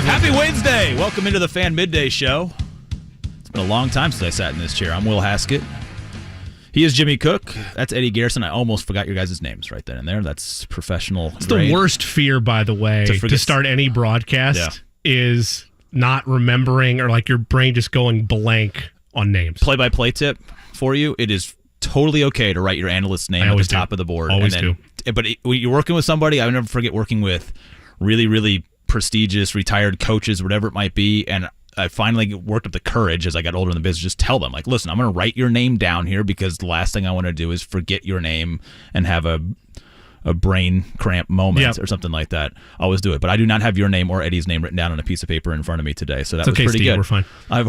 Happy Wednesday. Welcome into the Fan Midday Show. It's been a long time since I sat in this chair. I'm Will Haskett. He is Jimmy Cook. That's Eddie Garrison. I almost forgot your guys' names right then and there. That's professional. It's the worst fear, by the way, to start any broadcast is not remembering or like your brain just going blank on names. Play-by-play tip for you. It is totally okay to write your analyst's name at the top of the board. Always do. But when you're working with somebody, I would never forget working with really, really prestigious retired coaches, whatever it might be, and I finally worked up the courage as I got older in the business, just tell them, like, listen, I'm going to write your name down here because the last thing I want to do is forget your name and have a brain cramp moment or something like that. I always do it. But I do not have your name or Eddie's name written down on a piece of paper in front of me today. So that was pretty good. We're fine. I've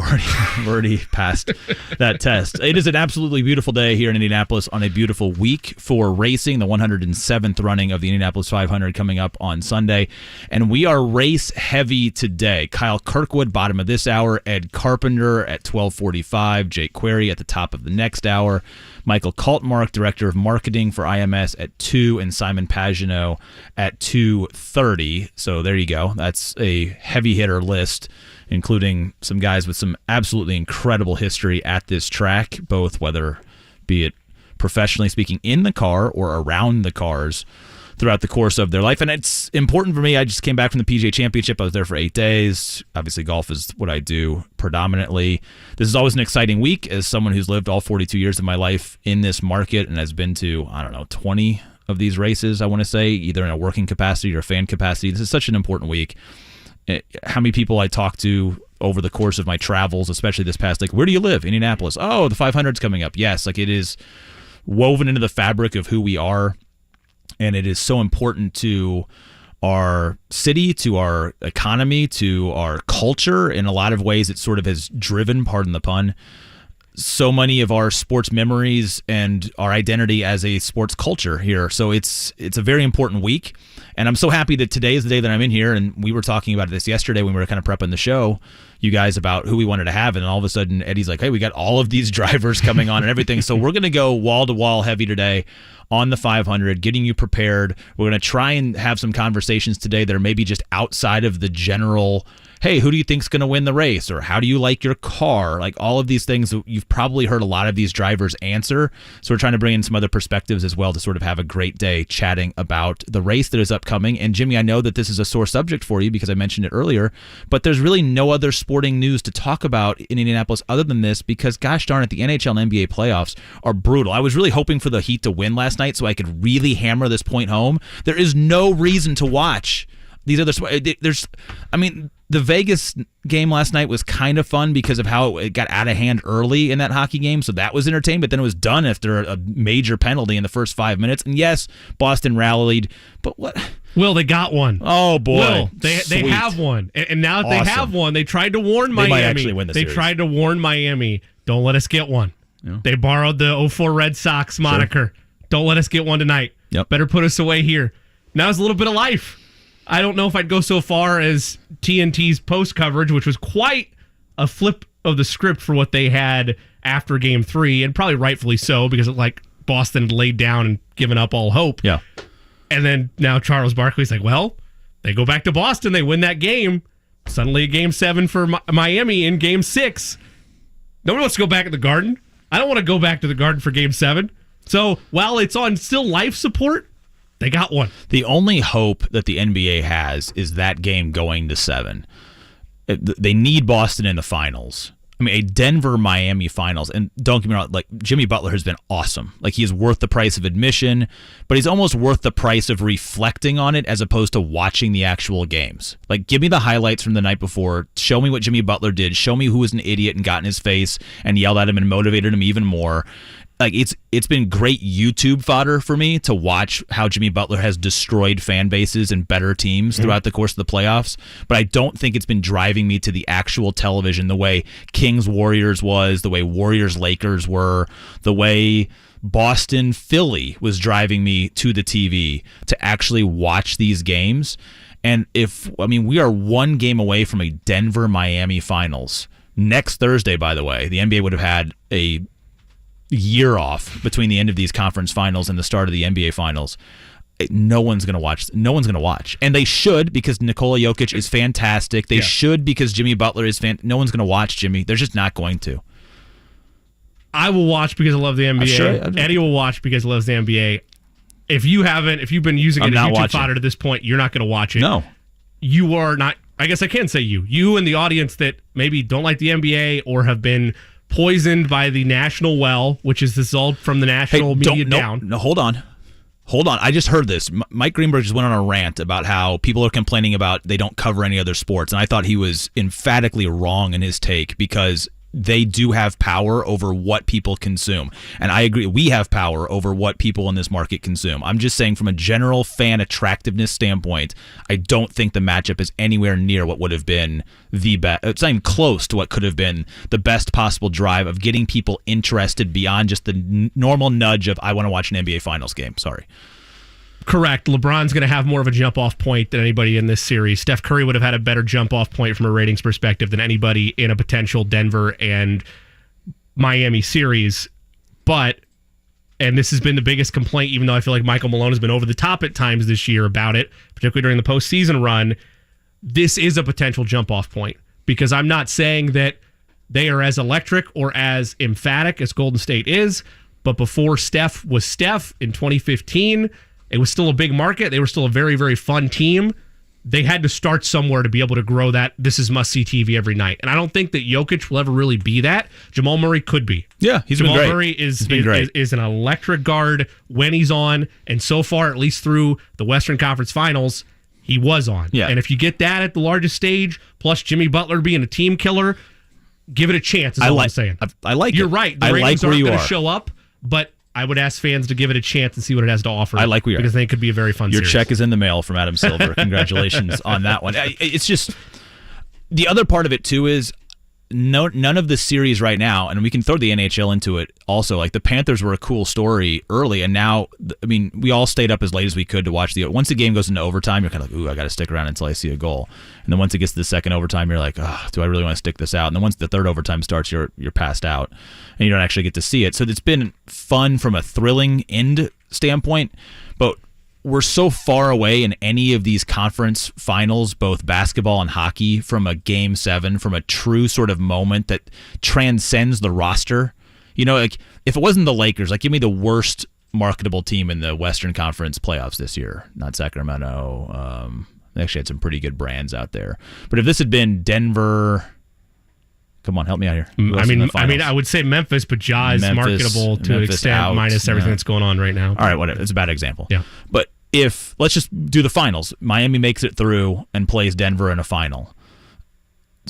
already passed that test. It is an absolutely beautiful day here in Indianapolis on a beautiful week for racing, the 107th running of the Indianapolis 500 coming up on Sunday. And we are race heavy today. Kyle Kirkwood, bottom of this hour. Ed Carpenter at 12:45. Jake Query at the top of the next hour. Michael Kaltenmark, Director of Marketing for IMS at 2, and Simon Pagenaud at 2:30. So there you go. That's a heavy hitter list, including some guys with some absolutely incredible history at this track, both whether be it professionally speaking in the car or around the cars throughout the course of their life. And it's important for me. I just came back from the PGA Championship. I was there for 8 days. Obviously, golf is what I do predominantly. This is always an exciting week as someone who's lived all 42 years of my life in this market and has been to, 20 of these races, I want to say, either in a working capacity or a fan capacity. This is such an important week. How many people I talked to over the course of my travels, especially this past, where do you live? Indianapolis. Oh, the 500's coming up. Yes, it is woven into the fabric of who we are. And it is so important to our city, to our economy, to our culture. In a lot of ways, it sort of has driven, pardon the pun, so many of our sports memories and our identity as a sports culture here. So it's a very important week. And I'm so happy that today is the day that I'm in here. And we were talking about this yesterday when we were kind of prepping the show, you guys, about who we wanted to have. And all of a sudden, Eddie's like, hey, we got all of these drivers coming on and everything. So we're going to go wall-to-wall heavy today on the 500, getting you prepared. We're going to try and have some conversations today that are maybe just outside of the general, hey, who do you think's going to win the race? Or how do you like your car? Like all of these things, you've probably heard a lot of these drivers answer. So we're trying to bring in some other perspectives as well to sort of have a great day chatting about the race that is upcoming. And Jimmy, I know that this is a sore subject for you because I mentioned it earlier, but there's really no other sporting news to talk about in Indianapolis other than this because, gosh darn it, the NHL and NBA playoffs are brutal. I was really hoping for the Heat to win last night so I could really hammer this point home. There is no reason to watch these other the Vegas game last night was kind of fun because of how it got out of hand early in that hockey game, so that was entertaining, but then it was done after a major penalty in the first 5 minutes. And yes, Boston rallied, but what? Will, they got one. Oh, boy. Will, they have one. And now that they have one, they tried to warn Miami. They might actually win the series. They tried to warn Miami, don't let us get one. Yeah. They borrowed the 04 Red Sox moniker. Sure. Don't let us get one tonight. Yep. Better put us away here. Now it's a little bit of life. I don't know if I'd go so far as TNT's post coverage, which was quite a flip of the script for what they had after Game 3, and probably rightfully so because Boston had laid down and given up all hope. Yeah. And then now Charles Barkley's like, well, they go back to Boston, they win that game. Suddenly a Game 7 for Miami in Game 6. Nobody wants to go back to the Garden. I don't want to go back to the Garden for Game 7. So while it's on still life support, they got one. The only hope that the NBA has is that game going to 7. They need Boston in the finals. I mean, a Denver-Miami finals. And don't get me wrong, Jimmy Butler has been awesome. He is worth the price of admission, but he's almost worth the price of reflecting on it as opposed to watching the actual games. Give me the highlights from the night before. Show me what Jimmy Butler did. Show me who was an idiot and got in his face and yelled at him and motivated him even more. It's been great YouTube fodder for me to watch how Jimmy Butler has destroyed fan bases and better teams throughout the course of the playoffs, but I don't think it's been driving me to the actual television the way Kings-Warriors was, the way Warriors-Lakers were, the way Boston-Philly was driving me to the TV to actually watch these games. And we are one game away from a Denver-Miami finals. Next Thursday, by the way, the NBA would have had a year off between the end of these conference finals and the start of the NBA finals. no one's going to watch. No one's going to watch. And they should, because Nikola Jokic is fantastic. They should, because Jimmy Butler is no one's going to watch Jimmy. They're just not going to. I will watch because I love the NBA. Sure, Eddie will watch because he loves the NBA. If you've been using it as YouTube fodder to this point, you're not going to watch it. No. You are not. I guess I can say you and the audience that maybe don't like the NBA or have been poisoned by the national well, which is this all from the national media down. No, hold on. I just heard this. Mike Greenberg just went on a rant about how people are complaining about they don't cover any other sports, and I thought he was emphatically wrong in his take, because they do have power over what people consume. And I agree, we have power over what people in this market consume. I'm just saying, from a general fan attractiveness standpoint, I don't think the matchup is anywhere near what would have been the best. It's not even close to what could have been the best possible drive of getting people interested beyond just the normal nudge of, I want to watch an NBA Finals game. Sorry. Correct. LeBron's going to have more of a jump-off point than anybody in this series. Steph Curry would have had a better jump-off point from a ratings perspective than anybody in a potential Denver and Miami series. But, and this has been the biggest complaint, even though I feel like Michael Malone has been over the top at times this year about it, particularly during the postseason run, this is a potential jump-off point. Because I'm not saying that they are as electric or as emphatic as Golden State is, but before Steph was Steph in 2015... it was still a big market. They were still a very, very fun team. They had to start somewhere to be able to grow that. This is must-see TV every night. And I don't think that Jokic will ever really be that. Jamal Murray could be. Yeah, Jamal been great. Murray is an electric guard when he's on. And so far, at least through the Western Conference Finals, he was on. Yeah. And if you get that at the largest stage, plus Jimmy Butler being a team killer, give it a chance, is all I'm saying. I like You're it. right. The I ratings like where aren't you going are. to show up, but I would ask fans to give it a chance and see what it has to offer. I like where you are. Because I think it could be a very fun Your series. check is in the mail from Adam Silver. Congratulations on that one. It's just, the other part of it too is none of the series right now, and we can throw the NHL into it also. Like, the Panthers were a cool story early, and now, I mean, we all stayed up as late as we could to watch once the game goes into overtime, you're kind of like, ooh, I got to stick around until I see a goal. And then once it gets to the second overtime, you're like, oh, do I really want to stick this out? And then once the third overtime starts, you're passed out, and you don't actually get to see it. So it's been fun from a thrilling end standpoint, but we're so far away in any of these conference finals, both basketball and hockey, from a Game 7, from a true sort of moment that transcends the roster. You know, like, if it wasn't the Lakers, like, give me the worst marketable team in the Western Conference playoffs this year. Not Sacramento. They actually had some pretty good brands out there. But if this had been Denver... Come on, help me out here. I mean, I would say Memphis, but Ja is marketable to an extent, out, minus everything that's going on right now. All right, whatever. It's a bad example. Yeah. But let's just do the finals. Miami makes it through and plays Denver in a final.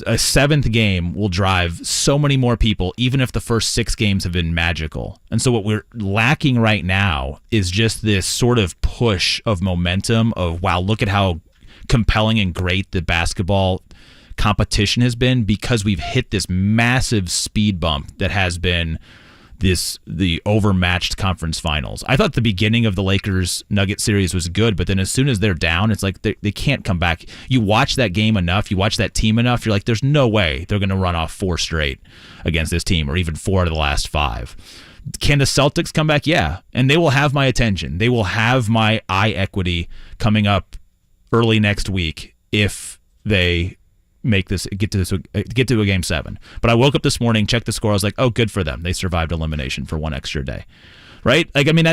A seventh game will drive so many more people, even if the first 6 games have been magical. And so what we're lacking right now is just this sort of push of momentum of, wow, look at how compelling and great the basketball competition has been, because we've hit this massive speed bump that has been the overmatched conference finals. I thought the beginning of the Lakers-Nuggets series was good, but then as soon as they're down, it's like they can't come back. You watch that game enough, you watch that team enough, you're like, there's no way they're going to run off 4 straight against this team, or even 4 out of the last 5. Can the Celtics come back? Yeah, and they will have my attention. They will have my eye equity coming up early next week if they get to a Game 7. But I woke up this morning, checked the score, I was like, oh, good for them. They survived elimination for 1 extra day. Right? Like, I mean,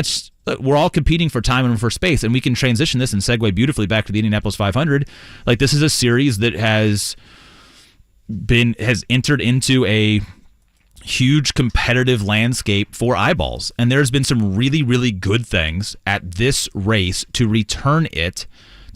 we're all competing for time and for space, and we can transition this and segue beautifully back to the Indianapolis 500. Like, this is a series that has entered into a huge competitive landscape for eyeballs. And there's been some really, really good things at this race to return it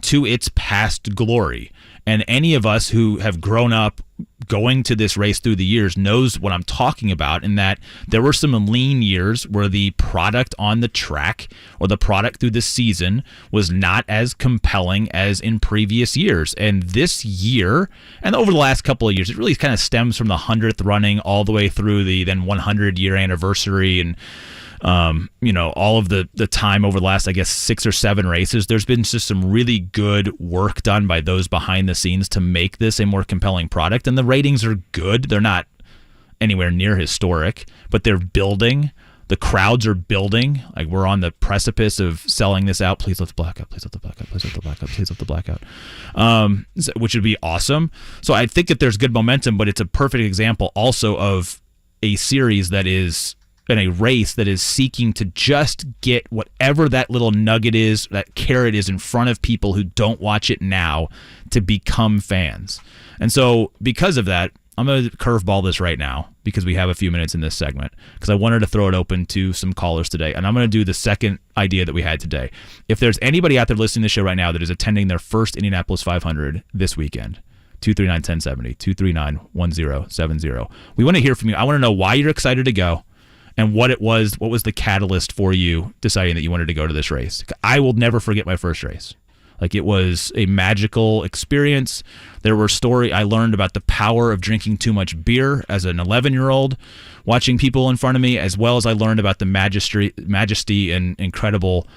to its past glory. And any of us who have grown up going to this race through the years knows what I'm talking about, in that there were some lean years where the product on the track or the product through the season was not as compelling as in previous years. And this year, and over the last couple of years, it really kind of stems from the 100th running all the way through the then 100-year anniversary, and all of the time over the last, I guess, 6 or 7 races. There's been just some really good work done by those behind the scenes to make this a more compelling product. And the ratings are good. They're not anywhere near historic, but they're building. The crowds are building. Like, we're on the precipice of selling this out. Please let the blackout. Please let the blackout. Please let the blackout. Please let the blackout. Which would be awesome. So I think that there's good momentum, but it's a perfect example also of a series that is in a race that is seeking to just get whatever that little nugget is, that carrot is in front of people who don't watch it now to become fans. And so because of that, I'm going to curveball this right now because we have a few minutes in this segment, because I wanted to throw it open to some callers today. And I'm going to do the second idea that we had today. If there's anybody out there listening to the show right now that is attending their first Indianapolis 500 this weekend, 239-1070, 239-1070. We want to hear from you. I want to know why you're excited to go and what was the catalyst for you deciding that you wanted to go to this race. I will never forget my first race. Like, it was a magical experience. There were I learned about the power of drinking too much beer as an 11-year-old, watching people in front of me, as well as I learned about the majesty and incredible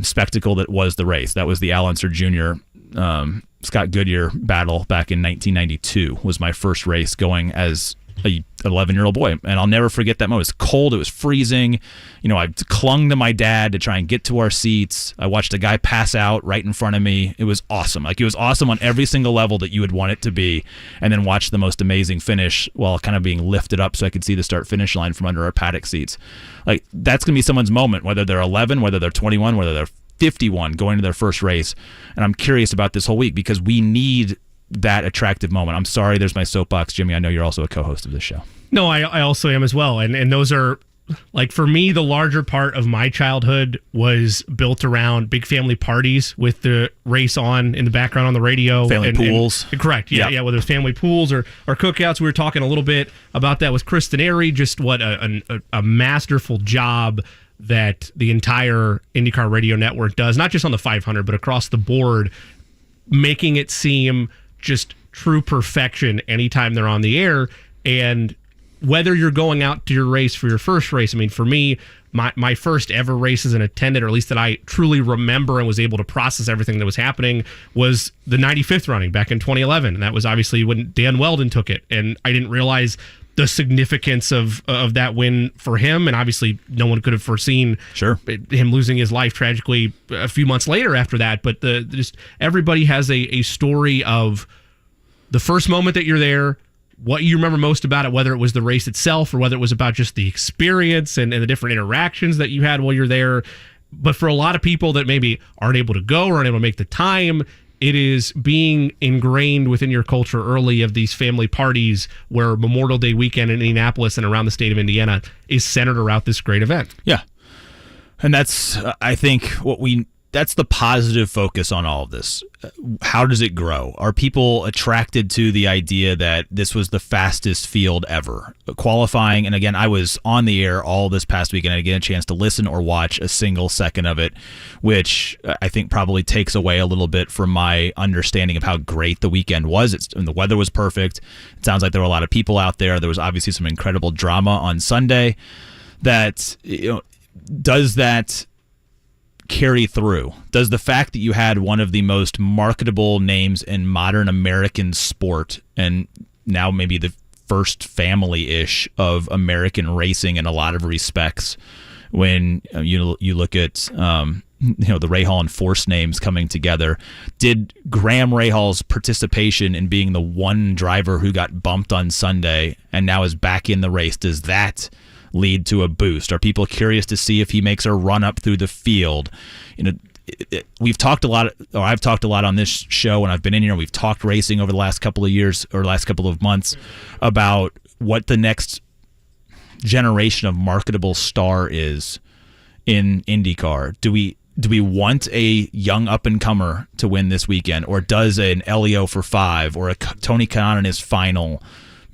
spectacle that was the race. That was the Al Unser Jr. Scott Goodyear battle back in 1992 was my first race going as a 11-year-old boy, and I'll never forget that moment. It was cold, it was freezing. I clung to my dad to try and get to our seats. I watched a guy pass out right in front of me. It was awesome. Like, it was awesome on every single level that you would want it to be, and then watch the most amazing finish while kind of being lifted up so I could see the start-finish line from under our paddock seats. Like, that's going to be someone's moment, whether they're 11, whether they're 21, whether they're 51 going to their first race. And I'm curious about this whole week because we need that attractive moment. I'm sorry, there's my soapbox. Jimmy, I know you're also a co-host of this show. No, I also am as well. And those are, like, for me, the larger part of my childhood was built around big family parties with the race on in the background on the radio. Family pools. Correct. Yeah, whether it's family pools or cookouts. We were talking a little bit about that with Kristen Airy, just what a masterful job that the entire IndyCar radio network does, not just on the 500, but across the board, making it seem just true perfection anytime they're on the air. And whether you're going out to your race for your first race, I mean, for me, my first ever race as an attendant, or at least that I truly remember and was able to process everything that was happening, was the 95th running back in 2011. And that was obviously when Dan Weldon took it. And I didn't realize the significance of that win for him. And obviously no one could have foreseen him losing his life tragically a few months later after that. But just everybody has a story of the first moment that you're there, what you remember most about it, whether it was the race itself or whether it was about just the experience and the different interactions that you had while you're there. But for a lot of people that maybe aren't able to go or aren't able to make the time, it is being ingrained within your culture early of these family parties where Memorial Day weekend in Indianapolis and around the state of Indiana is centered around this great event. Yeah. And that's, I think, that's the positive focus on all of this. How does it grow? Are people attracted to the idea that this was the fastest field ever? Qualifying, and again, I was on the air all this past weekend. I didn't get a chance to listen or watch a single second of it, which I think probably takes away a little bit from my understanding of how great the weekend was. And the weather was perfect. It sounds like there were a lot of people out there. There was obviously some incredible drama on Sunday. That, does that carry through? Does the fact that you had one of the most marketable names in modern American sport, and now maybe the first family-ish of American racing in a lot of respects, when you look at the Rahal and Force names coming together, did Graham Rahal's participation in being the one driver who got bumped on Sunday and now is back in the race, does that lead to a boost? Are people curious to see if he makes a run up through the field? We've talked a lot, or I've talked a lot on this show when I've been in here. We've talked racing over the last couple of years or last couple of months about what the next generation of marketable star is in IndyCar. Do we want a young up-and-comer to win this weekend, or does an Elio for 5 or a Tony Kanaan in his final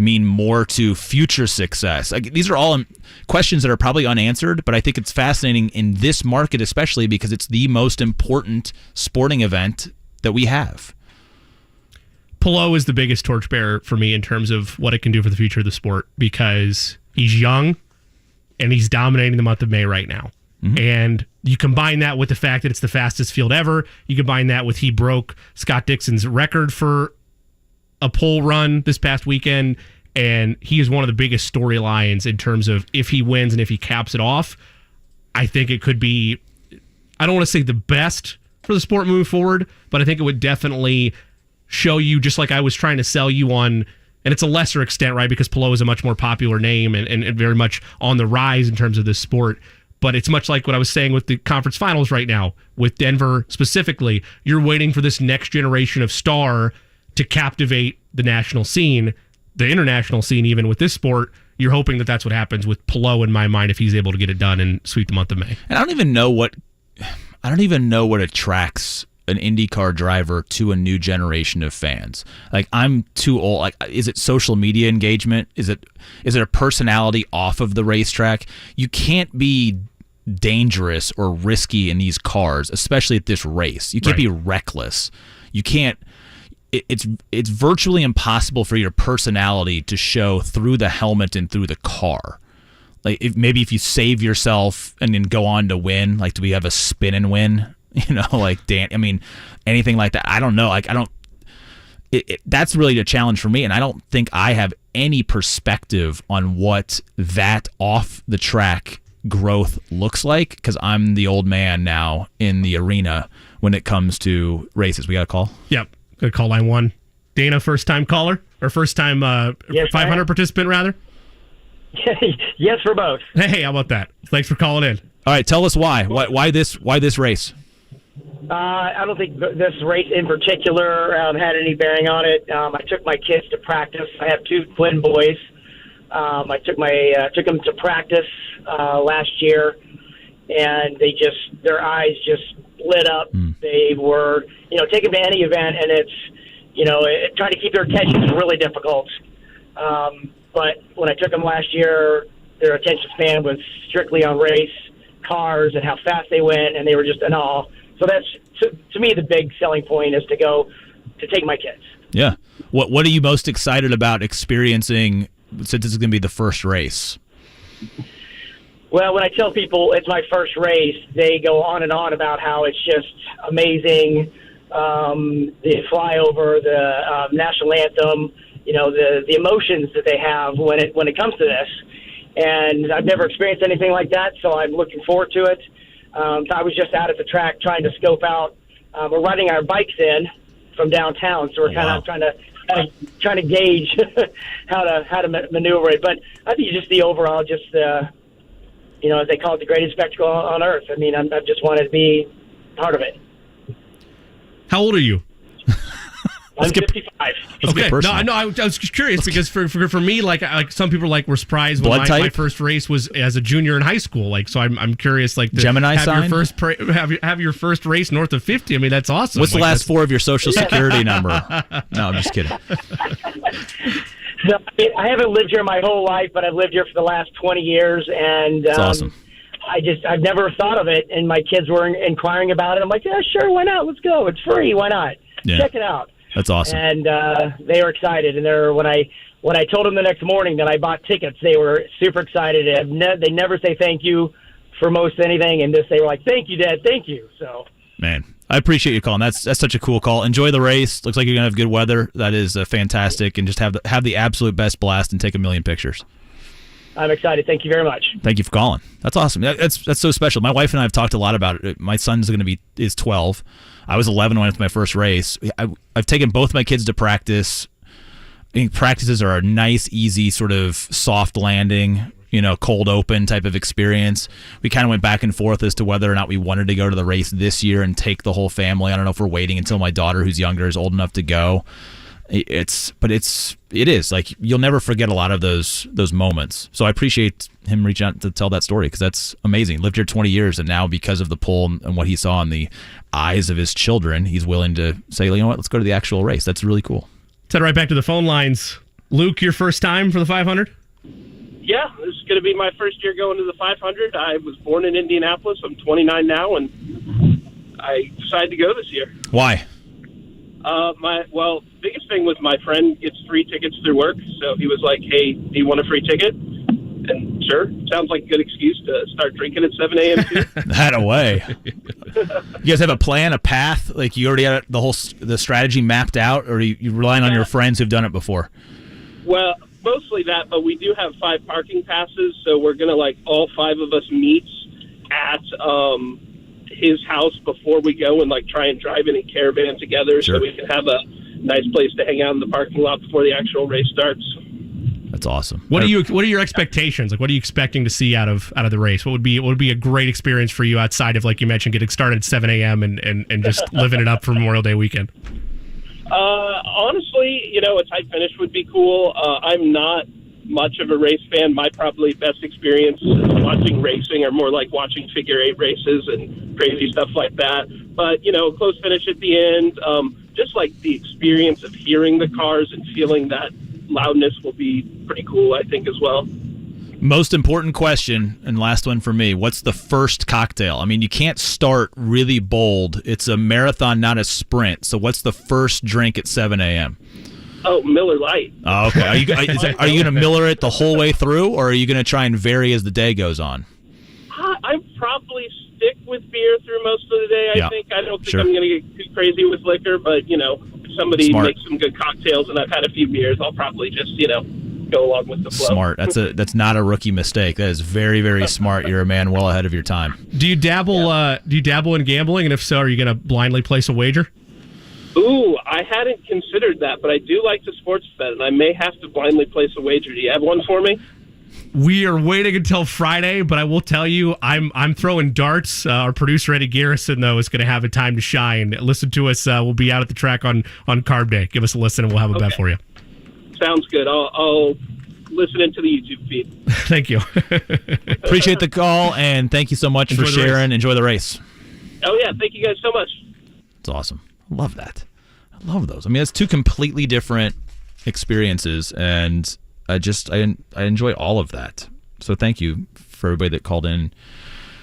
mean more to future success? Like, these are all questions that are probably unanswered, but I think it's fascinating in this market, especially because it's the most important sporting event that we have. Pagenaud is the biggest torchbearer for me in terms of what it can do for the future of the sport, because he's young and he's dominating the month of May right now. Mm-hmm. And you combine that with the fact that it's the fastest field ever. You combine that with he broke Scott Dixon's record for a pole run this past weekend, and he is one of the biggest storylines in terms of if he wins and if he caps it off. I think it could be, I don't want to say the best for the sport moving forward, but I think it would definitely show you, just like I was trying to sell you on, and it's a lesser extent, right, because Pagenaud is a much more popular name and very much on the rise in terms of this sport. But it's much like what I was saying with the conference finals right now, with Denver specifically. You're waiting for this next generation of star to captivate the national scene, the international scene, even with this sport. You're hoping that that's what happens with Pagenaud, in my mind, if he's able to get it done and sweep the month of May. And I don't even know what attracts an IndyCar driver to a new generation of fans. Like, I'm too old. Like, is it social media engagement? Is it a personality off of the racetrack? You can't be dangerous or risky in these cars, especially at this race. You can't be reckless. You can't. It's virtually impossible for your personality to show through the helmet and through the car. Like, if you save yourself and then go on to win, like, do we have a spin and win? Like Dan. I mean, anything like that. I don't know. Like, I don't. That's really the challenge for me, and I don't think I have any perspective on what that off the track growth looks like, because I'm the old man now in the arena when it comes to races. We got a call. Yep. Good call, line 1. Dana, first-time caller? Or first-time 500 participant, rather? Yes, for both. Hey, how about that? Thanks for calling in. All right, tell us why. Why this race? I don't think this race in particular had any bearing on it. I took my kids to practice. I have 2 twin boys. I took them to practice last year, and their eyes just lit up. They were, take them to any event, and it's, trying to keep their attention is really difficult. But when I took them last year, their attention span was strictly on race, cars, and how fast they went, and they were just in awe. So that's, to me, the big selling point is to take my kids. Yeah. What are you most excited about experiencing, since this is going to be the first race? Well, when I tell people it's my first race, they go on and on about how it's just amazing. The flyover, the national anthem, the emotions that they have when it comes to this. And I've never experienced anything like that, so I'm looking forward to it. I was just out at the track trying to scope out. We're riding our bikes in from downtown, so we're kind of trying to gauge how to maneuver it. But I think just the overall, as they call it, the greatest spectacle on earth. I mean, I just wanted to be part of it. How old are you? I'm 55. Okay, no, I was just curious because for me, like some people were surprised when my first race was as a junior in high school. Like, so I'm curious, like, to Gemini have sign? have your first race north of 50. I mean, that's awesome. What's the last 4 of your social security number? No, I'm just kidding. No, I haven't lived here my whole life, but I've lived here for the last 20 years, and that's awesome. I've never thought of it, and my kids were inquiring about it. I'm like, yeah, sure, why not? Let's go. It's free. Why not? Yeah. Check it out. That's awesome. And they were excited. And when I told them the next morning that I bought tickets, they were super excited. They never say thank you for most anything, and they were like, "Thank you, Dad. Thank you." So, man, I appreciate you calling. That's such a cool call. Enjoy the race. Looks like you're gonna have good weather. That is fantastic, and just have the absolute best blast and take a million pictures. I'm excited. Thank you very much. Thank you for calling. That's awesome. That's so special. My wife and I have talked a lot about it. My son's is 12. I was 11 when I went to my first race. I've taken both my kids to practice. I think practices are a nice, easy, sort of soft landing, cold open type of experience. We kind of went back and forth as to whether or not we wanted to go to the race this year and take the whole family. I don't know if we're waiting until my daughter, who's younger, is old enough to go. It is like, you'll never forget a lot of those moments. So I appreciate him reaching out to tell that story, because that's amazing. Lived here 20 years, and now because of the poll and what he saw in the eyes of his children, he's willing to say, you know what, let's go to the actual race. That's really cool. Let's head right back to the phone lines. Luke, your first time for the 500? Yeah, this is going to be my first year going to the 500. I was born in Indianapolis. I'm 29 now, and I decided to go this year. Why? Biggest thing was my friend gets free tickets through work, so he was like, "Hey, do you want a free ticket?" And sure, sounds like a good excuse to start drinking at 7 a.m. too. That away. You guys have a plan, a path? Like, you already had the strategy mapped out, or are you relying on your friends who've done it before? Well, mostly that, but we do have 5 parking passes, so we're going to, like, all 5 of us meet at his house before we go and, like, try and drive in a caravan together so we can have a nice place to hang out in the parking lot before the actual race starts. That's awesome. What are your expectations? Like, what are you expecting to see out of the race? What would be a great experience for you outside of, like you mentioned, getting started at 7 a.m. and just living it up for Memorial Day weekend? Honestly, a tight finish would be cool. I'm not much of a race fan. My probably best experience watching racing are more like watching figure 8 races and crazy stuff like that. But, close finish at the end, just like the experience of hearing the cars and feeling that loudness will be pretty cool, I think, as well. Most important question, and last one for me, what's the first cocktail? I mean, you can't start really bold. It's a marathon, not a sprint. So what's the first drink at 7 a.m.? Oh, Miller Lite. Oh, okay. Are you going to Miller it the whole way through, or are you going to try and vary as the day goes on? I probably stick with beer through most of the day, I think. I don't think I'm going to get too crazy with liquor, but, if somebody makes some good cocktails and I've had a few beers, I'll probably just, go along with the flow. Smart. That's not a rookie mistake. That is very, very smart. You're a man well ahead of your time. Do you dabble in gambling? And if so, are you going to blindly place a wager? Ooh, I hadn't considered that, but I do like to sports bet, and I may have to blindly place a wager. Do you have one for me? We are waiting until Friday, but I will tell you, I'm throwing darts. Our producer, Eddie Garrison, though, is going to have a time to shine. Listen to us. We'll be out at the track on Carb Day. Give us a listen, and we'll have a bet for you. Sounds good. I'll listen into the YouTube feed. Thank you. Appreciate the call, and thank you so much for sharing. Enjoy the race. Oh, yeah. Thank you guys so much. It's awesome. I love that. I love those. I mean, it's 2 completely different experiences, and I enjoy all of that. So thank you for everybody that called in,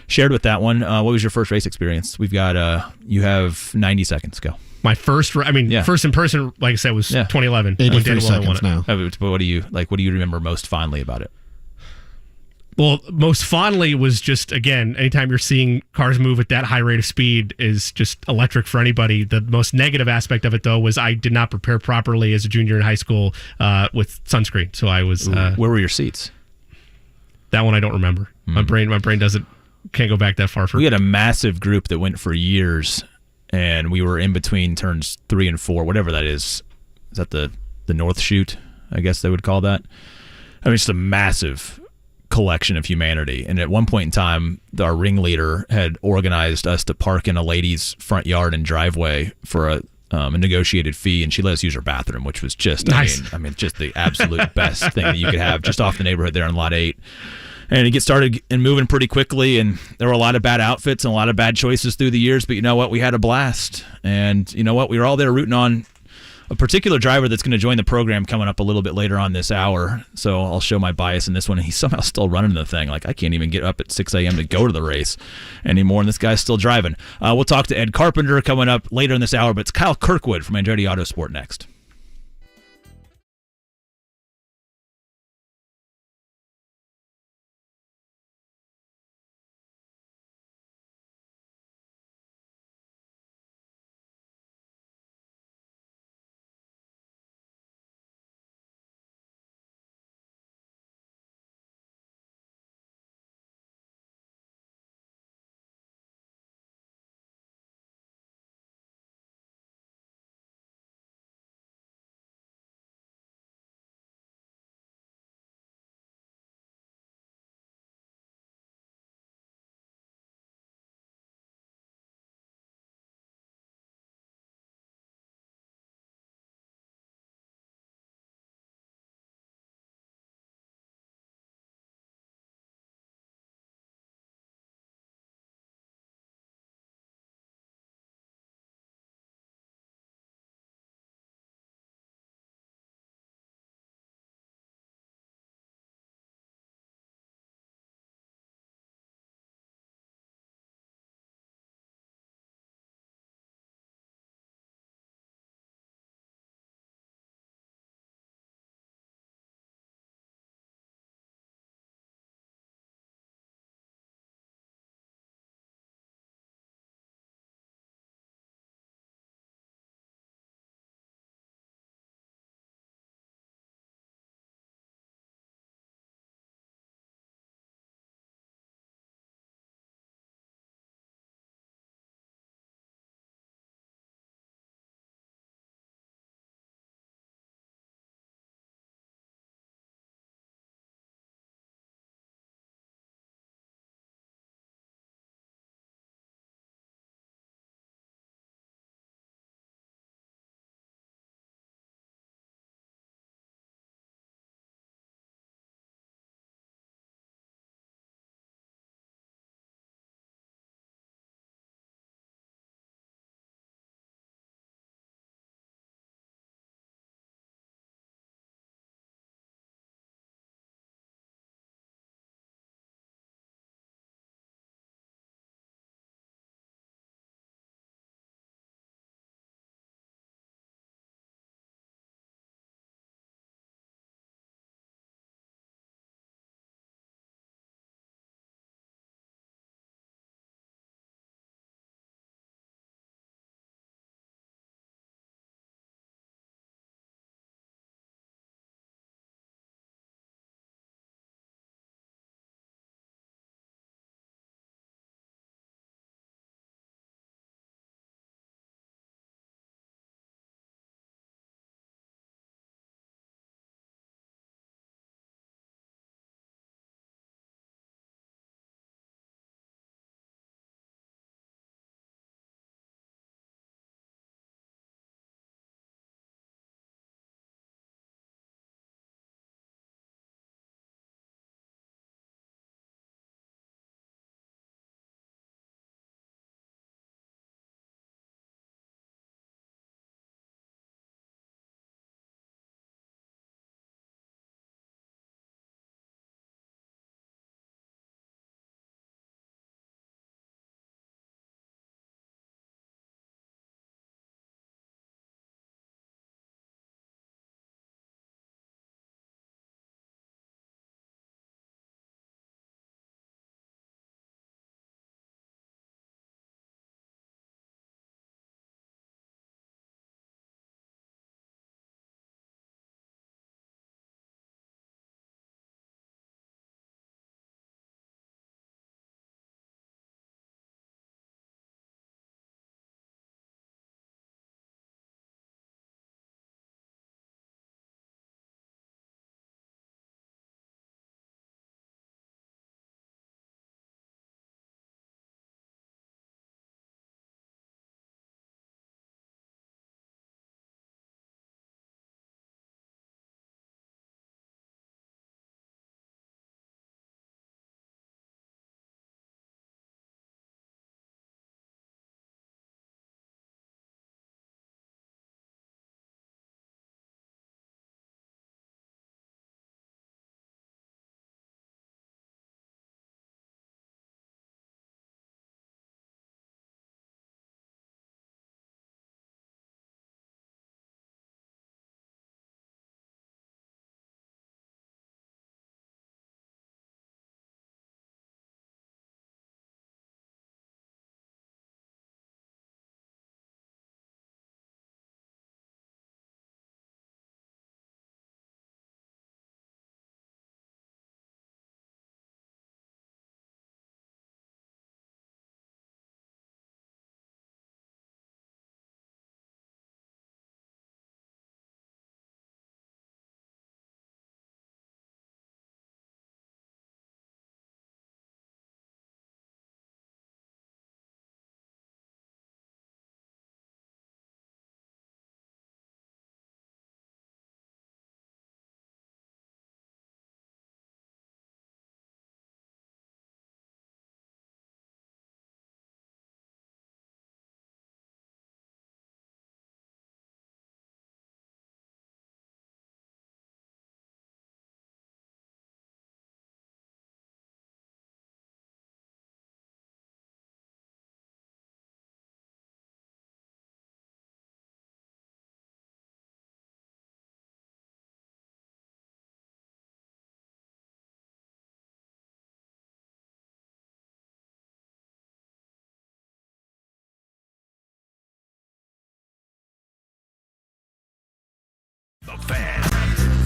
shared with that one. What was your first race experience? We've got you have 90 seconds. Go. My first in person, like I said, was 2011. 83 seconds now. But what do you remember most fondly about it? Well, most fondly was just, again, anytime you're seeing cars move at that high rate of speed is just electric for anybody. The most negative aspect of it, though, was I did not prepare properly as a junior in high school with sunscreen. So I was... where were your seats? That one I don't remember. My brain can't go back that far. We had a massive group that went for years, and we were in between turns 3 and 4, whatever that is. Is that the North Chute, I guess they would call that? I mean, just a massive collection of humanity. And at one point in time, our ringleader had organized us to park in a lady's front yard and driveway for a negotiated fee, and she let us use her bathroom, which was just nice. I mean, just the absolute best thing that you could have, just off the neighborhood there on Lot 8. And it gets started and moving pretty quickly, and there were a lot of bad outfits and a lot of bad choices through the years, but you know what? We had a blast. And you know what? We were all there rooting on a particular driver that's going to join the program coming up a little bit later on this hour. So I'll show my bias in this one. He's somehow still running the thing. Like, I can't even get up at 6 a.m. to go to the race anymore, and this guy's still driving. We'll talk to Ed Carpenter coming up later in this hour, but it's Kyle Kirkwood from Andretti Autosport next.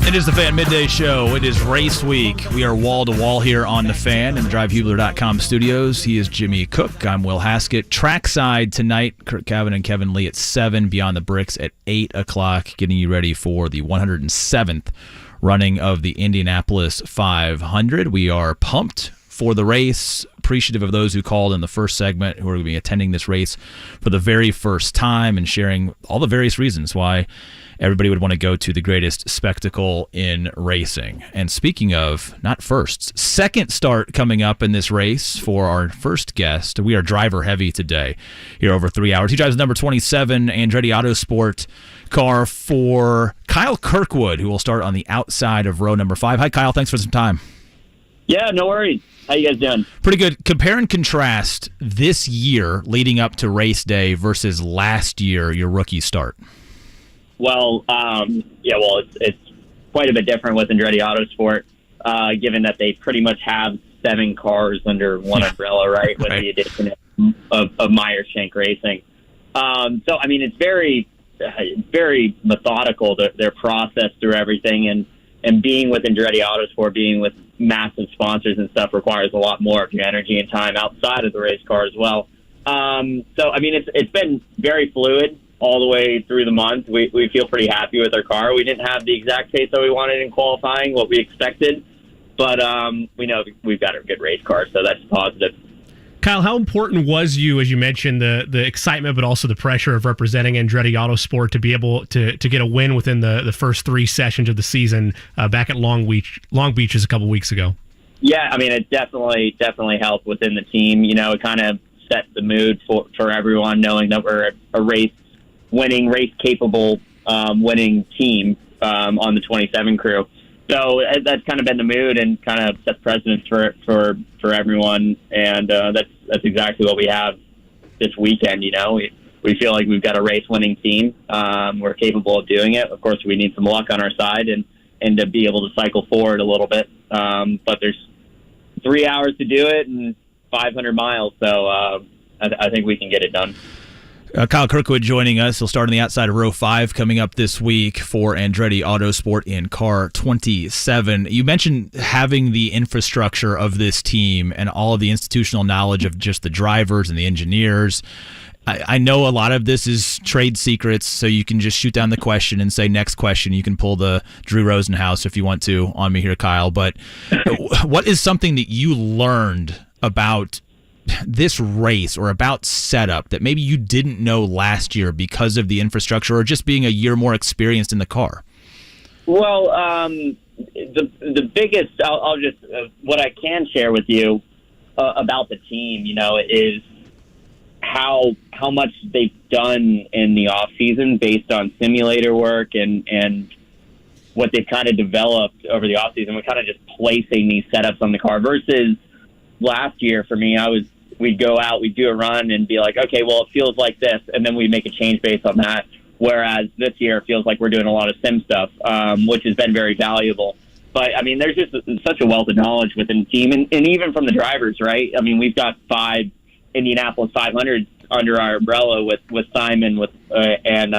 It is the Fan Midday Show. It is race week. We are wall to wall here on the Fan in the DriveHubler.com studios. He is Jimmy Cook. I'm Will Haskett. Trackside tonight, Kurt Cavan and Kevin Lee at 7, Beyond the Bricks at 8 o'clock, getting you ready for the 107th running of the Indianapolis 500. We are pumped for the race, appreciative of those who called in the first segment who are going to be attending this race for the very first time and sharing all the various reasons why everybody would want to go to the greatest spectacle in racing. And speaking of, not firsts, second start coming up in this race for our first guest. We are driver heavy today, here over 3 hours. He drives number 27 Andretti Autosport car for Kyle Kirkwood, who will start on the outside of row number 5. Hi, Kyle. Thanks for some time. Yeah, no worries. How you guys doing? Pretty good. Compare and contrast this year leading up to race day versus last year, your rookie start. Well, it's quite a bit different with Andretti Autosport, given that they pretty much have 7 cars under one umbrella, right? With the addition of Meyer-Shank Racing. It's very methodical, their process through everything, and being with Andretti Autosport, being with massive sponsors and stuff requires a lot more of your energy and time outside of the race car as well. It's been very fluid all the way through the month. We feel pretty happy with our car. We didn't have the exact pace that we wanted in qualifying, what we expected, but we know we've got a good race car, so that's positive. Kyle, how important was you, as you mentioned, the excitement, but also the pressure of representing Andretti Autosport to be able to get a win within the first 3 sessions of the season back at Long Beach a couple weeks ago? Yeah, it definitely helped within the team. It kind of set the mood for everyone, knowing that we're a race-winning, race-capable winning team on the 27 crew. So that's kind of been the mood and kind of set precedence for everyone, and that's exactly what we have this weekend. We feel like we've got a race-winning team. We're capable of doing it. Of course, we need some luck on our side and to be able to cycle forward a little bit. But there's 3 hours to do it and 500 miles, so I think we can get it done. Kyle Kirkwood joining us. He'll start on the outside of row 5 coming up this week for Andretti Autosport in car 27. You mentioned having the infrastructure of this team and all of the institutional knowledge of just the drivers and the engineers. I know a lot of this is trade secrets, so you can just shoot down the question and say, next question. You can pull the Drew Rosenhaus if you want to on me here, Kyle. But what is something that you learned about this race or about setup that maybe you didn't know last year because of the infrastructure or just being a year more experienced in the car? Well, the biggest, I'll just, what I can share with you about the team, is how much they've done in the off season based on simulator work and what they've kind of developed over the off season. We're kind of just placing these setups on the car versus last year for me, we'd go out, we'd do a run and be like, okay, well, it feels like this, and then we make a change based on that. Whereas this year, it feels like we're doing a lot of sim stuff, which has been very valuable. But, there's just such a wealth of knowledge within the team, and even from the drivers, right? We've got 5 Indianapolis 500s under our umbrella with Simon and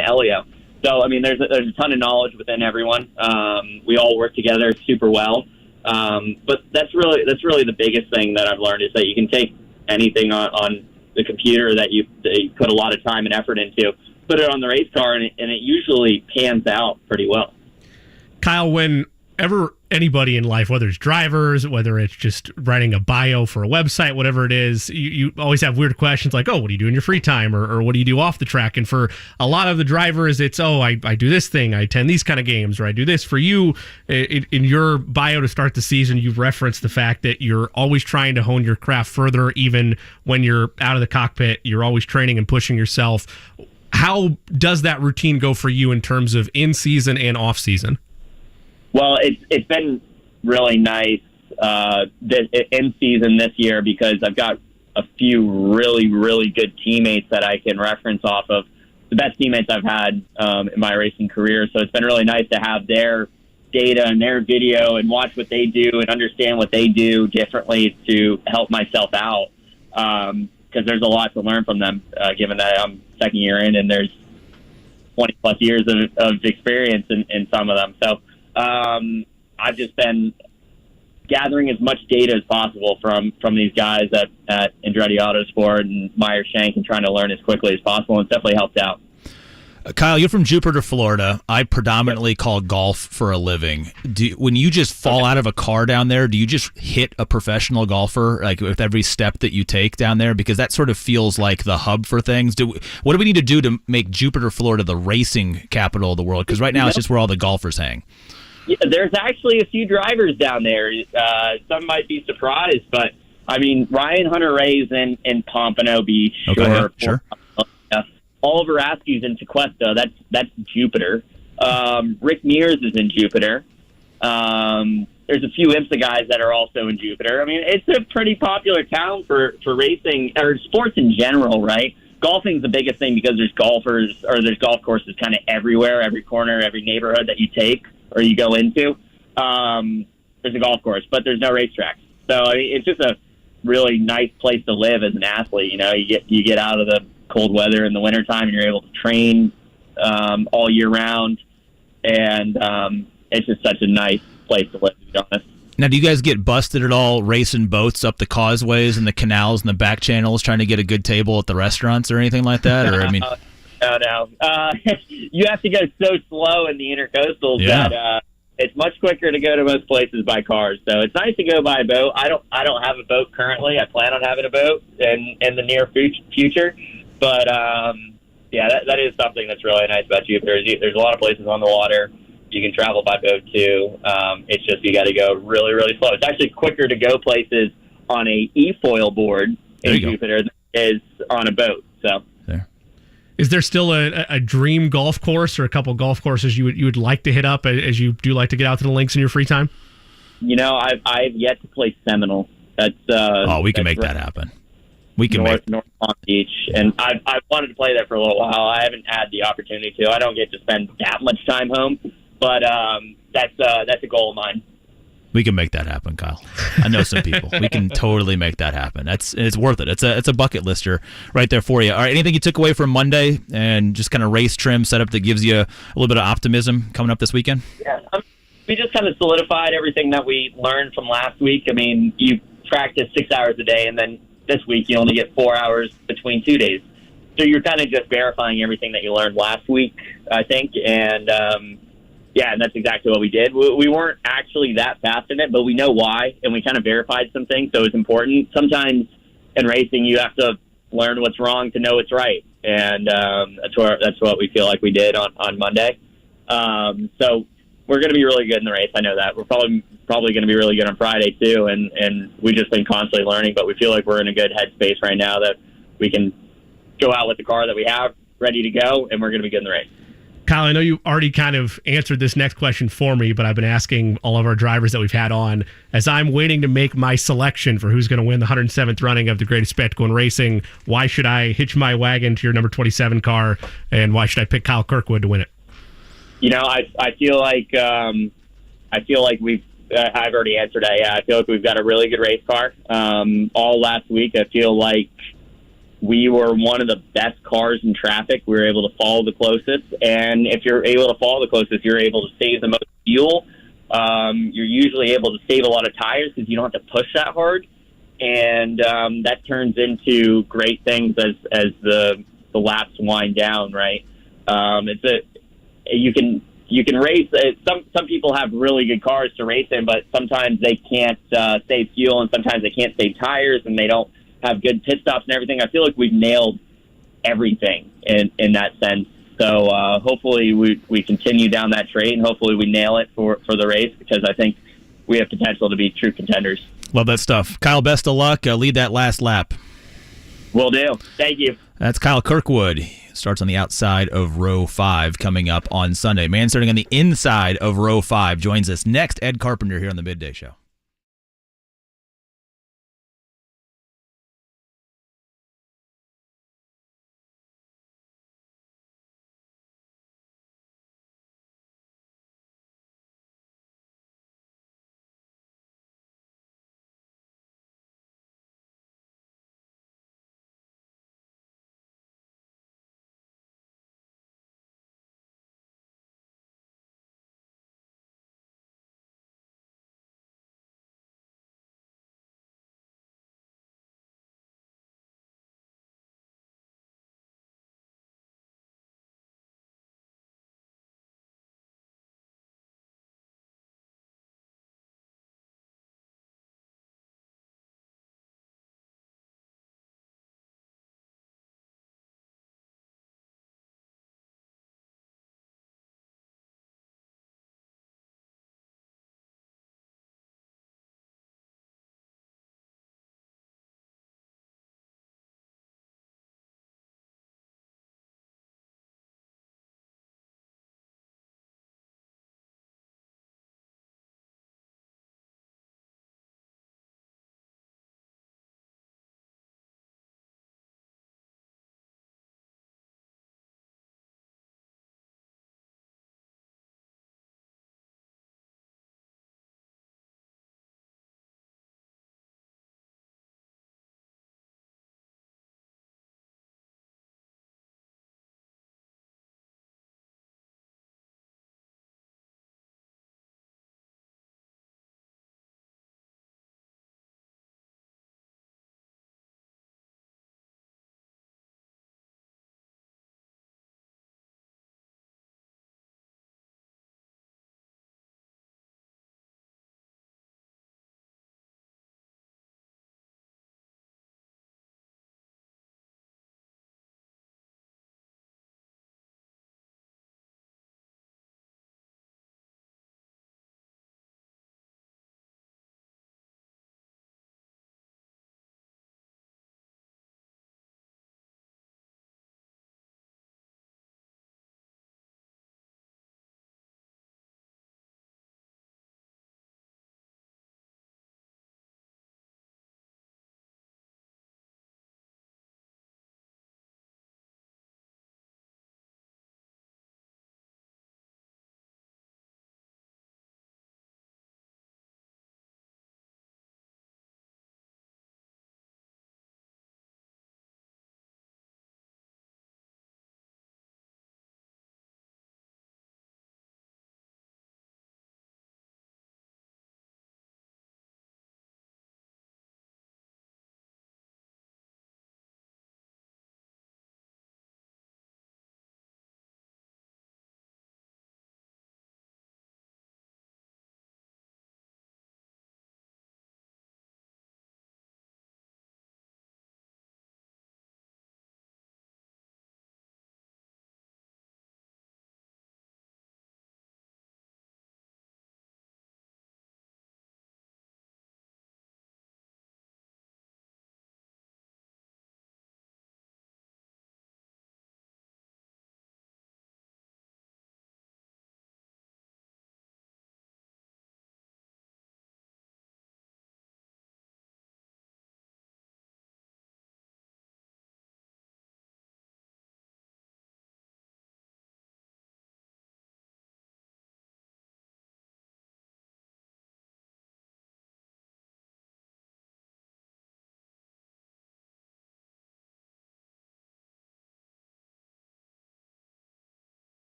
Elio. So, there's a ton of knowledge within everyone. We all work together super well. But that's really the biggest thing that I've learned is that you can take anything on the computer that you put a lot of time and effort into, put it on the race car, and it usually pans out pretty well. Kyle, whenever anybody in life, whether it's drivers, whether it's just writing a bio for a website, whatever it is, you always have weird questions like, oh, what do you do in your free time? Or what do you do off the track? And for a lot of the drivers, it's, I do this thing, I attend these kind of games, or I do this. For you, in your bio to start the season, you've referenced the fact that you're always trying to hone your craft further, even when you're out of the cockpit, you're always training and pushing yourself. How does that routine go for you in terms of in-season and off-season? Well, it's been really nice in season this year because I've got a few really, really good teammates that I can reference off of. The best teammates I've had in my racing career. So it's been really nice to have their data and their video and watch what they do and understand what they do differently to help myself out. Because there's a lot to learn from them, given that I'm second year in and there's 20 plus years of experience in some of them. So I've just been gathering as much data as possible from these guys at Andretti Autosport and Meyer Shank and trying to learn as quickly as possible. And it's definitely helped out. Kyle, you're from Jupiter, Florida. I predominantly call golf for a living. When you just fall out of a car down there, do you just hit a professional golfer like with every step that you take down there? Because that sort of feels like the hub for things. What do we need to do to make Jupiter, Florida the racing capital of the world? Because right now it's just where all the golfers hang. Yeah, there's actually a few drivers down there. Some might be surprised, but I mean, Ryan Hunter-Reay's in Pompano Beach. Okay, yeah, sure. Oliver Askew's in Tequesta. That's Jupiter. Rick Mears is in Jupiter. There's a few IMSA guys that are also in Jupiter. I mean, it's a pretty popular town for racing or sports in general, right? Golfing's the biggest thing because there's golf courses kind of everywhere, every corner, every neighborhood that you take or you go into. There's a golf course, but there's no racetrack. So I mean, it's just a really nice place to live as an athlete. You know, you get out of the cold weather in the wintertime and you're able to train all year round. And it's just such a nice place to live, to be honest. Now, do you guys get busted at all racing boats up the causeways and the canals and the back channels trying to get a good table at the restaurants or anything like that? Or I mean, no. You have to go so slow in the intercoastals that it's much quicker to go to most places by cars. So it's nice to go by a boat. I don't have a boat currently. I plan on having a boat in the near future. But that is something that's really nice about Jupiter. There's a lot of places on the water. You can travel by boat too. It's just you got to go really, really slow. It's actually quicker to go places on a e-foil board in Jupiter than it is on a boat. So, is there still a dream golf course or a couple golf courses you would like to hit up as you do like to get out to the links in your free time? You know, I've yet to play Seminole. We can make that happen. We can North Palm Beach, and I've wanted to play there for a little while. I haven't had the opportunity to. I don't get to spend that much time home, but that's a goal of mine. We can make that happen, Kyle. I know some people. We can totally make that happen. It's worth it. It's a bucket lister right there for you. All right, anything you took away from Monday and just kind of race trim setup that gives you a little bit of optimism coming up this weekend? Yeah, we just kind of solidified everything that we learned from last week. I mean, you practice 6 hours a day, and then this week you only get 4 hours between 2 days. So you're kind of just verifying everything that you learned last week, I think. And, and that's exactly what we did. We weren't actually that fast in it, but we know why, and we kind of verified some things, so it's important. Sometimes in racing you have to learn what's wrong to know what's right, and that's what we feel like we did on Monday. So we're going to be really good in the race. I know that. We're probably going to be really good on Friday too, and we've just been constantly learning, but we feel like we're in a good headspace right now that we can go out with the car that we have ready to go, and we're going to be good in the race. Kyle, I know you already kind of answered this next question for me, but I've been asking all of our drivers that we've had on as I'm waiting to make my selection for who's going to win the 107th running of the greatest spectacle in racing. Why should I hitch my wagon to your number 27 car, and why should I pick Kyle Kirkwood to win it? You know, I feel like we've. I've already answered that. Yeah, I feel like we've got a really good race car. All last week, I feel like we were one of the best cars in traffic. We were able to follow the closest, and if you're able to follow the closest, you're able to save the most fuel. You're usually able to save a lot of tires because you don't have to push that hard, and that turns into great things as the laps wind down. Right? You can race. Some people have really good cars to race in, but sometimes they can't save fuel, and sometimes they can't save tires, and they don't have good pit stops and everything. I feel like we've nailed everything in that sense. So hopefully we continue down that train. Hopefully we nail it for the race, because I think we have potential to be true contenders. Love that stuff. Kyle, best of luck. Lead that last lap. Will do. Thank you. That's Kyle Kirkwood. Starts on the outside of row 5 coming up on Sunday. Man starting on the inside of row 5 joins us next. Ed Carpenter here on the Midday Show.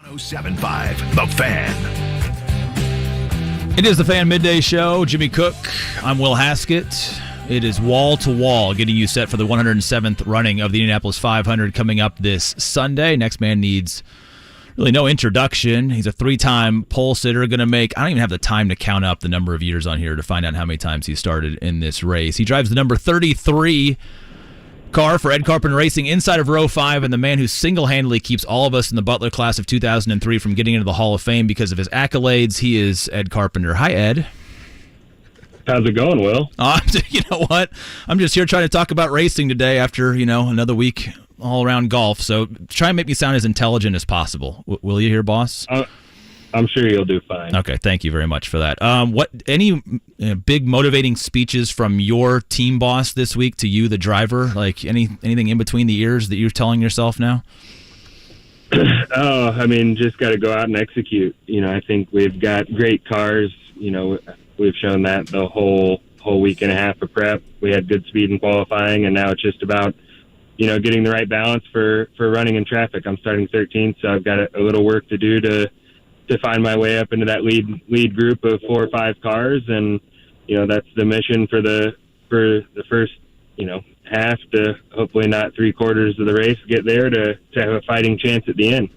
107.5 The Fan. It is the Fan Midday Show. Jimmy Cook. I'm Will Haskett. It is wall to wall, getting you set for the 107th running of the Indianapolis 500 coming up this Sunday. Next man needs really no introduction. He's a 3-time pole sitter. Going to make, I don't even have the time to count up the number of years on here to find out how many times he started in this race. He drives the number 33 car for Ed Carpenter Racing inside of row 5, and the man who single-handedly keeps all of us in the Butler class of 2003 from getting into the Hall of Fame because of his accolades. He is Ed Carpenter. Hi, Ed. How's it going, Will? You know what? I'm just here trying to talk about racing today after, another week all around golf. So try and make me sound as intelligent as possible. Will you here, boss? I'm sure you'll do fine. Okay, thank you very much for that. Any big motivating speeches from your team boss this week to you, the driver? Like anything in between the ears that you're telling yourself now? Just got to go out and execute. I think we've got great cars. We've shown that the whole week and a half of prep. We had good speed in qualifying, and now it's just about getting the right balance for running in traffic. I'm starting 13th, so I've got a little work to do to find my way up into that lead group of 4 or 5 cars, and that's the mission for the first half to hopefully not 3/4 of the race, get there to have a fighting chance at the end.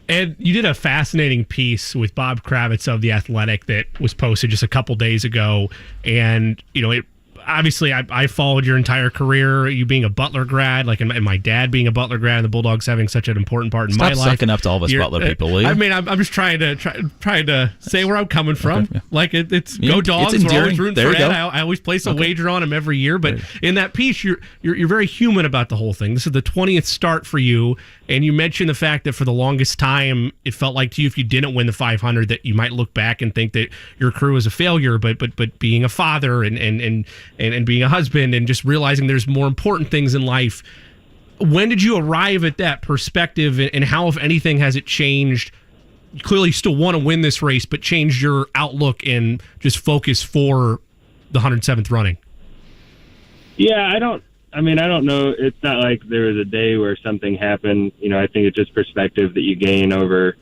And you did a fascinating piece with Bob Kravitz of The Athletic that was posted just a couple days ago, and it. Obviously, I followed your entire career, you being a Butler grad, and my dad being a Butler grad, and the Bulldogs having such an important part in my life. Stop sucking up to all of us Butler people, will you? I'm just trying to say where I'm coming from. Okay, yeah. It's go Dogs. We're always rooting for Ed. I always place a wager on him every year. But in that piece, you're very human about the whole thing. This is the 20th start for you, and you mentioned the fact that for the longest time, it felt like to you, if you didn't win the 500, that you might look back and think that your crew was a failure. But being a father and being a husband and just realizing there's more important things in life. When did you arrive at that perspective, and how, if anything, has it changed? You clearly still want to win this race, but changed your outlook and just focus for the 107th running? Yeah, I don't know. It's not like there was a day where something happened. I think it's just perspective that you gain over,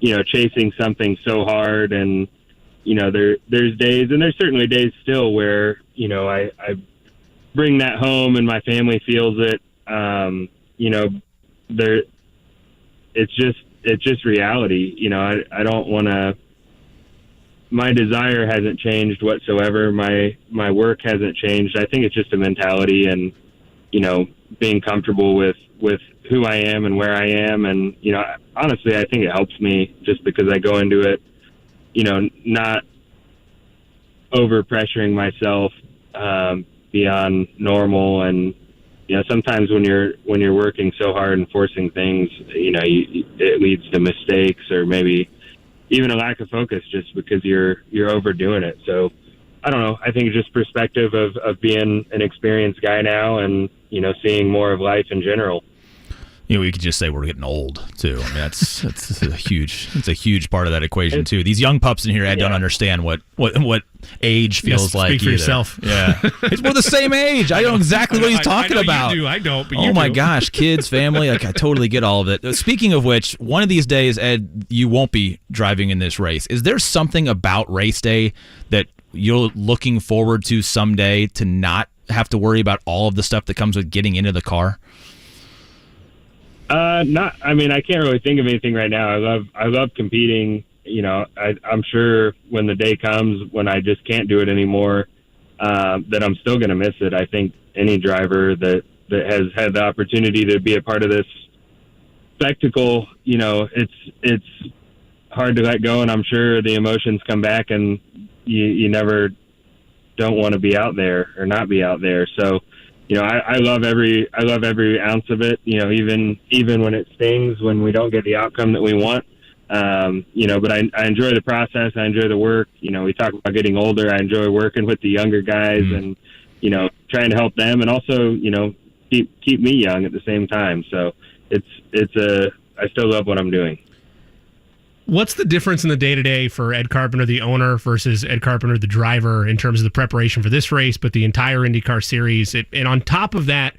chasing something so hard. And, there's days, and there's certainly days still where, I bring that home and my family feels it. It's just reality. I don't want to, my desire hasn't changed whatsoever. My work hasn't changed. I think it's just a mentality and, being comfortable with who I am and where I am. And, honestly, I think it helps me just because I go into it, not over pressuring myself beyond normal. And sometimes when you're working so hard and forcing things, it leads to mistakes or maybe even a lack of focus just because you're overdoing it. So I don't know. I think it's just perspective of being an experienced guy now and seeing more of life in general. We could just say we're getting old too. I mean, that's a huge part of that equation too. These young pups in here, Ed, don't understand what age feels like. Speak for yourself. Yeah, we're the same age. I know exactly what he's talking about. You do. I don't. But oh my gosh, kids, family. I totally get all of it. Speaking of which, one of these days, Ed, you won't be driving in this race. Is there something about race day that you're looking forward to someday to not have to worry about all of the stuff that comes with getting into the car? I can't really think of anything right now. I love competing. I'm sure when the day comes when I just can't do it anymore, that I'm still going to miss it. I think any driver that has had the opportunity to be a part of this spectacle, it's hard to let go, and I'm sure the emotions come back, and you never don't want to be out there or not be out there. So, I love every ounce of it, even when it stings, when we don't get the outcome that we want. But I enjoy the process. I enjoy the work. We talk about getting older. I enjoy working with the younger guys and, trying to help them and also, keep me young at the same time. So I still love what I'm doing. What's the difference in the day-to-day for Ed Carpenter, the owner, versus Ed Carpenter, the driver, in terms of the preparation for this race, but the entire IndyCar series? And on top of that,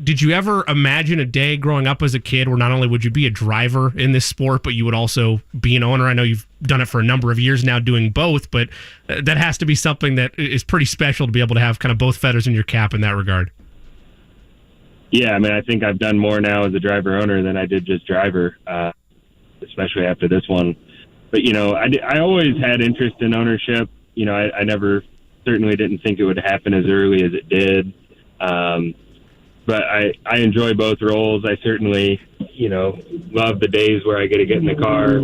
did you ever imagine a day growing up as a kid where not only would you be a driver in this sport, but you would also be an owner? I know you've done it for a number of years now doing both, but that has to be something that is pretty special to be able to have kind of both feathers in your cap in that regard. Yeah, I mean, I think I've done more now as a driver-owner than I did just driver, especially after this one. But, I always had interest in ownership. I never certainly didn't think it would happen as early as it did. But I enjoy both roles. I certainly, love the days where I get to get in the car.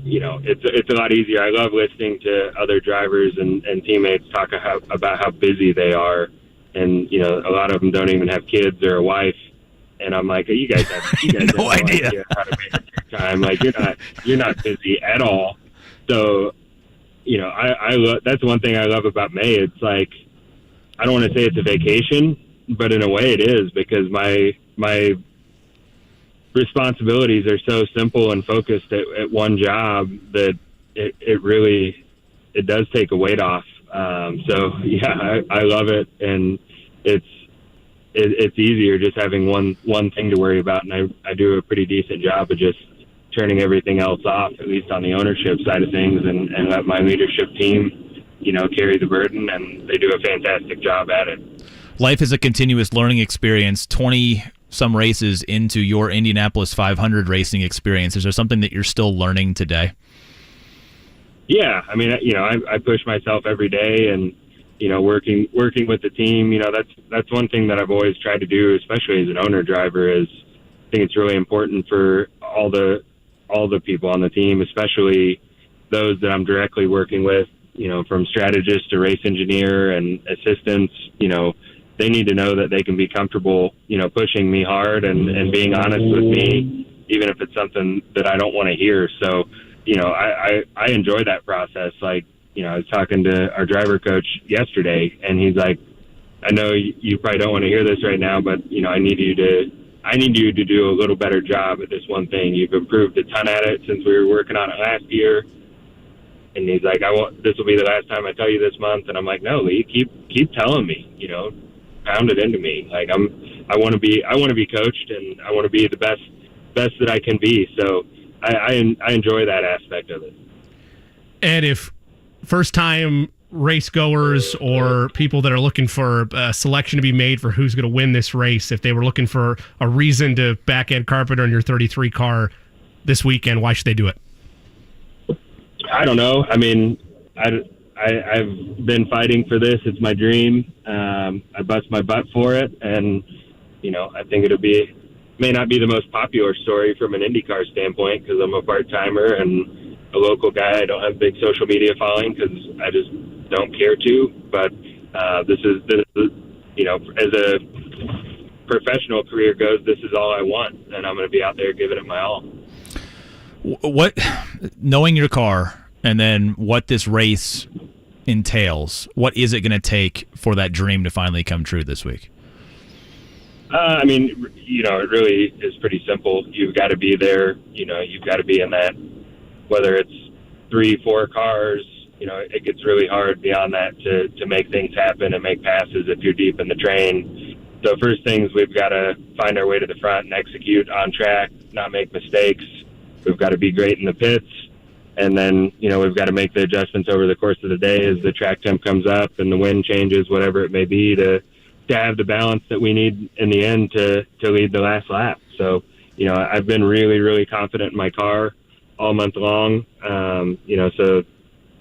It's a lot easier. I love listening to other drivers and teammates talk about how busy they are. And, a lot of them don't even have kids or a wife. And I'm like, you guys have no idea how to make your time. Like, you're not busy at all. So, that's one thing I love about May. It's like, I don't want to say it's a vacation, but in a way it is, because my responsibilities are so simple and focused at one job that it does take a weight off. So yeah, I love it, and it's easier just having one thing to worry about, and I do a pretty decent job of just turning everything else off, at least on the ownership side of things, and let my leadership team, carry the burden, and they do a fantastic job at it. Life is a continuous learning experience. 20-some races into your Indianapolis 500 racing experience, is there something that you're still learning today? Yeah, I mean, I push myself every day, and working with the team. That's one thing that I've always tried to do, especially as an owner driver. Is I think it's really important for all the people on the team, especially those that I'm directly working with. From strategist to race engineer and assistants. They need to know that they can be comfortable, pushing me hard and being honest with me, even if it's something that I don't want to hear. So, I enjoy that process. Like, I was talking to our driver coach yesterday, and he's like, I know you probably don't want to hear this right now, but, I need you to do a little better job at this one thing. You've improved a ton at it since we were working on it last year. And he's like, this will be the last time I tell you this month. And I'm like, no, Lee, keep telling me, pound it into me. Like, I want to be coached, and I want to be the best that I can be. So I enjoy that aspect of it. And if first time race goers or people that are looking for a selection to be made for who's going to win this race, if they were looking for a reason to back Ed Carpenter in your 33 car this weekend, why should they do it? I don't know. I mean, I've been fighting for this. It's my dream. I bust my butt for it, and I think may not be the most popular story from an IndyCar standpoint, because I'm a part-timer and a local guy. I don't have a big social media following because I just don't care to. But this is as a professional career goes, this is all I want, and I'm going to be out there giving it my all. What, knowing your car and then what this race entails, what is it going to take for that dream to finally come true this week? I mean, it really is pretty simple. You've got to be there. You've got to be in that, whether it's 3-4 cars, it gets really hard beyond that to make things happen and make passes if you're deep in the train. So first things, we've got to find our way to the front and execute on track, not make mistakes. We've got to be great in the pits, and then, we've got to make the adjustments over the course of the day as the track temp comes up and the wind changes, whatever it may be, to have the balance that we need in the end to lead the last lap. So, I've been really, really confident in my car all month long. So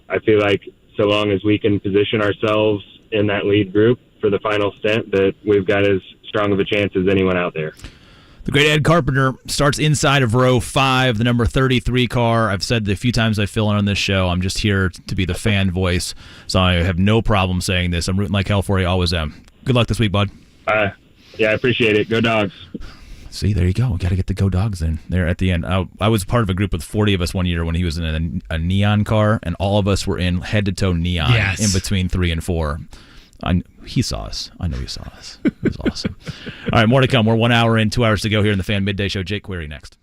I feel like so long as we can position ourselves in that lead group for the final stint, that we've got as strong of a chance as anyone out there. The great Ed Carpenter starts inside of row 5, the number 33 car. I've said a few times I fill in on this show, I'm just here to be the fan voice, so I have no problem saying this. I'm rooting like hell for you, always am. Good luck this week, bud. Yeah, I appreciate it. Go Dogs. See, there you go. We got to get the Go Dogs in there at the end. I was part of a group with 40 of us one year when he was in a neon car, and all of us were in head-to-toe neon in between 3 and 4. He saw us. I know he saw us. It was awesome. All right, more to come. We're 1 hour in, 2 hours to go here in the Fan Midday Show. Jake Query next.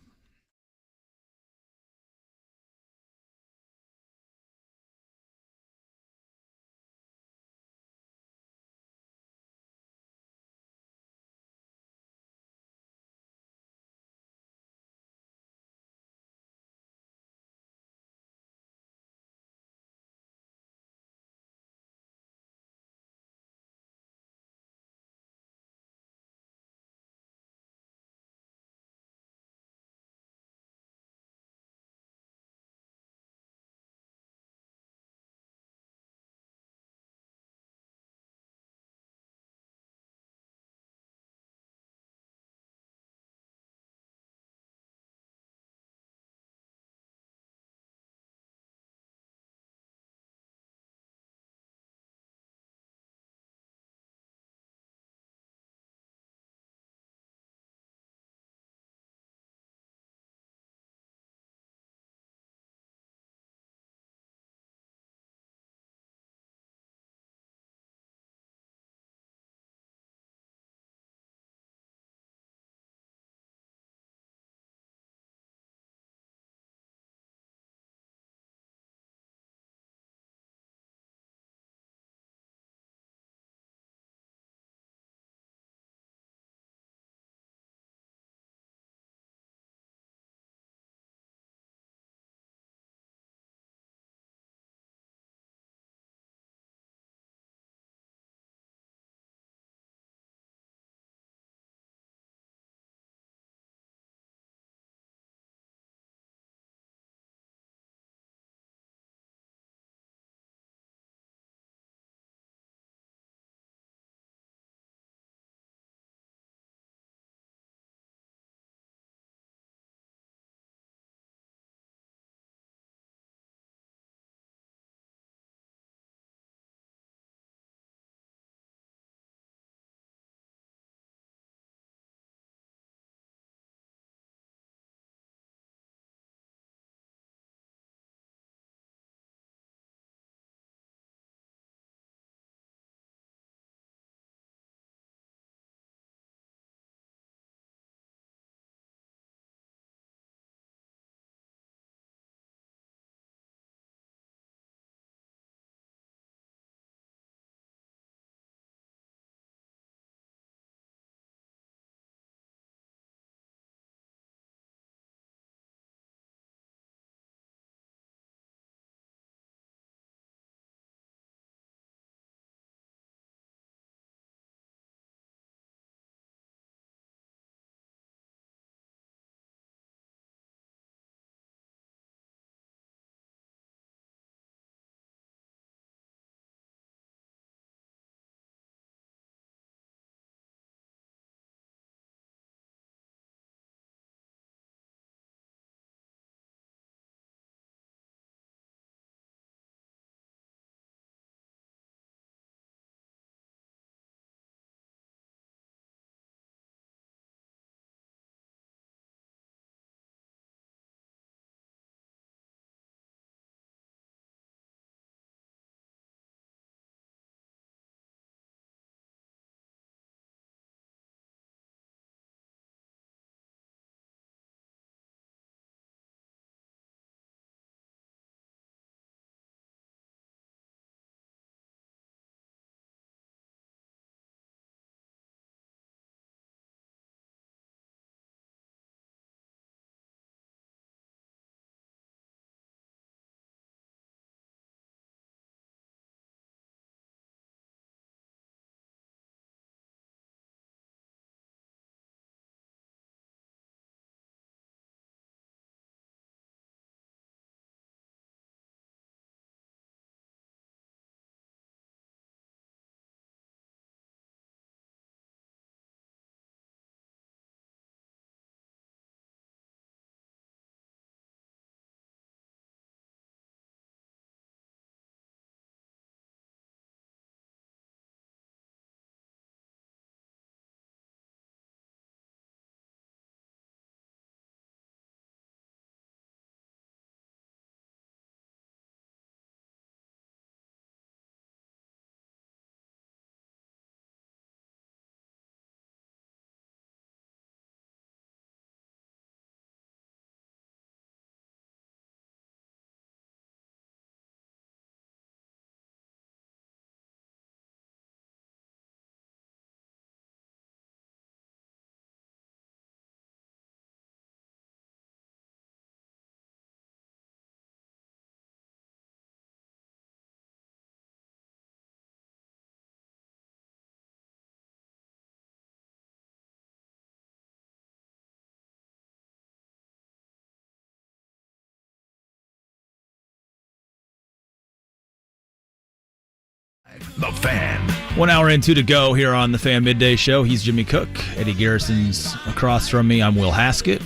The Fan. 1 hour and 2 to go here on the Fan Midday Show. He's Jimmy Cook. Eddie Garrison's across from me. I'm Will Haskett.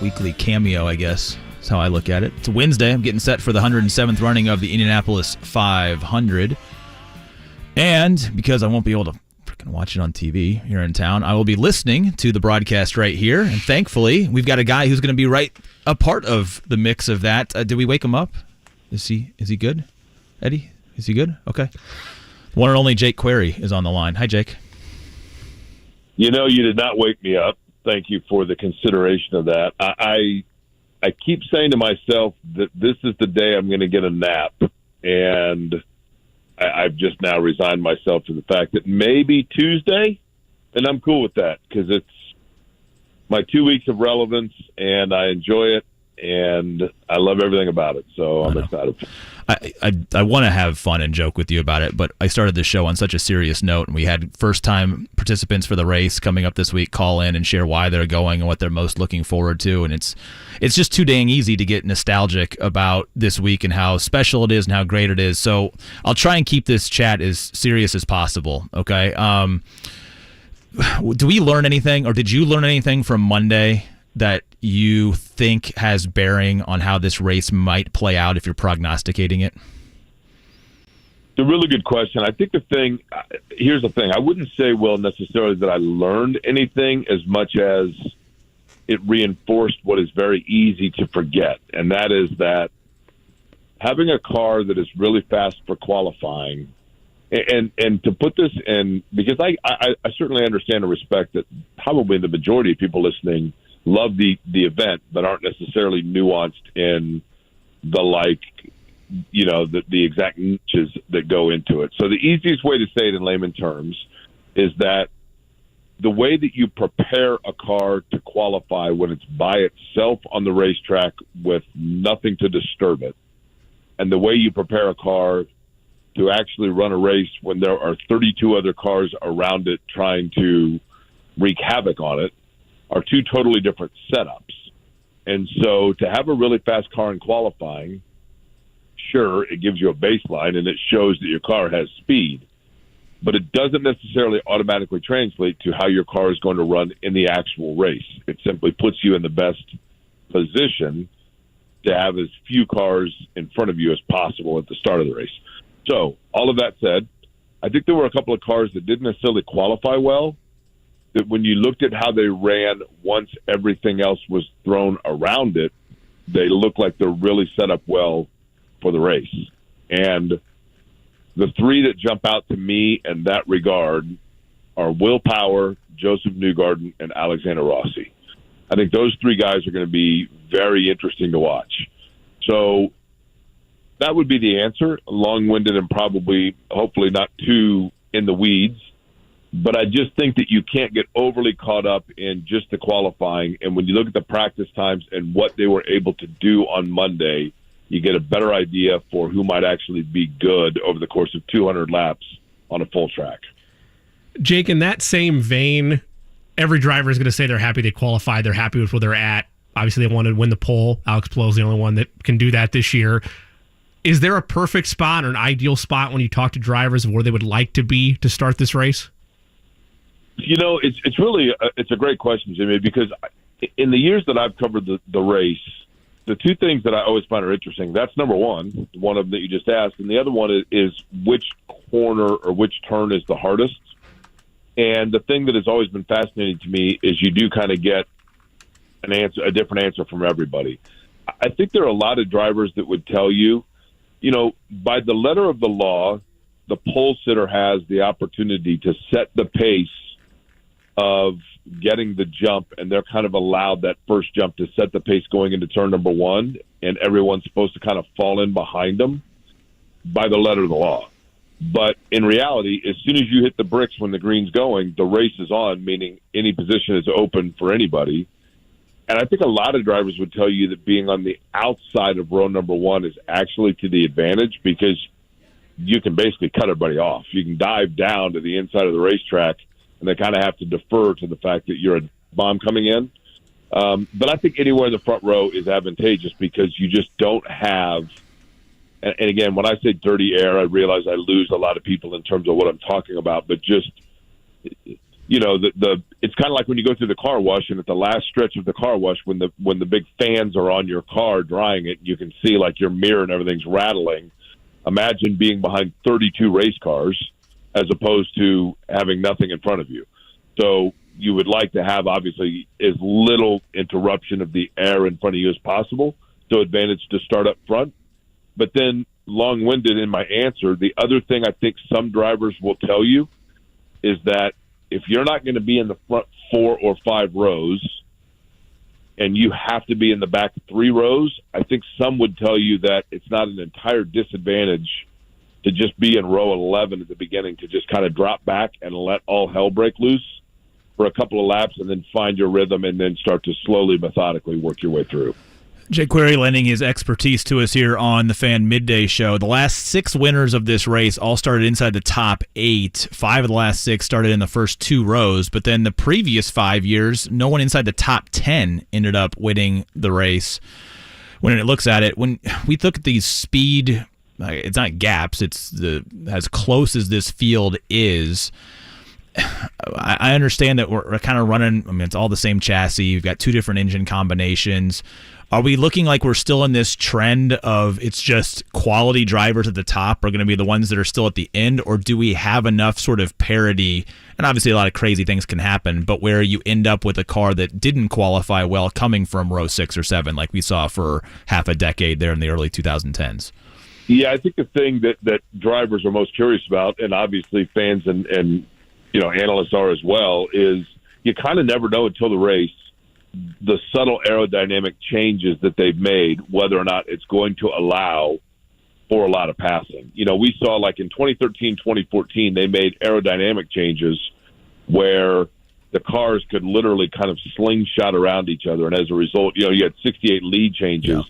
Weekly cameo, I guess. That's how I look at it. It's a Wednesday. I'm getting set for the 107th running of the Indianapolis 500. And because I won't be able to freaking watch it on TV here in town, I will be listening to the broadcast right here. And thankfully, we've got a guy who's going to be right a part of the mix of that. Did we wake him up? Is he good? Eddie? Is he good? Okay. One and only Jake Query is on the line. Hi, Jake. You did not wake me up. Thank you for the consideration of that. I keep saying to myself that this is the day I'm going to get a nap, and I've just now resigned myself to the fact that maybe Tuesday, and I'm cool with that because it's my 2 weeks of relevance, and I enjoy it, and I love everything about it, so I'm excited. I want to have fun and joke with you about it, but I started this show on such a serious note, and we had first-time participants for the race coming up this week call in and share why they're going and what they're most looking forward to, and it's just too dang easy to get nostalgic about this week and how special it is and how great it is. So I'll try and keep this chat as serious as possible, okay? Do we learn anything, or did you learn anything from Monday that you think has bearing on how this race might play out if you're prognosticating it? It's a really good question. I think here's the thing. I wouldn't say, Will, necessarily that I learned anything as much as it reinforced what is very easy to forget, and that is that having a car that is really fast for qualifying, and to put this in, because I certainly understand and respect that probably the majority of people listening love the event, but aren't necessarily nuanced in the the exact niches that go into it. So the easiest way to say it in layman terms is that the way that you prepare a car to qualify when it's by itself on the racetrack with nothing to disturb it, and the way you prepare a car to actually run a race when there are 32 other cars around it trying to wreak havoc on it, are two totally different setups. And so to have a really fast car in qualifying, sure, it gives you a baseline and it shows that your car has speed, but it doesn't necessarily automatically translate to how your car is going to run in the actual race. It simply puts you in the best position to have as few cars in front of you as possible at the start of the race. So all of that said, I think there were a couple of cars that didn't necessarily qualify well, that when you looked at how they ran once everything else was thrown around it, they look like they're really set up well for the race. And the three that jump out to me in that regard are Will Power, Joseph Newgarden, and Alexander Rossi. I think those three guys are going to be very interesting to watch. So that would be the answer, long-winded and probably, hopefully not too in the weeds. But I just think that you can't get overly caught up in just the qualifying. And when you look at the practice times and what they were able to do on Monday, you get a better idea for who might actually be good over the course of 200 laps on a full track. Jake, in that same vein, every driver is going to say they're happy they qualified, they're happy with where they're at. Obviously, they wanted to win the pole. Alex Palou is the only one that can do that this year. Is there a perfect spot or an ideal spot when you talk to drivers of where they would like to be to start this race? It's really it's a great question, Jimmy, because in the years that I've covered the race, the two things that I always find are interesting, that's number one of them that you just asked, and the other one is which corner or which turn is the hardest. And the thing that has always been fascinating to me is you do kind of get a different answer from everybody. I think there are a lot of drivers that would tell you, by the letter of the law, the pole sitter has the opportunity to set the pace of getting the jump, and they're kind of allowed that first jump to set the pace going into turn number one, and everyone's supposed to kind of fall in behind them by the letter of the law. But in reality, as soon as you hit the bricks when the green's going, the race is on, meaning any position is open for anybody. And I think a lot of drivers would tell you that being on the outside of row number one is actually to the advantage, because you can basically cut everybody off. You can dive down to the inside of the racetrack, and they kind of have to defer to the fact that you're a bomb coming in. But I think anywhere in the front row is advantageous because you just don't have and again, when I say dirty air, I realize I lose a lot of people in terms of what I'm talking about, but just, it's kind of like when you go through the car wash, and at the last stretch of the car wash, when the big fans are on your car drying it, you can see like your mirror and everything's rattling. Imagine being behind 32 race cars as opposed to having nothing in front of you. So you would like to have, obviously, as little interruption of the air in front of you as possible. So advantage to start up front. But then, long-winded in my answer, the other thing I think some drivers will tell you is that if you're not going to be in the front 4 or 5 rows and you have to be in the back 3 rows, I think some would tell you that it's not an entire disadvantage to just be in row 11 at the beginning, to just kind of drop back and let all hell break loose for a couple of laps and then find your rhythm and then start to slowly, methodically work your way through. Jake Query lending his expertise to us here on the Fan Midday Show. The last 6 winners of this race all started inside the top 8. 5 of the last 6 started in the first 2 rows, but then the previous 5 years, no one inside the top 10 ended up winning the race. When it looks at it, when we look at these speed, it's not gaps, it's as close as this field is. I understand that we're kind of running, it's all the same chassis. You've got 2 different engine combinations. Are we looking like we're still in this trend of it's just quality drivers at the top are going to be the ones that are still at the end, or do we have enough sort of parity? And obviously a lot of crazy things can happen, but where you end up with a car that didn't qualify well coming from row 6 or 7 like we saw for half a decade there in the early 2010s? Yeah, I think the thing that drivers are most curious about, and obviously fans and analysts are as well, is you kind of never know until the race the subtle aerodynamic changes that they've made, whether or not it's going to allow for a lot of passing. We saw like in 2013, 2014, they made aerodynamic changes where the cars could literally kind of slingshot around each other. And as a result, you had 68 lead changes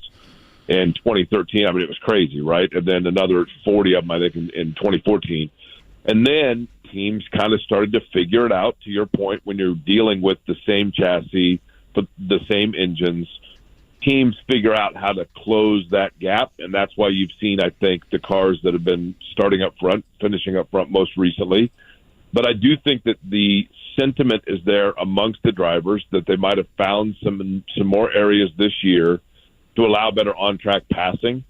in 2013. It was crazy, right? And then another 40 of them, I think, in 2014. And then teams kind of started to figure it out, to your point, when you're dealing with the same chassis, but the same engines. Teams figure out how to close that gap, and that's why you've seen, I think, the cars that have been starting up front, finishing up front most recently. But I do think that the sentiment is there amongst the drivers that they might have found some more areas this year to allow better on-track passing.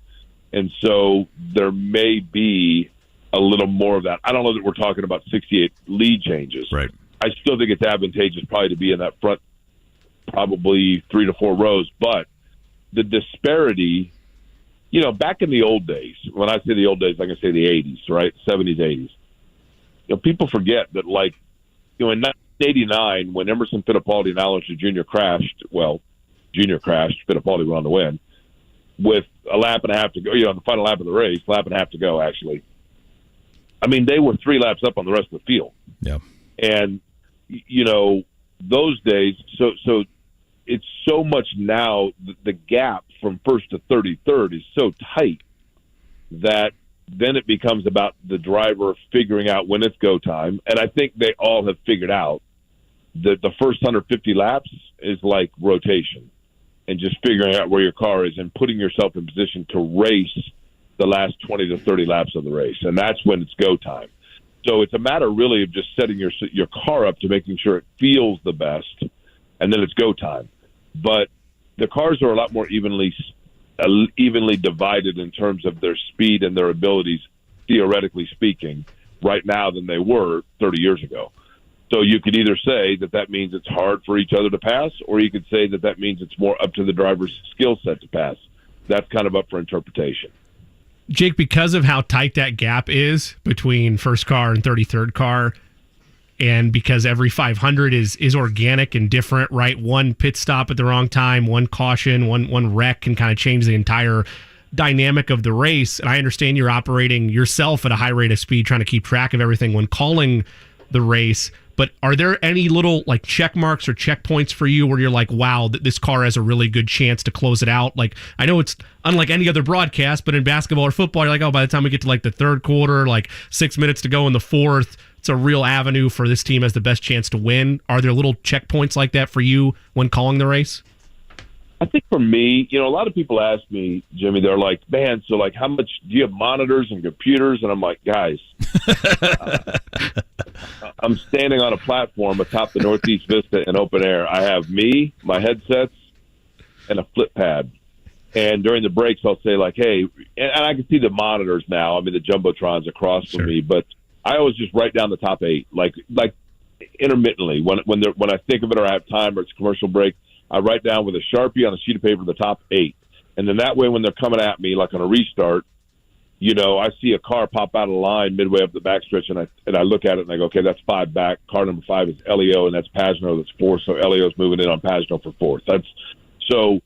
And so there may be a little more of that. I don't know that we're talking about 68 lead changes. Right. I still think it's advantageous probably to be in that front probably 3 to 4 rows, but the disparity, back in the old days, when I say the old days, I can say the 80s, right? 70s, 80s. People forget that, in 1989, when Emerson Fittipaldi and Alan Jr. crashed, Fittipaldi went on to win, with a lap and a half to go, the final lap of the race, lap and a half to go, actually. They were 3 laps up on the rest of the field. Yeah. And, those days, so it's so much now, the gap from first to 33rd is so tight that then it becomes about the driver figuring out when it's go time. And I think they all have figured out that the first 150 laps is like rotation and just figuring out where your car is and putting yourself in position to race the last 20 to 30 laps of the race. And that's when it's go time. So it's a matter really of just setting your car up to making sure it feels the best, and then it's go time. But the cars are a lot more evenly divided in terms of their speed and their abilities, theoretically speaking, right now than they were 30 years ago. So you could either say that means it's hard for each other to pass, or you could say that means it's more up to the driver's skill set to pass. That's kind of up for interpretation. Jake, because of how tight that gap is between first car and 33rd car, and because every 500 is organic and different, right? One pit stop at the wrong time, one caution, one wreck can kind of change the entire dynamic of the race. And I understand you're operating yourself at a high rate of speed, trying to keep track of everything when calling the race. But are there any little check marks or checkpoints for you where you're like, wow, this car has a really good chance to close it out? I know it's unlike any other broadcast, but in basketball or football, you're like, oh, by the time we get to the third quarter, 6 minutes to go in the fourth, it's a real avenue for this team has the best chance to win. Are there little checkpoints like that for you when calling the race? I think for me, a lot of people ask me, Jimmy, they're like, man, so like how much do you have monitors and computers? And I'm like, guys, I'm standing on a platform atop the Northeast Vista in open air. I have me, my headsets, and a flip pad. And during the breaks, I'll say like, hey, and I can see the monitors now. I mean, the Jumbotrons across from me, but I always just write down the top 8, like intermittently when I think of it or I have time or it's a commercial break. I write down with a Sharpie on a sheet of paper the top 8. And then that way when they're coming at me, like on a restart, I see a car pop out of the line midway up the backstretch, and I look at it and I go, okay, that's 5 back. Car number 5 is Leo, and that's Pagenaud, that's 4. So Leo's moving in on Pagenaud for 4th. So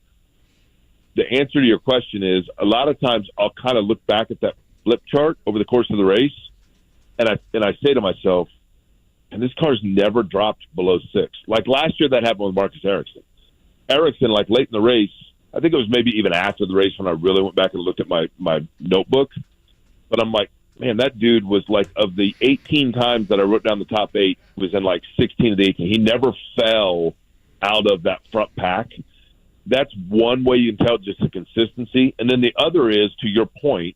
the answer to your question is a lot of times I'll kind of look back at that flip chart over the course of the race, and I say to myself, and this car's never dropped below 6. Like last year that happened with Marcus Ericsson. Ericsson, like late in the race, I think it was maybe even after the race when I really went back and looked at my notebook. But I'm like, man, that dude was like, of the 18 times that I wrote down the top 8, was in like 16 of the 18. He never fell out of that front pack. That's one way you can tell just the consistency. And then the other is, to your point,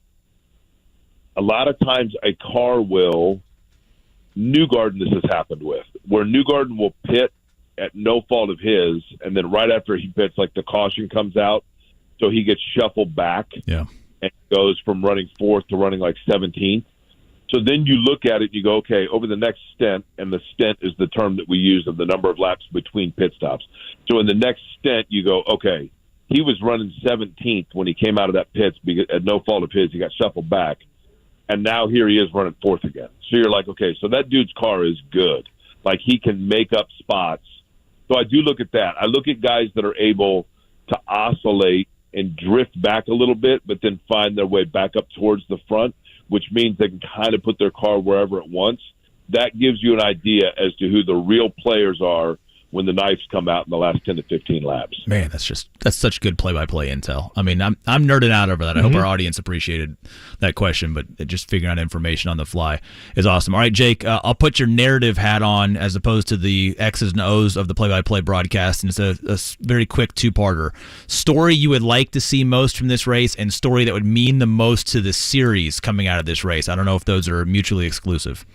a lot of times a car will, Newgarden this has happened with, where Newgarden will pit at no fault of his, and then right after he pits, like the caution comes out, so he gets shuffled back and goes from running 4th to running like 17th. So then you look at it, you go, okay, over the next stint, and the stint is the term that we use of the number of laps between pit stops. So in the next stint, you go, okay, he was running 17th when he came out of that pits because at no fault of his, he got shuffled back, and now here he is running 4th again. So you're like, okay, so that dude's car is good. Like he can make up spots. So I do look at that. I look at guys that are able to oscillate and drift back a little bit, but then find their way back up towards the front, which means they can kind of put their car wherever it wants. That gives you an idea as to who the real players are when the knives come out in the last 10 to 15 laps. Man, that's such good play-by-play intel. I mean, I'm nerding out over that. I hope our audience appreciated that question, but just figuring out information on the fly is awesome. All right, Jake, I'll put your narrative hat on as opposed to the X's and O's of the play-by-play broadcast, and it's a very quick 2-parter. Story you would like to see most from this race, and story that would mean the most to the series coming out of this race. I don't know if those are mutually exclusive.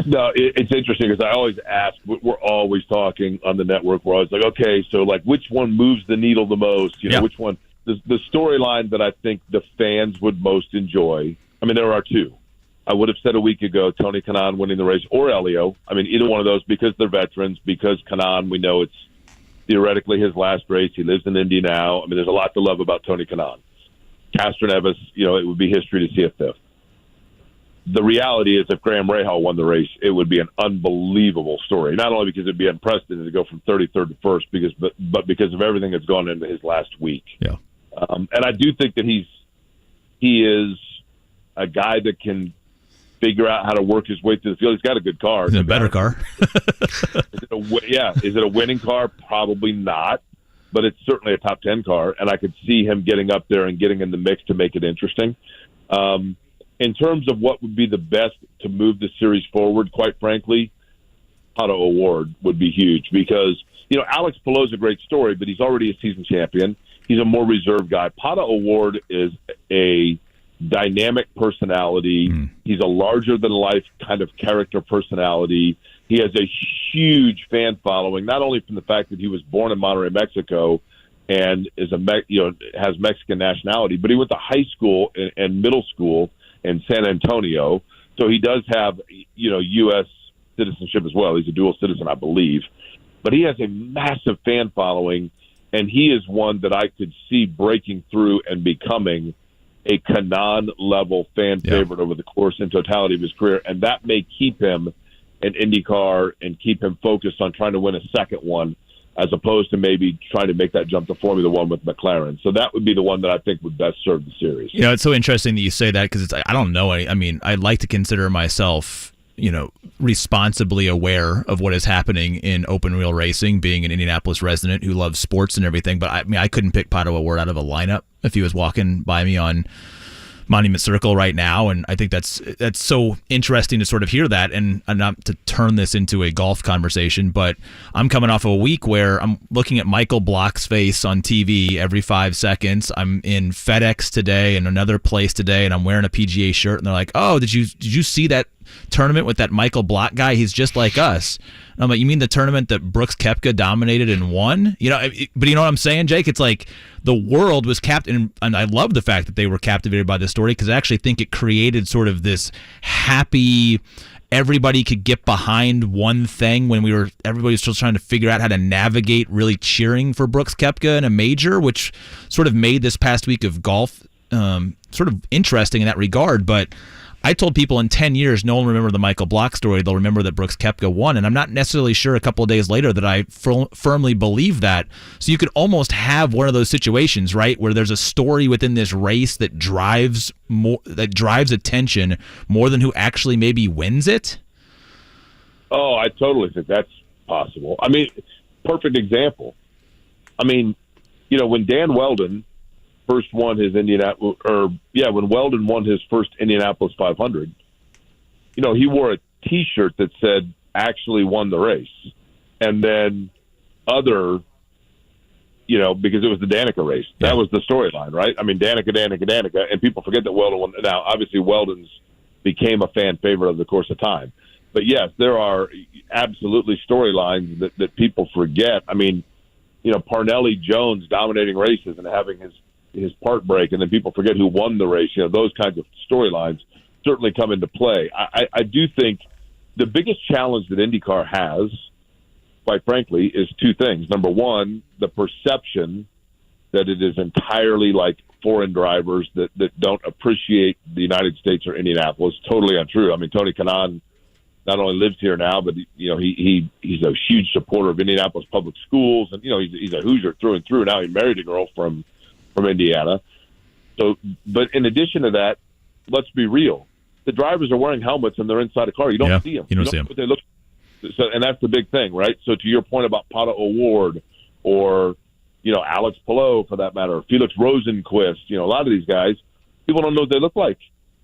No, it's interesting because I always ask, we're always talking on the network, we're always like, okay, so like which one moves the needle the most? Which one? The storyline that I think the fans would most enjoy, I mean, there are 2. I would have said a week ago, Tony Kanaan winning the race, or Elio. I mean, either one of those, because they're veterans, because Kanaan, we know it's theoretically his last race. He lives in Indy now. I mean, there's a lot to love about Tony Kanaan. Castroneves, it would be history to see a 5th. The reality is if Graham Rahal won the race, it would be an unbelievable story. Not only because it'd be unprecedented to go from 33rd to 1st, but because of everything that's gone into his last week. Yeah. And I do think that he is a guy that can figure out how to work his way through the field. He's got a good car. It's a better car. Is it a winning car? Probably not. But it's certainly a top 10 car, and I could see him getting up there and getting in the mix to make it interesting. In terms of what would be the best to move the series forward, quite frankly, Pato O'Ward would be huge because, Alex Palou's a great story, but he's already a season champion. He's a more reserved guy. Pato O'Ward is a dynamic personality. He's a larger-than-life kind of character personality. He has a huge fan following, not only from the fact that he was born in Monterrey, Mexico, and is has Mexican nationality, but he went to high school and middle school in San Antonio, so he does have, U.S. citizenship as well. He's a dual citizen, I believe. But he has a massive fan following, and he is one that I could see breaking through and becoming a Kanaan-level fan favorite over the course and totality of his career, and that may keep him in IndyCar and keep him focused on trying to win a second one, as opposed to maybe trying to make that jump to Formula One with McLaren. So that would be the one that I think would best serve the series. It's so interesting that you say that because I don't know. I mean, I'd like to consider myself, responsibly aware of what is happening in open wheel racing, being an Indianapolis resident who loves sports and everything. But I couldn't pick Pato O'Ward out of a lineup if he was walking by me on Monument Circle right now, and I think that's so interesting to sort of hear that, and not to turn this into a golf conversation, but I'm coming off of a week where I'm looking at Michael Block's face on TV every 5 seconds. I'm in FedEx today and another place today, and I'm wearing a PGA shirt, and they're like, "Oh, did you see that tournament with that Michael Block guy? He's just like us." And I'm like, "You mean the tournament that Brooks Koepka dominated and won?" But you know what I'm saying, Jake? It's like the world was captivated, and I love the fact that they were captivated by this story, because I actually think it created sort of this happy, everybody could get behind one thing when everybody was still trying to figure out how to navigate really cheering for Brooks Koepka in a major, which sort of made this past week of golf sort of interesting in that regard. But I told people in 10 years, no one will remember the Michael Block story. They'll remember that Brooks Koepka won. And I'm not necessarily sure a couple of days later that I firmly believe that. So you could almost have one of those situations, right, where there's a story within this race that drives attention more than who actually maybe wins it. Oh, I totally think that's possible. I mean, perfect example. I mean, when Dan Weldon first won his when Weldon won his first Indianapolis 500, he wore a T-shirt that said "actually won the race," and then because it was the Danica race, that was the storyline, right? I mean, Danica, and people forget that Weldon won. Now, obviously, Weldon's became a fan favorite over the course of time, but yes, there are absolutely storylines that people forget. I mean, Parnelli Jones dominating races and having his part break, and then people forget who won the race. Those kinds of storylines certainly come into play. I do think the biggest challenge that IndyCar has, quite frankly, is two things. Number one, the perception that it is entirely like foreign drivers that don't appreciate the United States or Indianapolis. Totally untrue. I mean, Tony Kanaan not only lives here now, but he's a huge supporter of Indianapolis public schools, and he's a Hoosier through and through. Now he married a girl from Indiana. So, but in addition to that, let's be real. The drivers are wearing helmets and they're inside a car. You don't see them. You don't see them. They look. So, and that's the big thing, right? So to your point about Pato O'Ward or, Alex Palou for that matter, Felix Rosenquist, a lot of these guys, people don't know what they look like.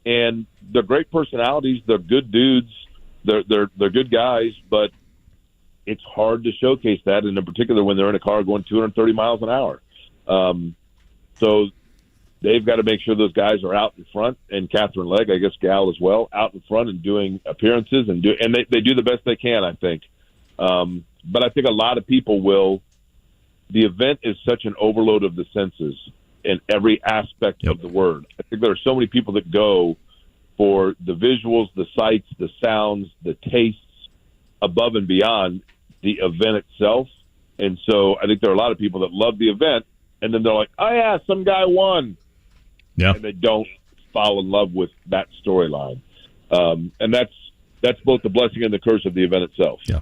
And they're great personalities. They're good dudes. They're good guys, but it's hard to showcase that, and in particular when they're in a car going 230 miles an hour. So they've got to make sure those guys are out in front, and Catherine Legg, I guess Gal as well, out in front and doing appearances, and they do the best they can, I think. But I think a lot of people will. The event is such an overload of the senses in every aspect of the word. I think there are so many people that go for the visuals, the sights, the sounds, the tastes, above and beyond the event itself. And so I think there are a lot of people that love the event, and then they're like, "Oh yeah, some guy won," and they don't fall in love with that storyline. And that's both the blessing and the curse of the event itself. Yeah.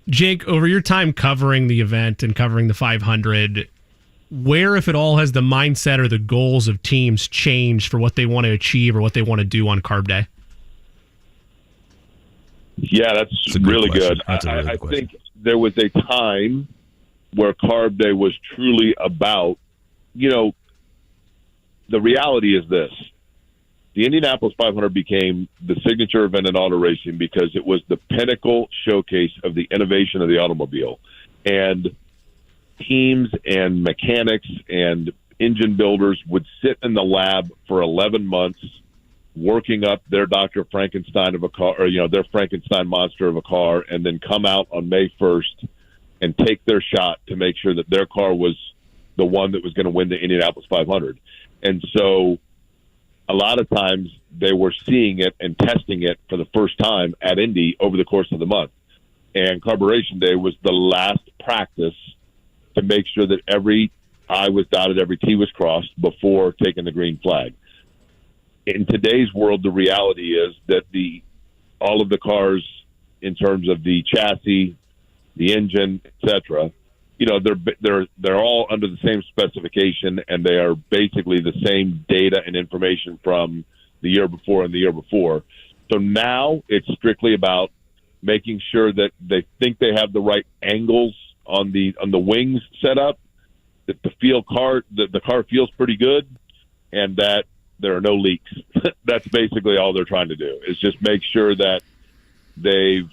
Jake, over your time covering the event and covering the 500, where, if at all, has the mindset or the goals of teams changed for what they want to achieve or what they want to do on Carb Day? Yeah, that's really good. I think there was a time where Carb Day was truly about, the reality is this. The Indianapolis 500 became the signature event in auto racing because it was the pinnacle showcase of the innovation of the automobile. And teams and mechanics and engine builders would sit in the lab for 11 months working up their Dr. Frankenstein of a car, or, their Frankenstein monster of a car, and then come out on May 1st and take their shot to make sure that their car was the one that was going to win the Indianapolis 500. And so a lot of times they were seeing it and testing it for the first time at Indy over the course of the month. And Carburation Day was the last practice to make sure that every I was dotted, every T was crossed before taking the green flag. In today's world, the reality is that all of the cars, in terms of the chassis, the engine, etc., they're all under the same specification, and they are basically the same data and information from the year before and the year before. So now it's strictly about making sure that they think they have the right angles on the wings set up, that the car feels pretty good, and that there are no leaks. That's basically all they're trying to do, is just make sure that they've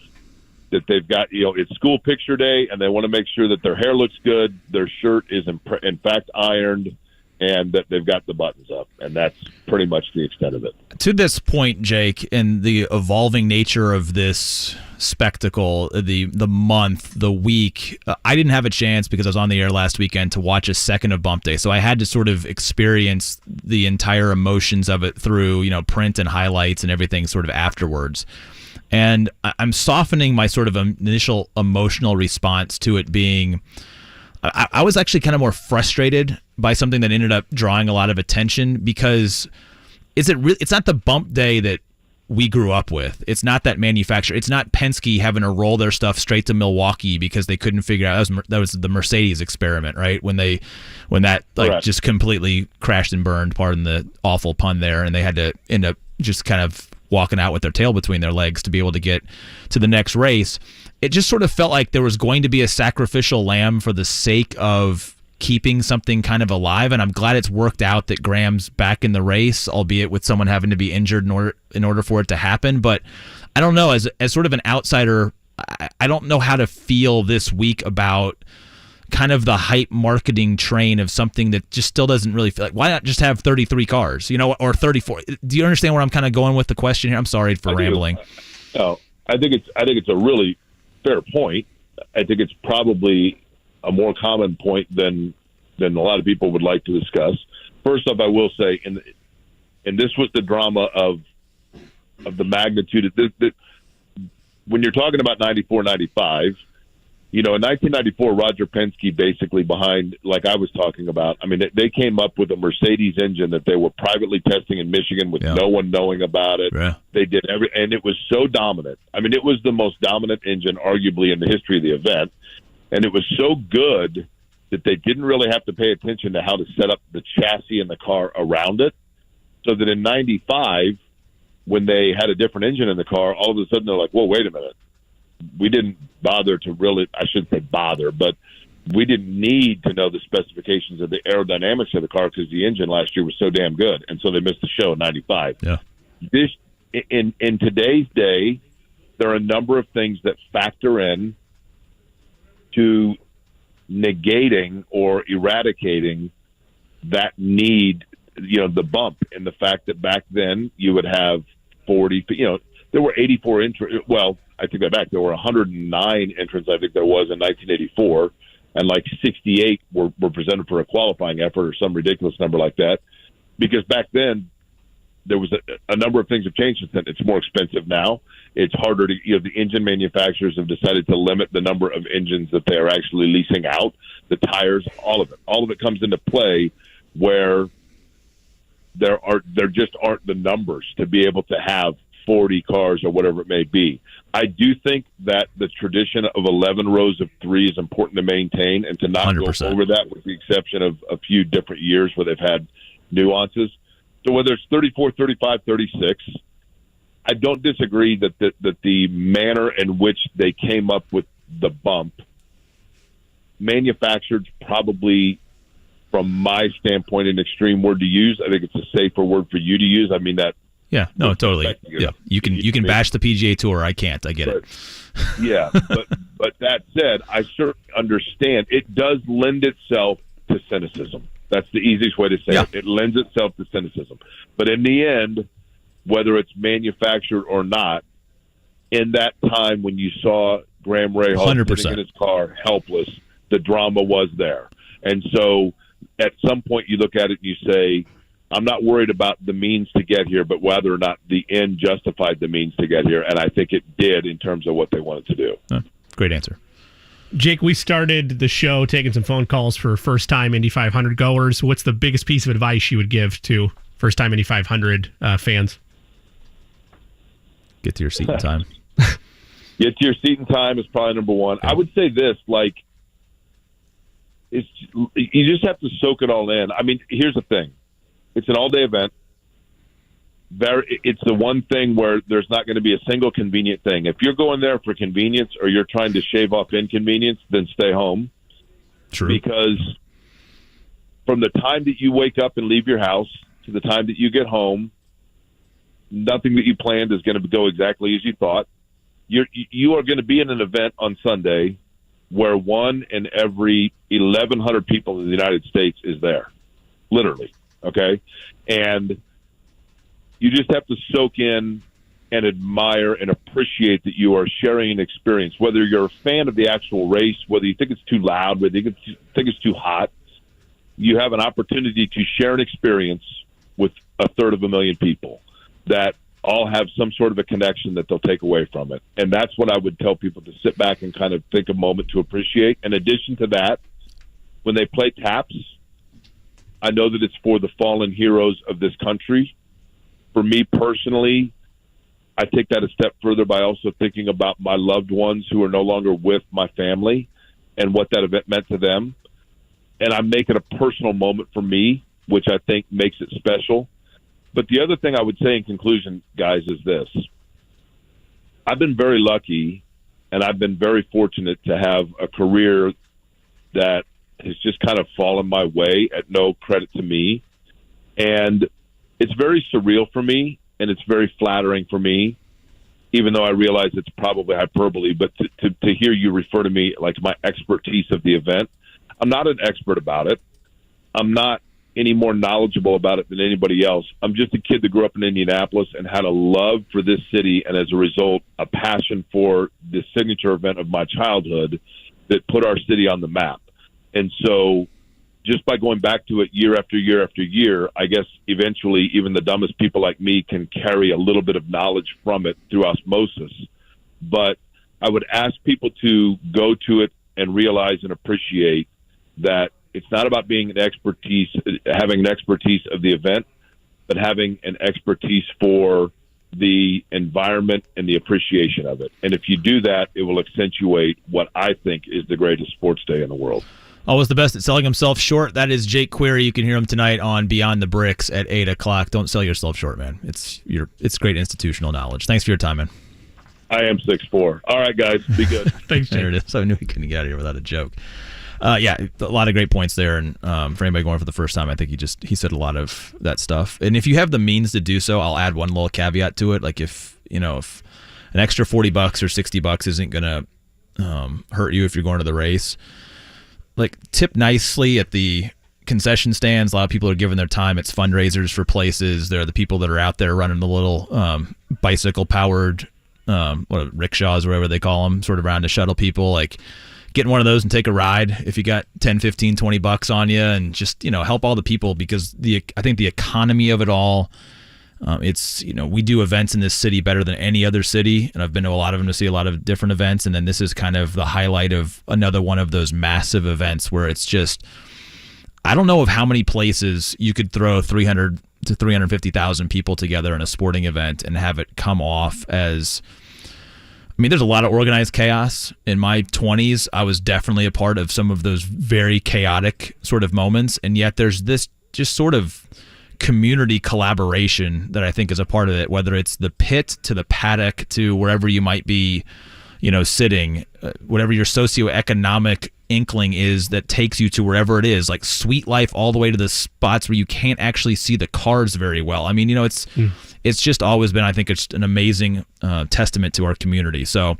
got, it's school picture day, and they want to make sure that their hair looks good, their shirt is in fact ironed, and that they've got the buttons up. And that's pretty much the extent of it. To this point, Jake, in the evolving nature of this spectacle, the month, the week, I didn't have a chance because I was on the air last weekend to watch a second of Bump Day. So I had to sort of experience the entire emotions of it through, print and highlights and everything sort of afterwards. And I'm softening my sort of initial emotional response to it being, I was actually kind of more frustrated by something that ended up drawing a lot of attention, because it's not the Bump Day that we grew up with. It's not that manufacturer. It's not Penske having to roll their stuff straight to Milwaukee because they couldn't figure out that was the Mercedes experiment, right? When that Correct. Just completely crashed and burned, pardon the awful pun there, and they had to end up just kind of walking out with their tail between their legs to be able to get to the next race. It just sort of felt like there was going to be a sacrificial lamb for the sake of keeping something kind of alive, and I'm glad it's worked out that Graham's back in the race, albeit with someone having to be injured in order for it to happen. But I don't know, as sort of an outsider, I don't know how to feel this week about kind of the hype marketing train of something that just still doesn't really feel like, why not just have 33 cars, or 34? Do you understand where I'm kind of going with the question here? I'm sorry for rambling. I think it's a really fair point. I think it's probably a more common point than a lot of people would like to discuss. First off, I will say, and this was the drama of the magnitude of this, when you're talking about 94, 95, in 1994, Roger Penske basically behind, like I was talking about, I mean, they came up with a Mercedes engine that they were privately testing in Michigan with no one knowing about it. Yeah. They did and it was so dominant. I mean, it was the most dominant engine arguably in the history of the event. And it was so good that they didn't really have to pay attention to how to set up the chassis and the car around it. So that in 95, when they had a different engine in the car, all of a sudden they're like, whoa, wait a minute. We didn't bother to really, I shouldn't say bother, but we didn't need to know the specifications of the aerodynamics of the car because the engine last year was so damn good. And so they missed the show in 95. Yeah. In today's day, there are a number of things that factor in to negating or eradicating that need, the bump, and the fact that back then you would have 40, there were 84 entrants. Well, I take that back. There were 109 entrants, I think there was in 1984, and like 68 were presented for a qualifying effort or some ridiculous number like that. Because back then, there was a number of things have changed since then. It's more expensive now. It's harder to, the engine manufacturers have decided to limit the number of engines that they are actually leasing out, the tires, all of it. All of it comes into play where there just aren't the numbers to be able to have 40 cars or whatever it may be. I do think that the tradition of 11 rows of 3 is important to maintain and to not 100%. go over that, with the exception of a few different years where they've had nuances. So whether it's 34, 35, 36, I don't disagree that the manner in which they came up with the bump, manufactured probably, from my standpoint, an extreme word to use. I think it's a safer word for you to use. I mean that. Yeah, no, totally. Yeah, you can bash the PGA Tour. I can't. I get it. Yeah, but that said, I certainly understand it does lend itself to cynicism. That's the easiest way to say it. It lends itself to cynicism. But in the end, whether it's manufactured or not, in that time when you saw Graham Rahal sitting in his car helpless, the drama was there. And so at some point you look at it and you say, I'm not worried about the means to get here, but whether or not the end justified the means to get here. And I think it did in terms of what they wanted to do. Great answer. Jake, we started the show taking some phone calls for first-time Indy 500 goers. What's the biggest piece of advice you would give to first-time Indy 500 fans? Get to your seat in time. Get to your seat in time is probably number one. I would say this, you just have to soak it all in. I mean, here's the thing. It's an all-day event. It's the one thing where there's not going to be a single convenient thing. If you're going there for convenience or you're trying to shave off inconvenience, then stay home. True. Because from the time that you wake up and leave your house to the time that you get home. Nothing that you planned is going to go exactly as you thought. You are going to be in an event on Sunday where 1 in every 1,100 people in the United States is there, literally, okay? And you just have to soak in and admire and appreciate that you are sharing an experience, whether you're a fan of the actual race, whether you think it's too loud, whether you think it's too hot. You have an opportunity to share an experience with 250,000 people that all have some sort of a connection that they'll take away from it. And that's what I would tell people, to sit back and kind of think a moment to appreciate. In addition to that, when they play taps, I know that it's for the fallen heroes of this country. For me personally, I take that a step further by also thinking about my loved ones who are no longer with my family and what that event meant to them. And I make it a personal moment for me, which I think makes it special. But the other thing I would say in conclusion, guys, is this. I've been very lucky, and I've been very fortunate to have a career that has just kind of fallen my way at no credit to me. And it's very surreal for me, and it's very flattering for me, even though I realize it's probably hyperbole. But to hear you refer to me like my expertise of the event, I'm not an expert about it. I'm not any more knowledgeable about it than anybody else. I'm just a kid that grew up in Indianapolis and had a love for this city, and as a result, a passion for the signature event of my childhood that put our city on the map. And so just by going back to it year after year after year, I guess eventually even the dumbest people like me can carry a little bit of knowledge from it through osmosis. But I would ask people to go to it and realize and appreciate that it's not about having an expertise of the event, but having an expertise for the environment and the appreciation of it. And if you do that, it will accentuate what I think is the greatest sports day in the world. Always the best at selling himself short. That is Jake Query. You can hear him tonight on Beyond the Bricks at 8 o'clock. Don't sell yourself short, man. It's great institutional knowledge. Thanks for your time, man. I am 6'4". All right, guys. Be good. Thanks, Jake. There it is. I knew he couldn't get out of here without a joke. Yeah, a lot of great points there. And for anybody going for the first time, I think he said a lot of that stuff. And if you have the means to do so, I'll add one little caveat to it. Like if an extra $40 or $60 isn't going to hurt you if you're going to the race, like tip nicely at the concession stands. A lot of people are giving their time. It's fundraisers for places. They're the people that are out there running the little bicycle powered rickshaws or whatever they call them, sort of around to shuttle people. Like getting one of those and take a ride if you got 10, 15, $20 on you, and just, help all the people, because I think the economy of it all, we do events in this city better than any other city, and I've been to a lot of them to see a lot of different events, and then this is kind of the highlight of another one of those massive events where it's just, I don't know of how many places you could throw 300 to 350,000 people together in a sporting event and have it come off as, there's a lot of organized chaos. In my 20s, I was definitely a part of some of those very chaotic sort of moments, and yet there's this just sort of community collaboration that I think is a part of it, whether it's the pit to the paddock to wherever you might be, sitting, whatever your socioeconomic inkling is that takes you to wherever it is, like Sweet Life all the way to the spots where you can't actually see the cars very well. It's just always been, I think, it's an amazing testament to our community. So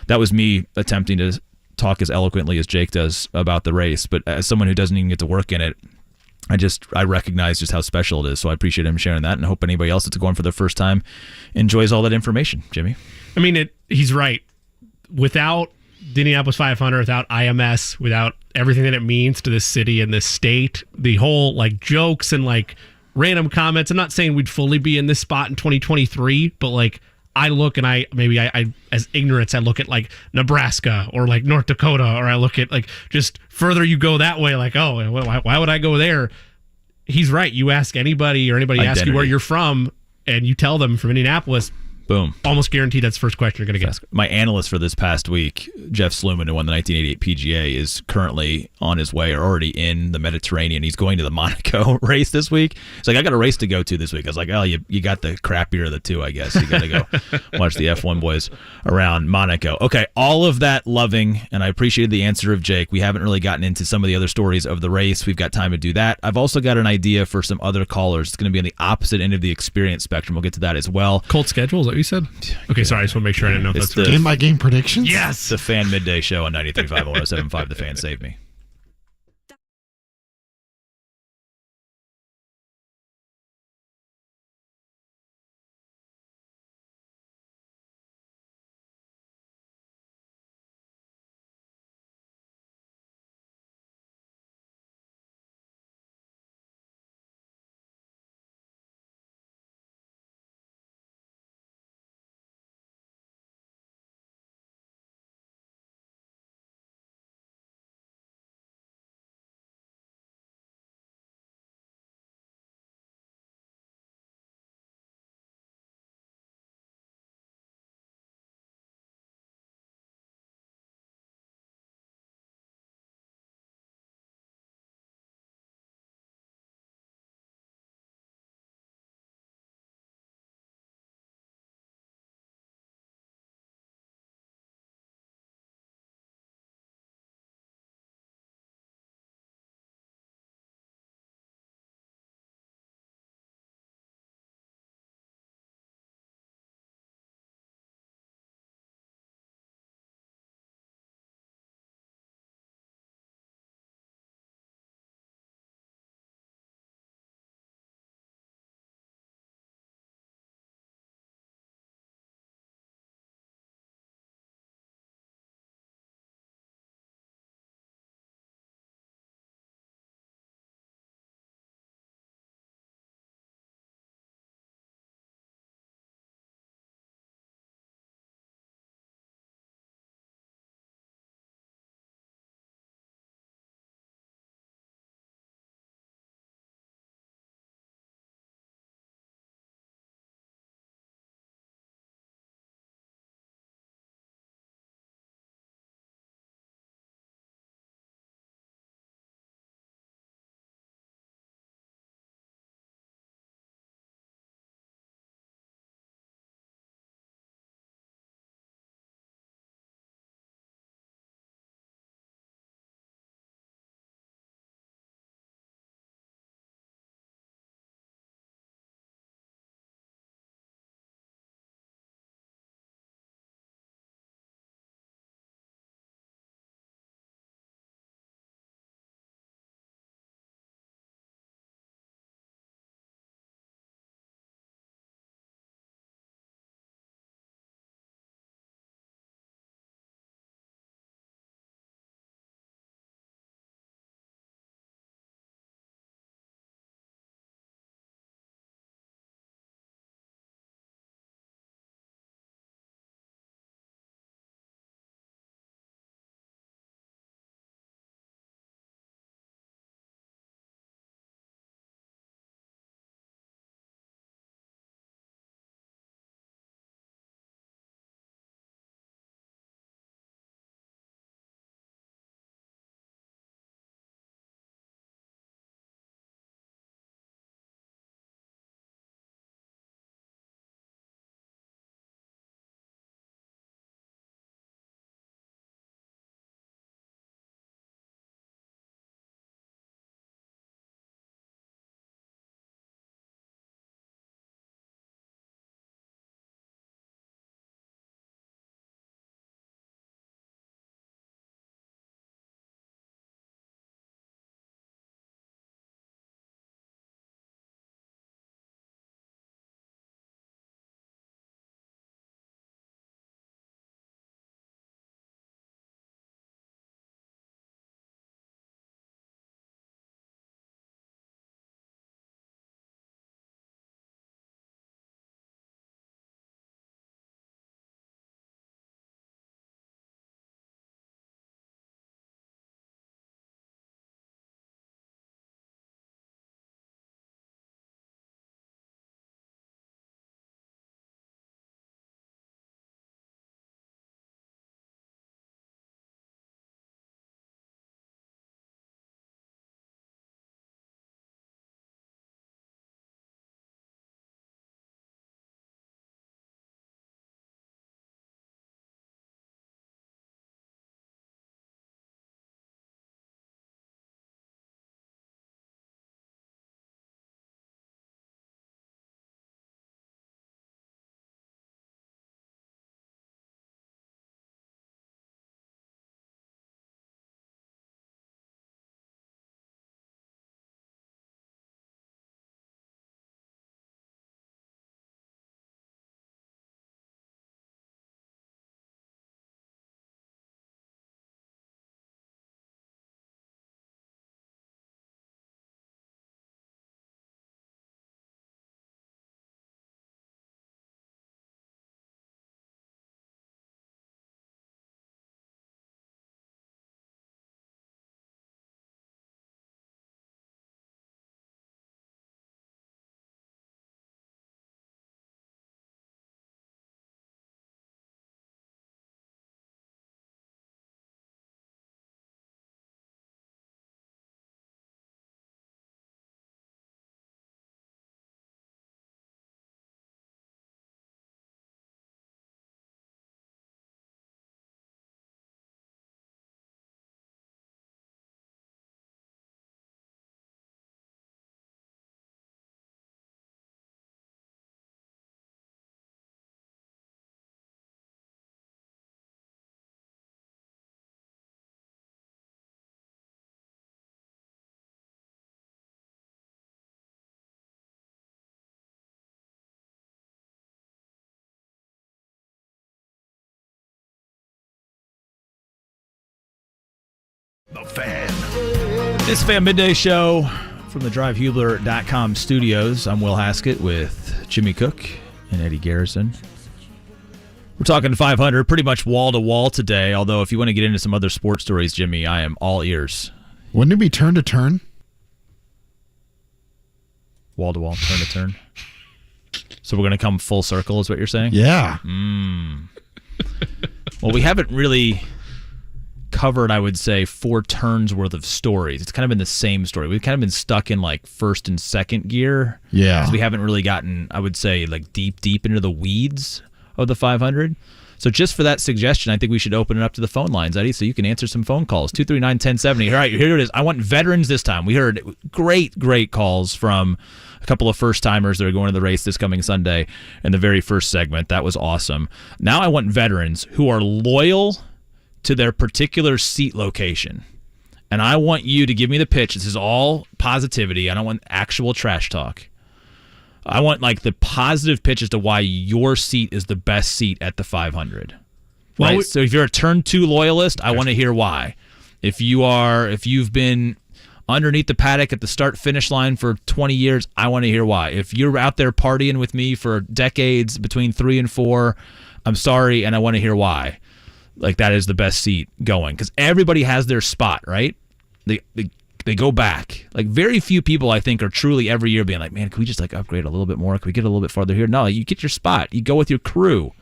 that was me attempting to talk as eloquently as Jake does about the race. But as someone who doesn't even get to work in it, I recognize just how special it is. So I appreciate him sharing that, and I hope anybody else that's going for the first time enjoys all that information. Jimmy? He's right. Without the Indianapolis 500, without IMS, without everything that it means to this city and this state, the whole jokes and random comments. I'm not saying we'd fully be in this spot in 2023, but I look and I as ignorance, I look at Nebraska or North Dakota, or I look at just further you go that way, why would I go there? He's right. You ask anybody, or anybody asks you where you're from, and you tell them from Indianapolis, Boom. Almost guaranteed that's the first question you're going to get. My analyst for this past week, Jeff Sluman, who won the 1988 PGA, is currently on his way or already in the Mediterranean. He's going to the Monaco race this week. He's like, I got a race to go to this week. I was like, oh, you got the crappier of the two, I guess. You got to go watch the F1 boys around Monaco. Okay, all of that loving, and I appreciated the answer of Jake. We haven't really gotten into some of the other stories of the race. We've got time to do that. I've also got an idea for some other callers. It's going to be on the opposite end of the experience spectrum. We'll get to that as well. Cold schedule, is that what you said? Okay, sorry, I just want to make sure I didn't know if It's that's the- Game-by-game predictions? Yes! The Fan Midday Show on 93.5 and 107.5. The Fan Save Me. The Fan. This Fan Midday Show from the DriveHubler.com studios. I'm Will Haskett with Jimmy Cook and Eddie Garrison. We're talking 500, pretty much wall-to-wall today, although if you want to get into some other sports stories, Jimmy, I am all ears. Wouldn't it be turn to turn? Wall-to-wall, turn-to-turn. So we're going to come full circle is what you're saying? Yeah. Well, we haven't really covered, I would say, 4 turns worth of stories. It's kind of been the same story. We've kind of been stuck in like first and second gear. Yeah. Because we haven't really gotten, I would say, like deep into the weeds of the 500. So just for that suggestion, I think we should open it up to the phone lines, Eddie, so you can answer some phone calls. 239-1070. All right, here it is. I want veterans this time. We heard great calls from a couple of first-timers that are going to the race this coming Sunday in the very first segment. That was awesome. Now I want veterans who are loyal to their particular seat location. And I want you to give me the pitch. This is all positivity. I don't want actual trash talk. I want like the positive pitch as to why your seat is the best seat at the 500. Right? So if you're a turn 2 loyalist, I want to hear why. If you've been underneath the paddock at the start-finish line for 20 years, I want to hear why. If you're out there partying with me for decades between 3 and 4, I'm sorry, and I want to hear why. Like that is the best seat going, because everybody has their spot, right? They go back. Like very few people, I think, are truly every year being like, man, can we just like upgrade a little bit more? Can we get a little bit farther here? No, you get your spot. You go with your crew.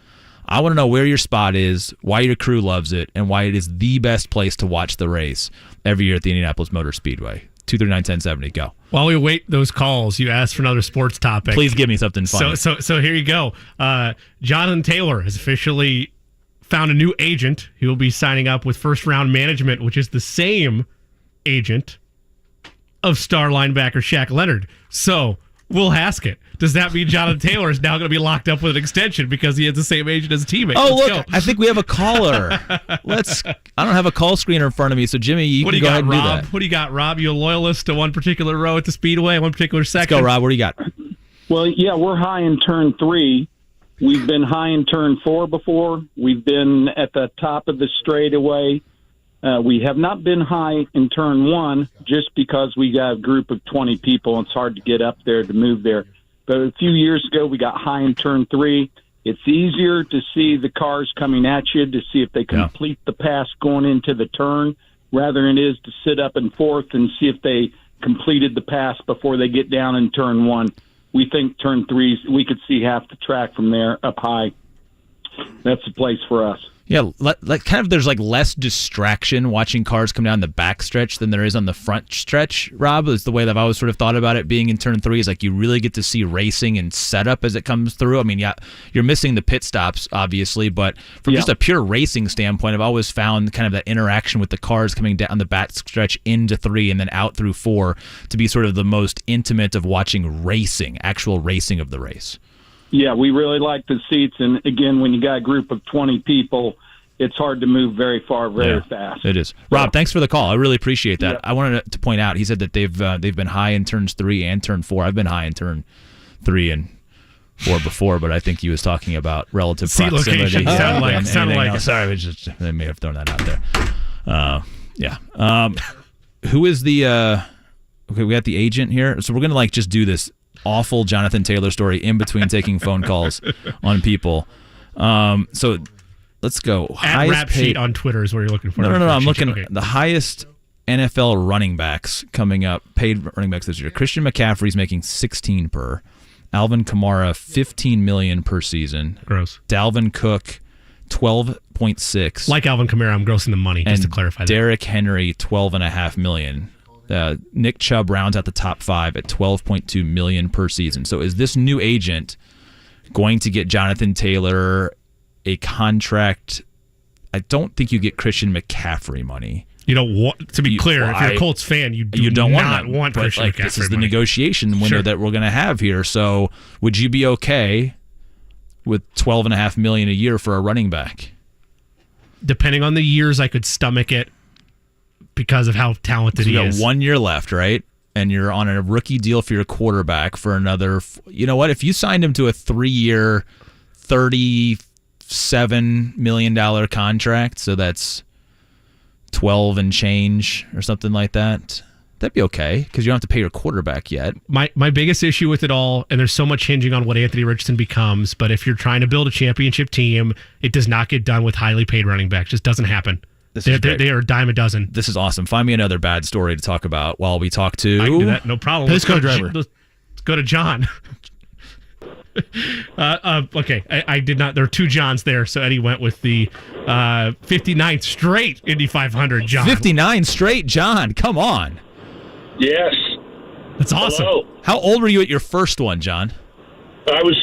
I want to know where your spot is, why your crew loves it, and why it is the best place to watch the race every year at the Indianapolis Motor Speedway. 239-1070, go. While we wait those calls, you asked for another sports topic. Please give me something fun. So here you go. Jonathan Taylor has officially found a new agent. He will be signing up with First Round Management, which is the same agent of star linebacker Shaq Leonard. So, Will Haskett, does that mean Jonathan Taylor is now going to be locked up with an extension because he has the same agent as a teammate? Oh, look, I think we have a caller. I don't have a call screener in front of me, so Jimmy, you can go ahead and do that. What do you got, Rob? You a loyalist to one particular row at the Speedway, one particular section? Let's go, Rob. What do you got? Well, yeah, we're high in turn 3. We've been high in turn 4 before. We've been at the top of the straightaway. We have not been high in turn 1 just because we got a group of 20 people. It's hard to get up there to move there. But a few years ago, we got high in turn 3. It's easier to see the cars coming at you to see if they complete the pass going into the turn rather than it is to sit up in 4th and see if they completed the pass before they get down in turn 1. We think turn 3, we could see half the track from there up high. That's the place for us. Yeah, like kind of there's like less distraction watching cars come down the back stretch than there is on the front stretch, Rob, is the way that I've always sort of thought about it being in turn 3 is like you really get to see racing and setup as it comes through. I mean, yeah, you're missing the pit stops, obviously, but from just a pure racing standpoint, I've always found kind of that interaction with the cars coming down the back stretch into 3 and then out through 4 to be sort of the most intimate of watching racing, actual racing of the race. Yeah, we really like the seats. And, again, when you got a group of 20 people, it's hard to move very far, very fast. It is. Rob, thanks for the call. I really appreciate that. I wanted to point out, he said that they've been high in turns 3 and turn 4. I've been high in turn 3 and 4 before, but I think he was talking about relative seat proximity. Location. Sounded like sorry, they may have thrown that out there. Who is the okay, we got the agent here. So we're going to like just do this awful Jonathan Taylor story in between taking phone calls on people. So let's go. At Rap Sheet on Twitter is where you're looking for. No. I'm looking at the highest NFL running backs coming up, paid running backs this year. Christian McCaffrey's making 16 per. Alvin Kamara, $15 million per season. Gross. Dalvin Cook, 12.6. Like Alvin Kamara, I'm grossing the money, just to clarify that. Derrick Henry, $12.5 million. Nick Chubb rounds out the top 5 at $12.2 million per season. So is this new agent going to get Jonathan Taylor a contract? I don't think you get Christian McCaffrey money. You don't want, to be clear, if you're a Colts fan, you don't want Christian McCaffrey this is the money. negotiation window that we're going to have here. So would you be okay with $12.5 million a year for a running back? Depending on the years, I could stomach it because of how talented he is. You got 1 year left, right? And you're on a rookie deal for your quarterback for another. You know what? If you signed him to a 3-year, $37 million contract, so that's 12 and change or something like that. That'd be okay because you don't have to pay your quarterback yet. My biggest issue with it all, and there's so much hinging on what Anthony Richardson becomes, but if you're trying to build a championship team, it does not get done with highly paid running backs. It just doesn't happen. They are a dime a dozen. This is awesome. Find me another bad story to talk about while we talk to... I can do that, no problem. Pace car driver. Let's go to John. Okay, I did not. There are two Johns there, so Eddie went with the 59th straight Indy 500 John. 59 straight, John. Come on. Yes. That's awesome. Hello. How old were you at your first one, John? I was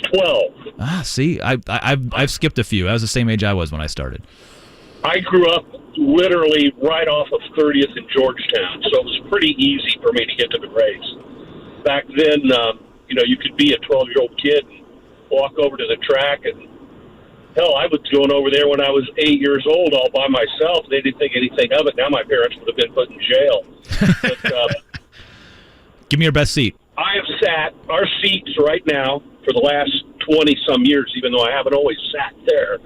12. See, I've skipped a few. I was the same age I was when I started. I grew up literally right off of 30th in Georgetown, so it was pretty easy for me to get to the race. Back then, you could be a 12-year-old kid and walk over to the track, and hell, I was going over there when I was 8 years old all by myself. They didn't think anything of it. Now my parents would have been put in jail. But, give me your best seat. I have sat our seats right now for the last 20-some years, even though I haven't always sat there,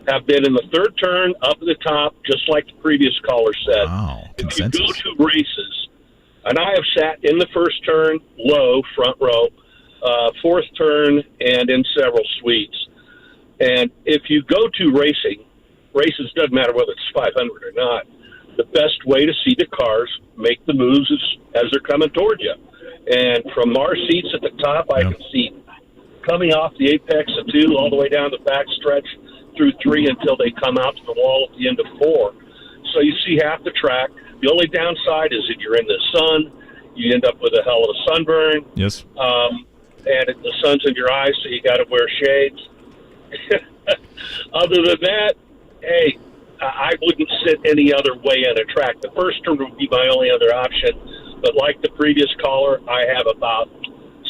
have been in the third turn, up at the top, just like the previous caller said. Wow, if you go to races, and I have sat in the first turn, low, front row, fourth turn, and in several suites. And if you go to races doesn't matter whether it's 500 or not, the best way to see the cars make the moves is as they're coming toward you. And from our seats at the top, I can see coming off the apex of 2 all the way down the back stretch through 3 until they come out to the wall at the end of 4. So you see half the track. The only downside is if you're in the sun, you end up with a hell of a sunburn. Yes. And the sun's in your eyes, so you got to wear shades. Other than that, hey, I wouldn't sit any other way on a track. The first turn would be my only other option. But like the previous caller, I have about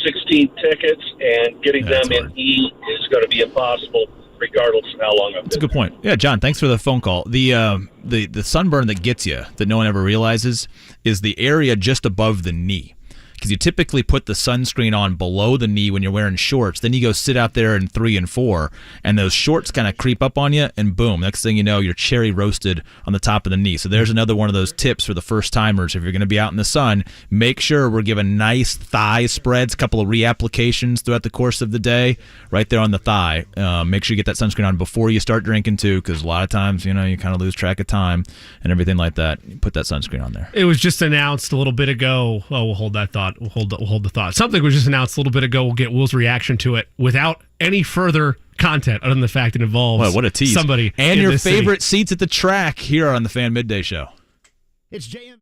16 tickets, and getting them in E is going to be impossible regardless of how long I've been. That's a good point. Yeah, John, thanks for the phone call. The sunburn that gets you, that no one ever realizes, is the area just above the knee. Because you typically put the sunscreen on below the knee when you're wearing shorts. Then you go sit out there in 3 and 4, and those shorts kind of creep up on you, and boom, next thing you know, you're cherry roasted on the top of the knee. So there's another one of those tips for the first-timers. If you're going to be out in the sun, make sure we're giving nice thigh spreads, a couple of reapplications throughout the course of the day, right there on the thigh. Make sure you get that sunscreen on before you start drinking, too, because a lot of times, you kind of lose track of time and everything like that. You put that sunscreen on there. It was just announced a little bit ago. Oh, we'll hold that thought. We'll hold the thought. Something was just announced a little bit ago. We'll get Will's reaction to it without any further content other than the fact it involves what a tease. Somebody and in your this city. favorite seats at the track here on the Fan Midday Show. It's JM.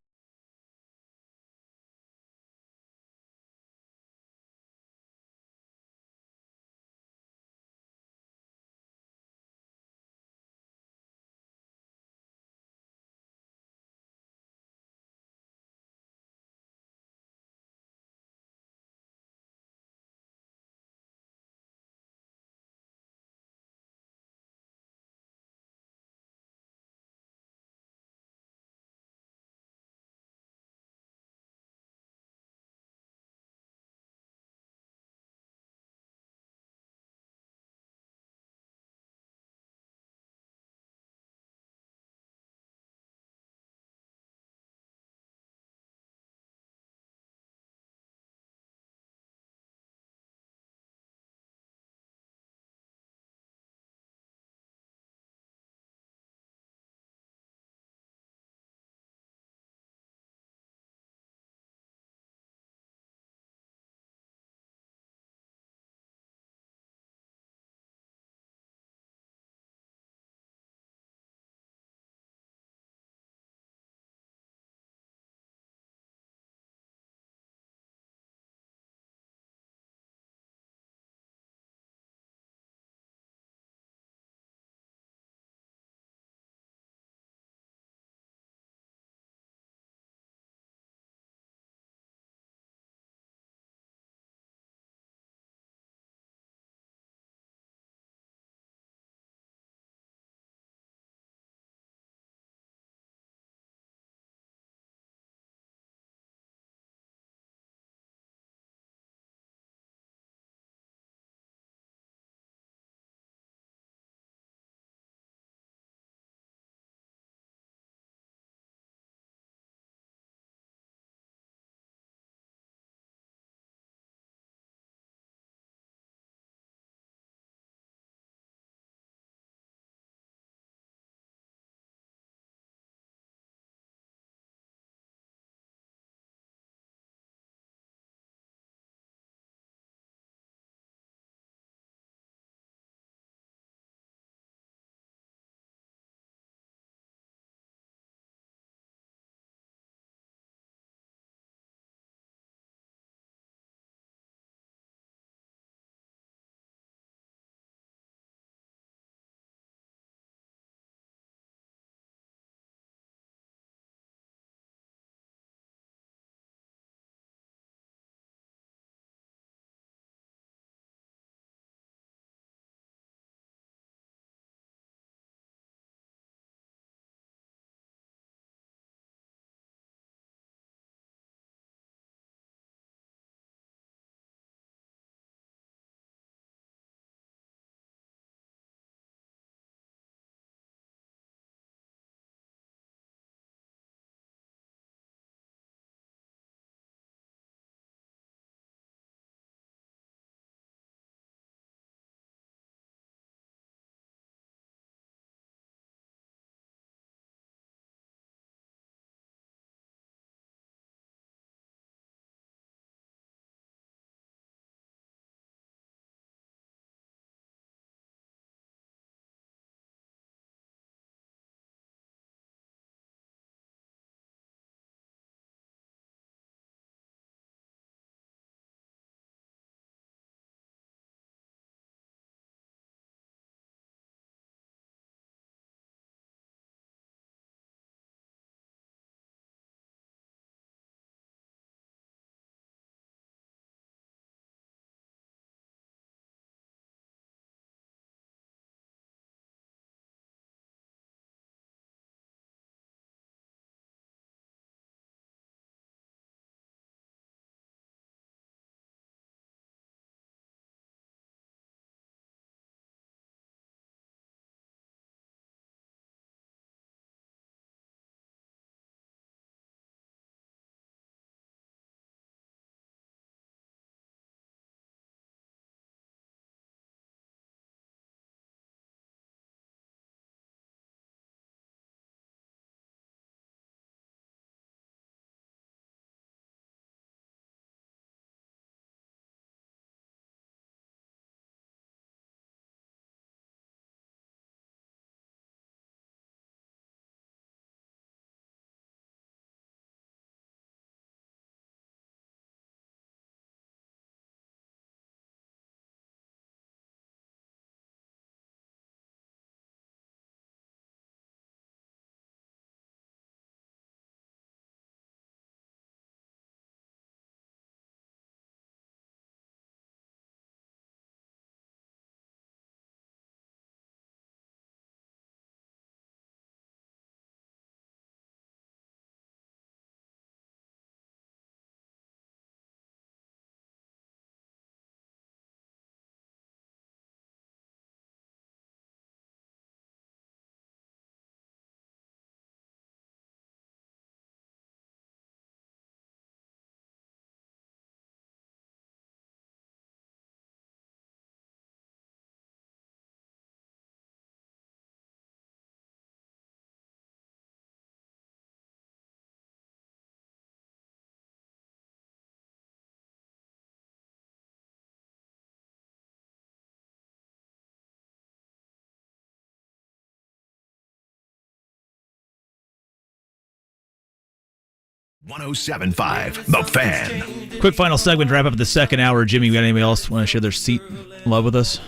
107.5 The Fan. Quick final segment to wrap up the second hour. Jimmy, you got anybody else want to share their seat love with us?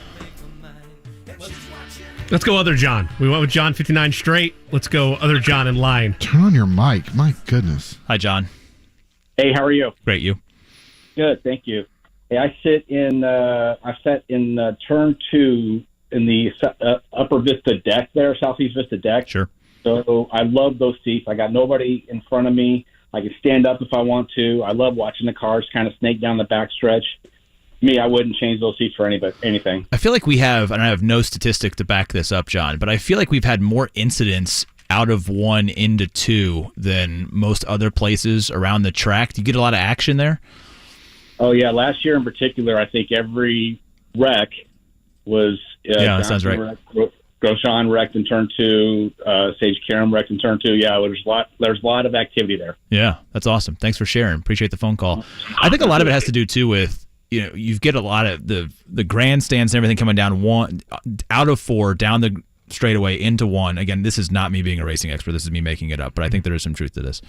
Let's go other John. We went with John 59 straight. Let's go other John in line. Turn on your mic. My goodness. Hi, John. Hey, how are you? Great, you? Good, thank you. Hey, I sat in turn 2 in the Upper Vista deck there, Southeast Vista deck. Sure. So I love those seats. I got nobody in front of me. I can stand up if I want to. I love watching the cars kind of snake down the backstretch. Me, I wouldn't change those seats for anything. I feel like we have, and I have no statistic to back this up, John, but I feel like we've had more incidents out of 1 into 2 than most other places around the track. Do you get a lot of action there? Oh, yeah. Last year in particular, I think every wreck was... yeah, that sounds right. Grosjean wrecked in turn 2. Sage Karam wrecked in there's a lot of activity there. Yeah, that's awesome. Thanks for sharing. Appreciate the phone call. I think a lot of it has to do, too, with... you get a lot of the grandstands and everything coming down 1 out of 4 down the straightaway into 1. Again, this is not me being a racing expert. This is me making it up, but I think there is some truth to this.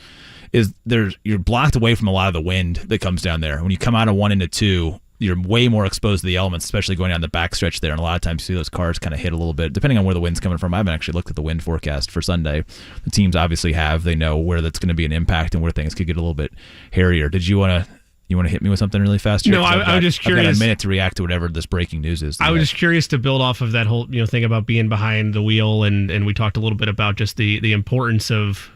You're blocked away from a lot of the wind that comes down there. When you come out of 1 into 2, you're way more exposed to the elements, especially going down the backstretch there. And a lot of times you see those cars kind of hit a little bit, depending on where the wind's coming from. I haven't actually looked at the wind forecast for Sunday. The teams obviously have. They know where that's going to be an impact and where things could get a little bit hairier. Did you want to hit me with something really fast here? No, I was just curious. I've got a minute to react to whatever this breaking news is. I was just curious to build off of that whole thing about being behind the wheel, and we talked a little bit about just the importance of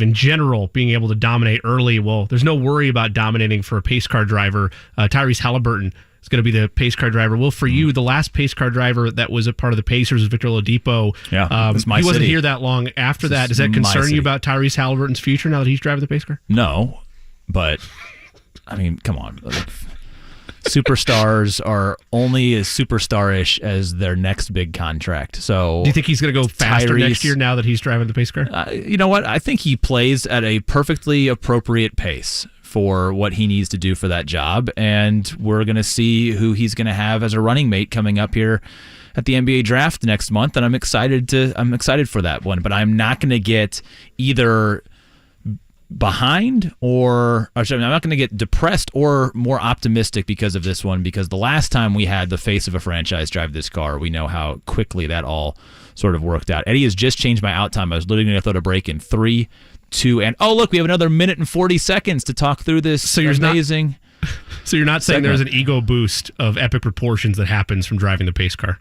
in general being able to dominate early. Well, there's no worry about dominating for a pace car driver. Tyrese Halliburton is going to be the pace car driver. Well, for you, the last pace car driver that was a part of the Pacers was Victor Oladipo. Yeah, he wasn't here that long after that. Does that concern you about Tyrese Halliburton's future now that he's driving the pace car? No, but I mean, come on. Superstars are only as superstar-ish as their next big contract. So, do you think he's going to go faster next year now that he's driving the pace car? You know what? I think he plays at a perfectly appropriate pace for what he needs to do for that job, and we're going to see who he's going to have as a running mate coming up here at the NBA draft next month, and I'm excited for that one. But I'm not going to get either behind I'm not going to get depressed or more optimistic because of this one, because the last time we had the face of a franchise drive this car, we know how quickly that all sort of worked out. Eddie has just changed my out time. I was literally going to throw a break in 3, 2, and look, we have another minute and 40 seconds to talk through this amazing. So you're not saying there's an ego boost of epic proportions that happens from driving the pace car?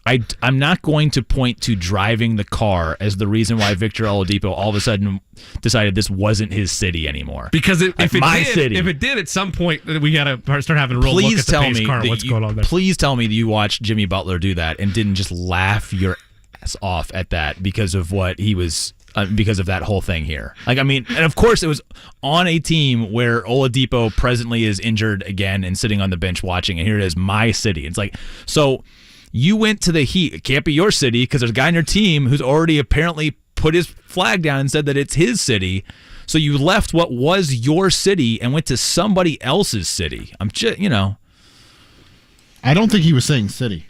I'm not going to point to driving the car as the reason why Victor Oladipo all of a sudden decided this wasn't his city anymore. Because if it did at some point, we got to start having a real look at the pace car and what's going on there. Please tell me that you watched Jimmy Butler do that and didn't just laugh your ass off at that because of what he was because of that whole thing here. And of course it was on a team where Oladipo presently is injured again and sitting on the bench watching, and here it is, my city. It's like, so you went to the Heat. It can't be your city because there's a guy on your team who's already apparently put his flag down and said that it's his city. So you left what was your city and went to somebody else's city. I'm just, I don't think he was saying city.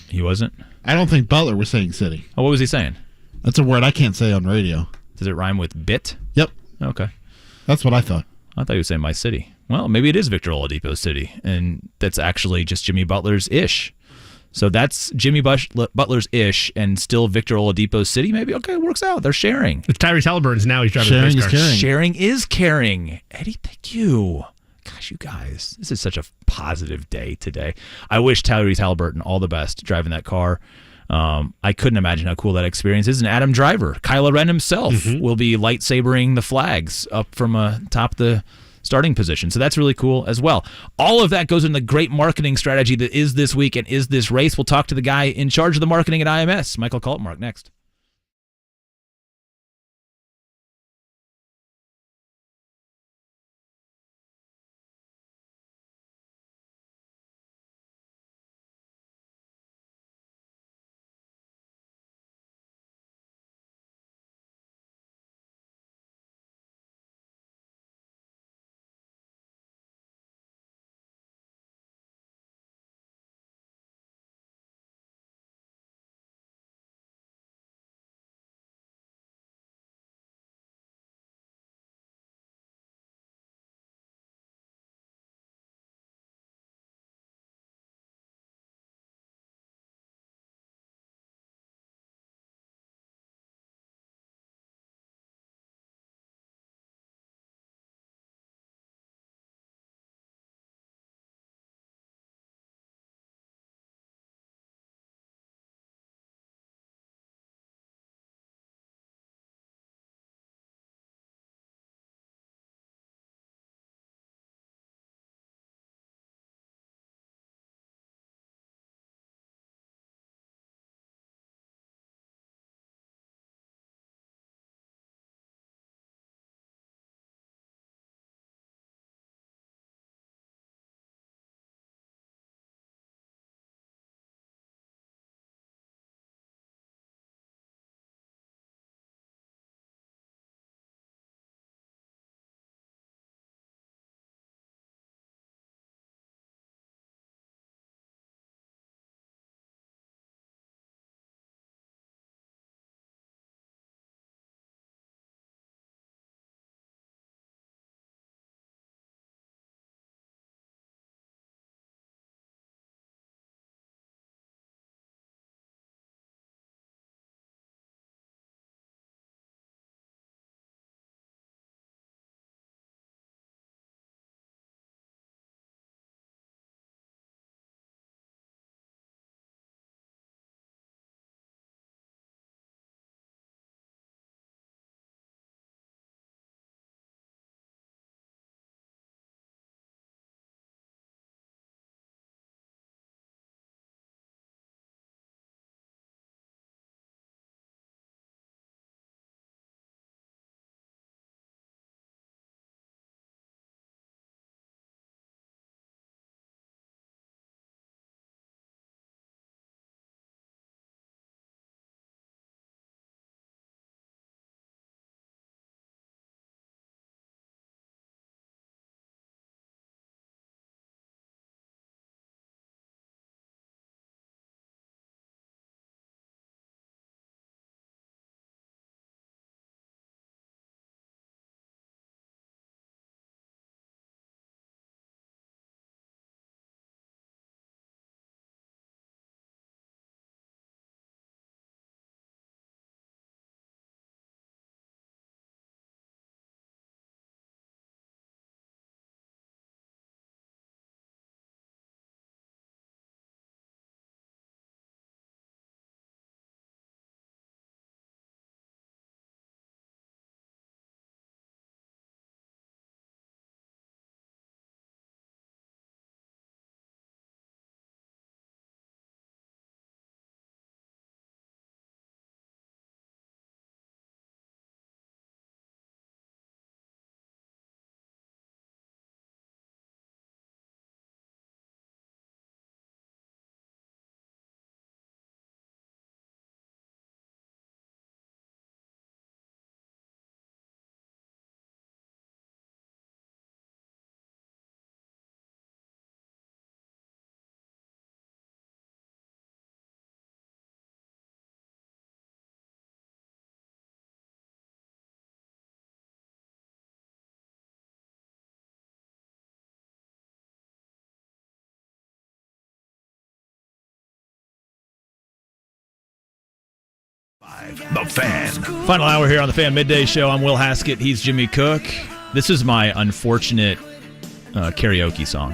He wasn't? I don't think Butler was saying city. Oh, what was he saying? That's a word I can't say on radio. Does it rhyme with bit? Yep. Okay. That's what I thought. I thought you were saying my city. Well, maybe it is Victor Oladipo's city, and that's actually just Jimmy Butler's ish. So that's Jimmy Butler's ish, and still Victor Oladipo's city. Maybe it works out. They're sharing. It's Tyrese Halliburton's now. He's driving the pace car. Sharing is caring. Eddie, thank you. Gosh, you guys, this is such a positive day today. I wish Tyrese Halliburton all the best driving that car. I couldn't imagine how cool that experience is. And Adam Driver, Kylo Ren himself, will be lightsabering the flags up from top the starting position. So that's really cool as well. All of that goes in the great marketing strategy that is this week and is this race. We'll talk to the guy in charge of the marketing at IMS, Michael Kaltenmark, next. The Fan. Final hour here on the Fan Midday Show. I'm Will Haskett. He's Jimmy Cook. This is my unfortunate karaoke song.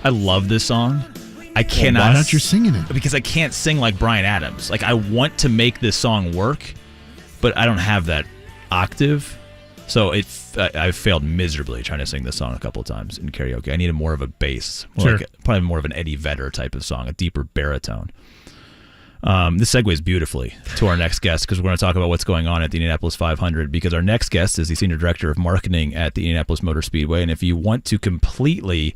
I love this song. I cannot. Well, why not you singing it? Because I can't sing like Bryan Adams. Like, I want to make this song work, but I don't have that octave. So I failed miserably trying to sing this song a couple of times in karaoke. I needed more of a bass, probably more of an Eddie Vedder type of song, a deeper baritone. This segues beautifully to our next guest because we're going to talk about what's going on at the Indianapolis 500 because our next guest is the Senior Director of Marketing at the Indianapolis Motor Speedway. And if you want to completely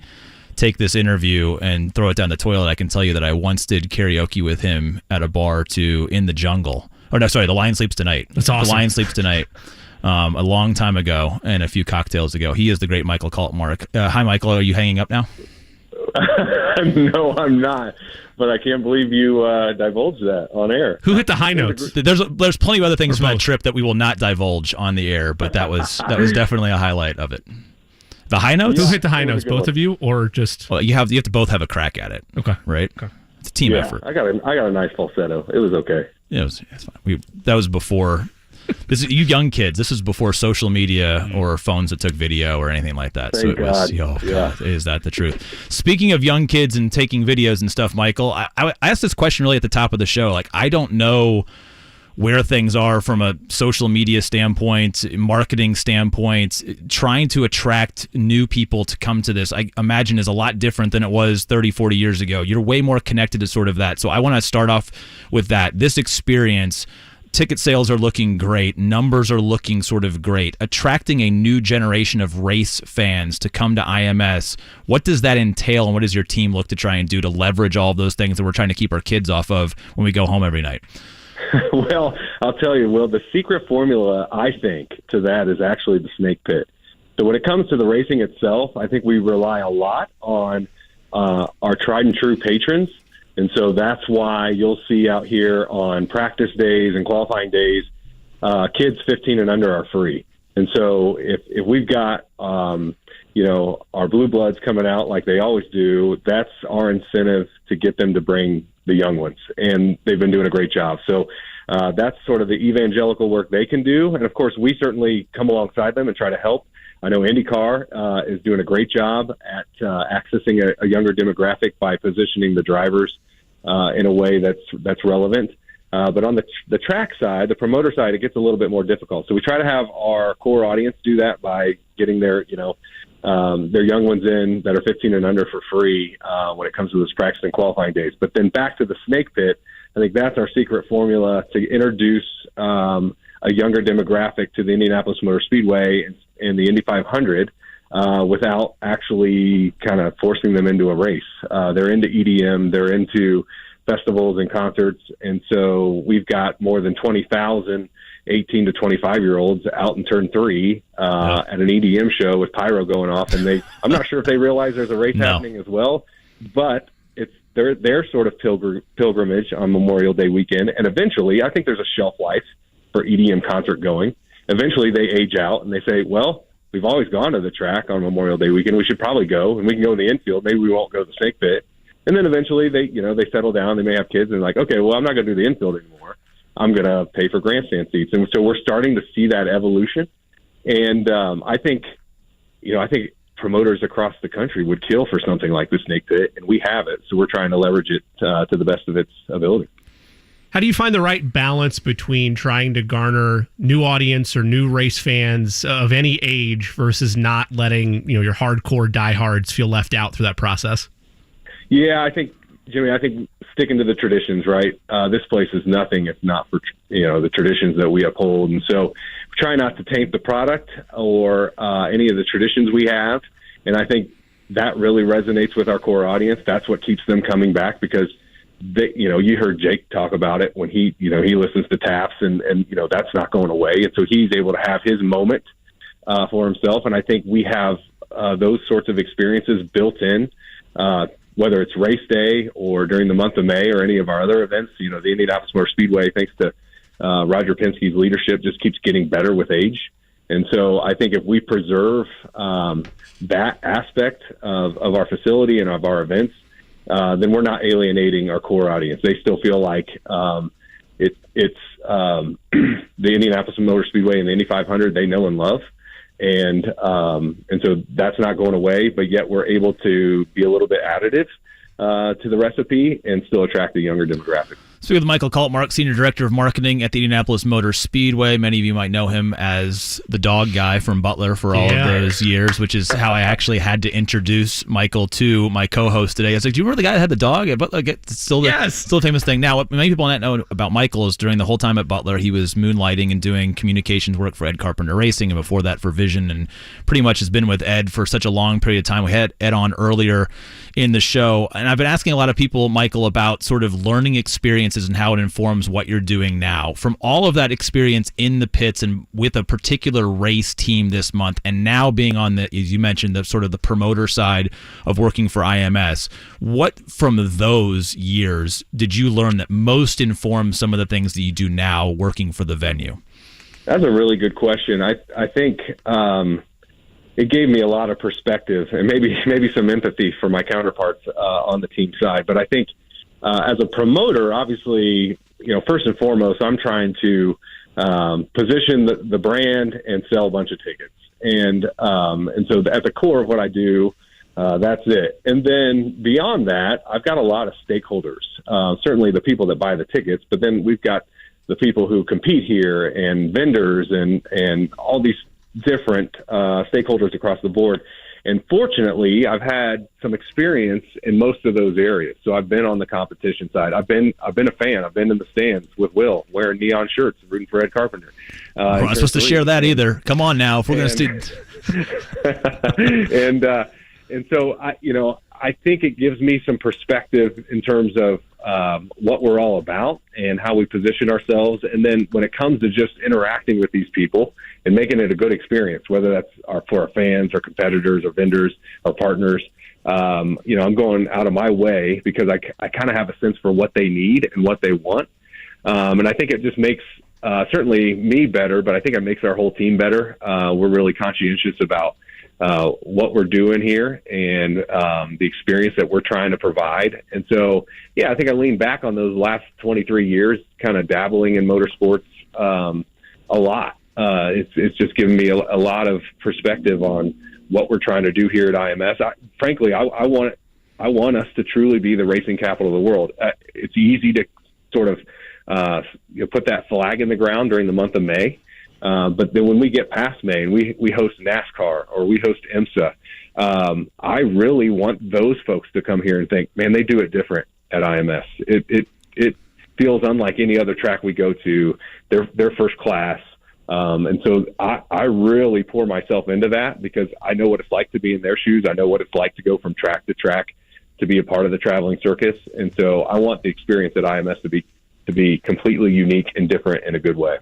take this interview and throw it down the toilet, I can tell you that I once did karaoke with him at a bar to In the Jungle. Oh, no, sorry, The Lion Sleeps Tonight. That's awesome. The Lion Sleeps Tonight. A long time ago and a few cocktails ago. He is the great Michael Kaltenmark. Hi, Michael. Are you hanging up now? No, I'm not. But I can't believe you divulged that on air. Who hit the high notes? There's plenty of other things from that trip that we will not divulge on the air, but that was definitely a highlight of it. The high notes? Who hit the high notes? Both of you, or just? Well, you have to both have a crack at it. Okay, right. Okay. It's a team effort. I got a nice falsetto. It was okay. Yeah, it's fine. That was before. You young kids, this was before social media or phones that took video or anything like that. Thank God, is that the truth? Speaking of young kids and taking videos and stuff, Michael, I asked this question really at the top of the show. Like, I don't know where things are from a social media standpoint, marketing standpoint. Trying to attract new people to come to this, I imagine, is a lot different than it was 30, 40 years ago. You're way more connected to sort of that. So I want to start off with that. This experience, ticket sales are looking great. Numbers are looking sort of great. Attracting a new generation of race fans to come to IMS, what does that entail, and what does your team look to try and do to leverage all of those things that we're trying to keep our kids off of when we go home every night? Well, I'll tell you, Will, the secret formula, I think, to that is actually the snake pit. So when it comes to the racing itself, I think we rely a lot on our tried and true patrons. And so that's why you'll see out here on practice days and qualifying days, kids 15 and under are free. And so if we've got, our blue bloods coming out like they always do, that's our incentive to get them to bring the young ones. And they've been doing a great job. So that's sort of the evangelical work they can do. And, of course, we certainly come alongside them and try to help. I know IndyCar is doing a great job at accessing a younger demographic by positioning the drivers in a way that's relevant. But on the track side, the promoter side, it gets a little bit more difficult. So we try to have our core audience do that by getting their young ones in that are 15 and under for free when it comes to those practice and qualifying days. But then back to the snake pit, I think that's our secret formula to introduce a younger demographic to the Indianapolis Motor Speedway and the Indy 500 without actually kind of forcing them into a race. They're into EDM, they're into festivals and concerts, and so we've got more than 20,000 18 to 25-year-olds out in turn 3 at an EDM show with pyro going off, and I'm not sure if they realize there's a race happening as well, but it's their sort of pilgrimage on Memorial Day weekend, and eventually, I think there's a shelf life for EDM concert going. Eventually, they age out, and they say, well, we've always gone to the track on Memorial Day weekend. We should probably go, and we can go in the infield. Maybe we won't go to the snake pit. And then eventually they settle down. They may have kids, and they're like, okay, well, I'm not going to do the infield anymore. I'm going to pay for grandstand seats. And so we're starting to see that evolution. And I think promoters across the country would kill for something like the snake pit, and we have it. So we're trying to leverage it to the best of its ability. How do you find the right balance between trying to garner new audience or new race fans of any age versus not letting your hardcore diehards feel left out through that process? Yeah, Jimmy, I think sticking to the traditions, right? This place is nothing if not for the traditions that we uphold, and so we try not to taint the product or any of the traditions we have. And I think that really resonates with our core audience. That's what keeps them coming back because you heard Jake talk about it when he listens to Taps, and that's not going away. And so he's able to have his moment for himself. And I think we have those sorts of experiences built in, whether it's race day or during the month of May or any of our other events. The Indianapolis Motor Speedway, thanks to Roger Penske's leadership, just keeps getting better with age. And so I think if we preserve that aspect of our facility and of our events, then we're not alienating our core audience. They still feel like it's the Indianapolis Motor Speedway and the Indy 500 they know and love, and so that's not going away. But yet we're able to be a little bit additive to the recipe and still attract a younger demographic. Speaking with Michael Kaltenmark, Senior Director of Marketing at the Indianapolis Motor Speedway. Many of you might know him as the dog guy from Butler for all of those years, which is how I actually had to introduce Michael to my co-host today. I was like, do you remember the guy that had the dog at Butler? It's still a famous thing. Now, what many people don't know about Michael is during the whole time at Butler, he was moonlighting and doing communications work for Ed Carpenter Racing, and before that for Vision, and pretty much has been with Ed for such a long period of time. We had Ed on earlier in the show, and I've been asking a lot of people, Michael, about sort of learning experiences and how it informs what you're doing now. From all of that experience in the pits and with a particular race team this month, and now being on the, as you mentioned, the sort of the promoter side of working for IMS, what from those years did you learn that most informs some of the things that you do now working for the venue? That's a really good question. I think it gave me a lot of perspective and maybe some empathy for my counterparts on the team side. But I think as a promoter, obviously, first and foremost, I'm trying to position the brand and sell a bunch of tickets. And so at the core of what I do, that's it. And then beyond that, I've got a lot of stakeholders, certainly the people that buy the tickets, but then we've got the people who compete here and vendors and all these different stakeholders across the board. And fortunately, I've had some experience in most of those areas. So I've been on the competition side. I've been a fan. I've been in the stands with Will, wearing neon shirts, rooting for Ed Carpenter. We're not supposed to share that either. Come on now, if we're going to and so I think it gives me some perspective in terms of what we're all about and how we position ourselves. And then when it comes to just interacting with these people and making it a good experience, whether that's for our fans or competitors or vendors or partners, I'm going out of my way because I kind of have a sense for what they need and what they want. And I think it just makes certainly me better, but I think it makes our whole team better. We're really conscientious about what we're doing here and the experience that we're trying to provide. And so, I think I lean back on those last 23 years, kind of dabbling in motorsports a lot. It's just given me a lot of perspective on what we're trying to do here at IMS. Frankly, I want us to truly be the racing capital of the world. It's easy to sort of put that flag in the ground during the month of May. But then when we get past May and we host NASCAR or we host IMSA, I really want those folks to come here and think, man, they do it different at IMS. It feels unlike any other track we go to. They're first class. And so I really pour myself into that because I know what it's like to be in their shoes. I know what it's like to go from track to track to be a part of the traveling circus. And so I want the experience at IMS to be completely unique and different in a good way.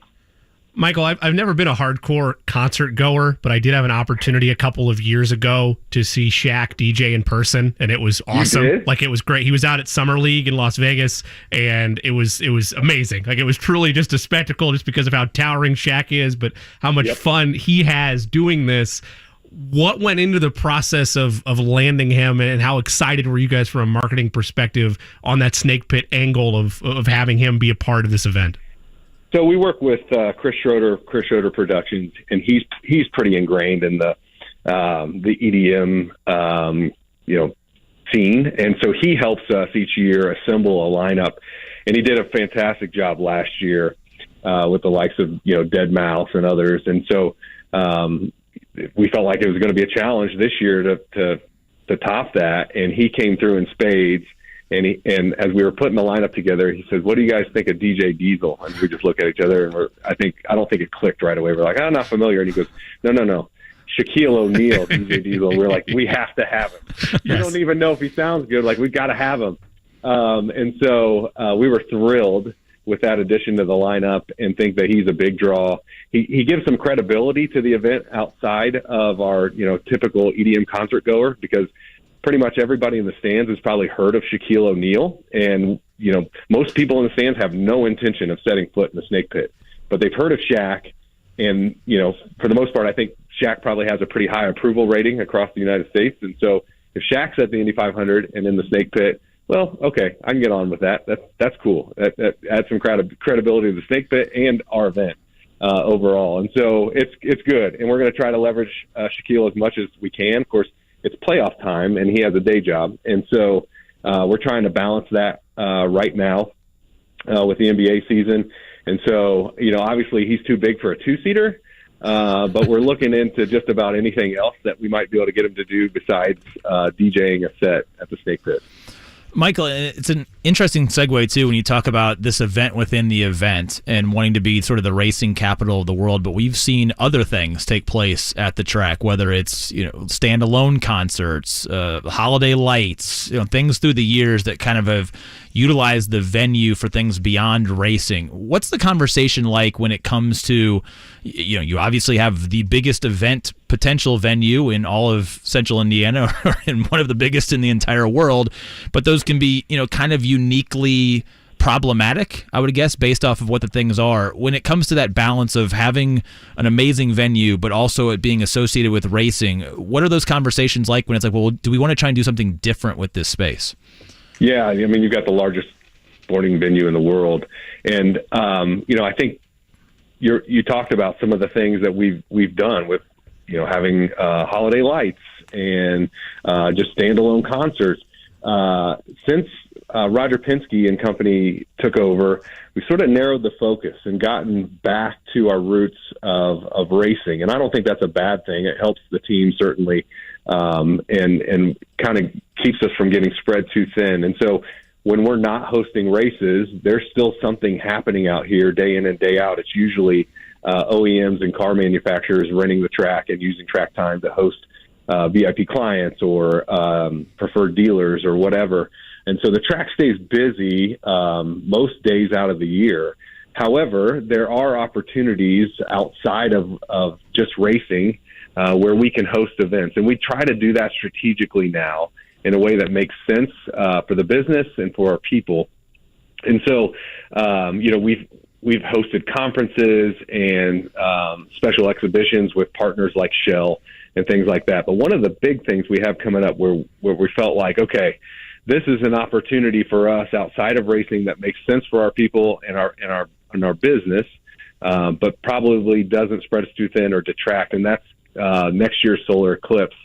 Michael, I've never been a hardcore concert goer, but I did have an opportunity a couple of years ago to see Shaq DJ in person, and it was awesome. Like, it was great. He was out at Summer League in Las Vegas, and it was amazing. Like, it was truly just a spectacle just because of how towering Shaq is, but how much fun he has doing this. What went into the process of landing him, and how excited were you guys from a marketing perspective on that Snake Pit angle of having him be a part of this event? So we work with Chris Schroeder Productions, and he's pretty ingrained in the EDM scene, and so he helps us each year assemble a lineup, and he did a fantastic job last year with the likes of Deadmau5 and others, and so we felt like it was going to be a challenge this year to top that, and he came through in spades. And as we were putting the lineup together, he said, "What do you guys think of DJ Diesel?" And we just look at each other, and I don't think it clicked right away. We're like, "I'm not familiar." And he goes, "No, Shaquille O'Neal, DJ Diesel." We're like, "We have to have him. Yes. We don't even know if he sounds good. Like, we've got to have him." And so we were thrilled with that addition to the lineup, and think that he's a big draw. He gives some credibility to the event outside of our typical EDM concert goer, because pretty much everybody in the stands has probably heard of Shaquille O'Neal, and most people in the stands have no intention of setting foot in the Snake Pit, but they've heard of Shaq, and for the most part, I think Shaq probably has a pretty high approval rating across the United States, and so if Shaq's at the Indy 500 and in the Snake Pit, Well, okay, I can get on with that. That's cool. That adds some credibility to the snake pit and our event overall. And so it's good. And we're going to try to leverage Shaquille as much as we can. Of course, it's playoff time, and he has a day job. And so we're trying to balance that right now with the NBA season. And so, obviously he's too big for a two-seater, but we're looking into just about anything else that we might be able to get him to do besides DJing a set at the snake pit. Michael, it's an interesting segue, too, when you talk about this event within the event and wanting to be sort of the racing capital of the world, but we've seen other things take place at the track, whether it's, standalone concerts, holiday lights, things through the years that kind of have utilized the venue for things beyond racing. What's the conversation like when it comes to, you obviously have the biggest event potential venue in all of central Indiana and one of the biggest in the entire world, but those can be, kind of uniquely problematic, I would guess, based off of what the things are. When it comes to that balance of having an amazing venue, but also it being associated with racing, what are those conversations like when it's like, well, do we want to try and do something different with this space? Yeah, I mean, you've got the largest sporting venue in the world. And, I think you talked about some of the things that we've done with, having holiday lights and just standalone concerts. Since Roger Penske and company took over, we sort of narrowed the focus and gotten back to our roots of racing. And I don't think that's a bad thing. It helps the team certainly, and kind of keeps us from getting spread too thin. And so when we're not hosting races, there's still something happening out here day in and day out. It's usually OEMs and car manufacturers renting the track and using track time to host VIP clients or preferred dealers or whatever. And so the track stays busy most days out of the year. However, there are opportunities outside of just racing where we can host events. And we try to do that strategically now in a way that makes sense for the business and for our people. And so, we've hosted conferences and special exhibitions with partners like Shell and things like that. But one of the big things we have coming up where we felt like, okay, this is an opportunity for us outside of racing that makes sense for our people and our business, but probably doesn't spread us too thin or detract. And that's next year's solar eclipse,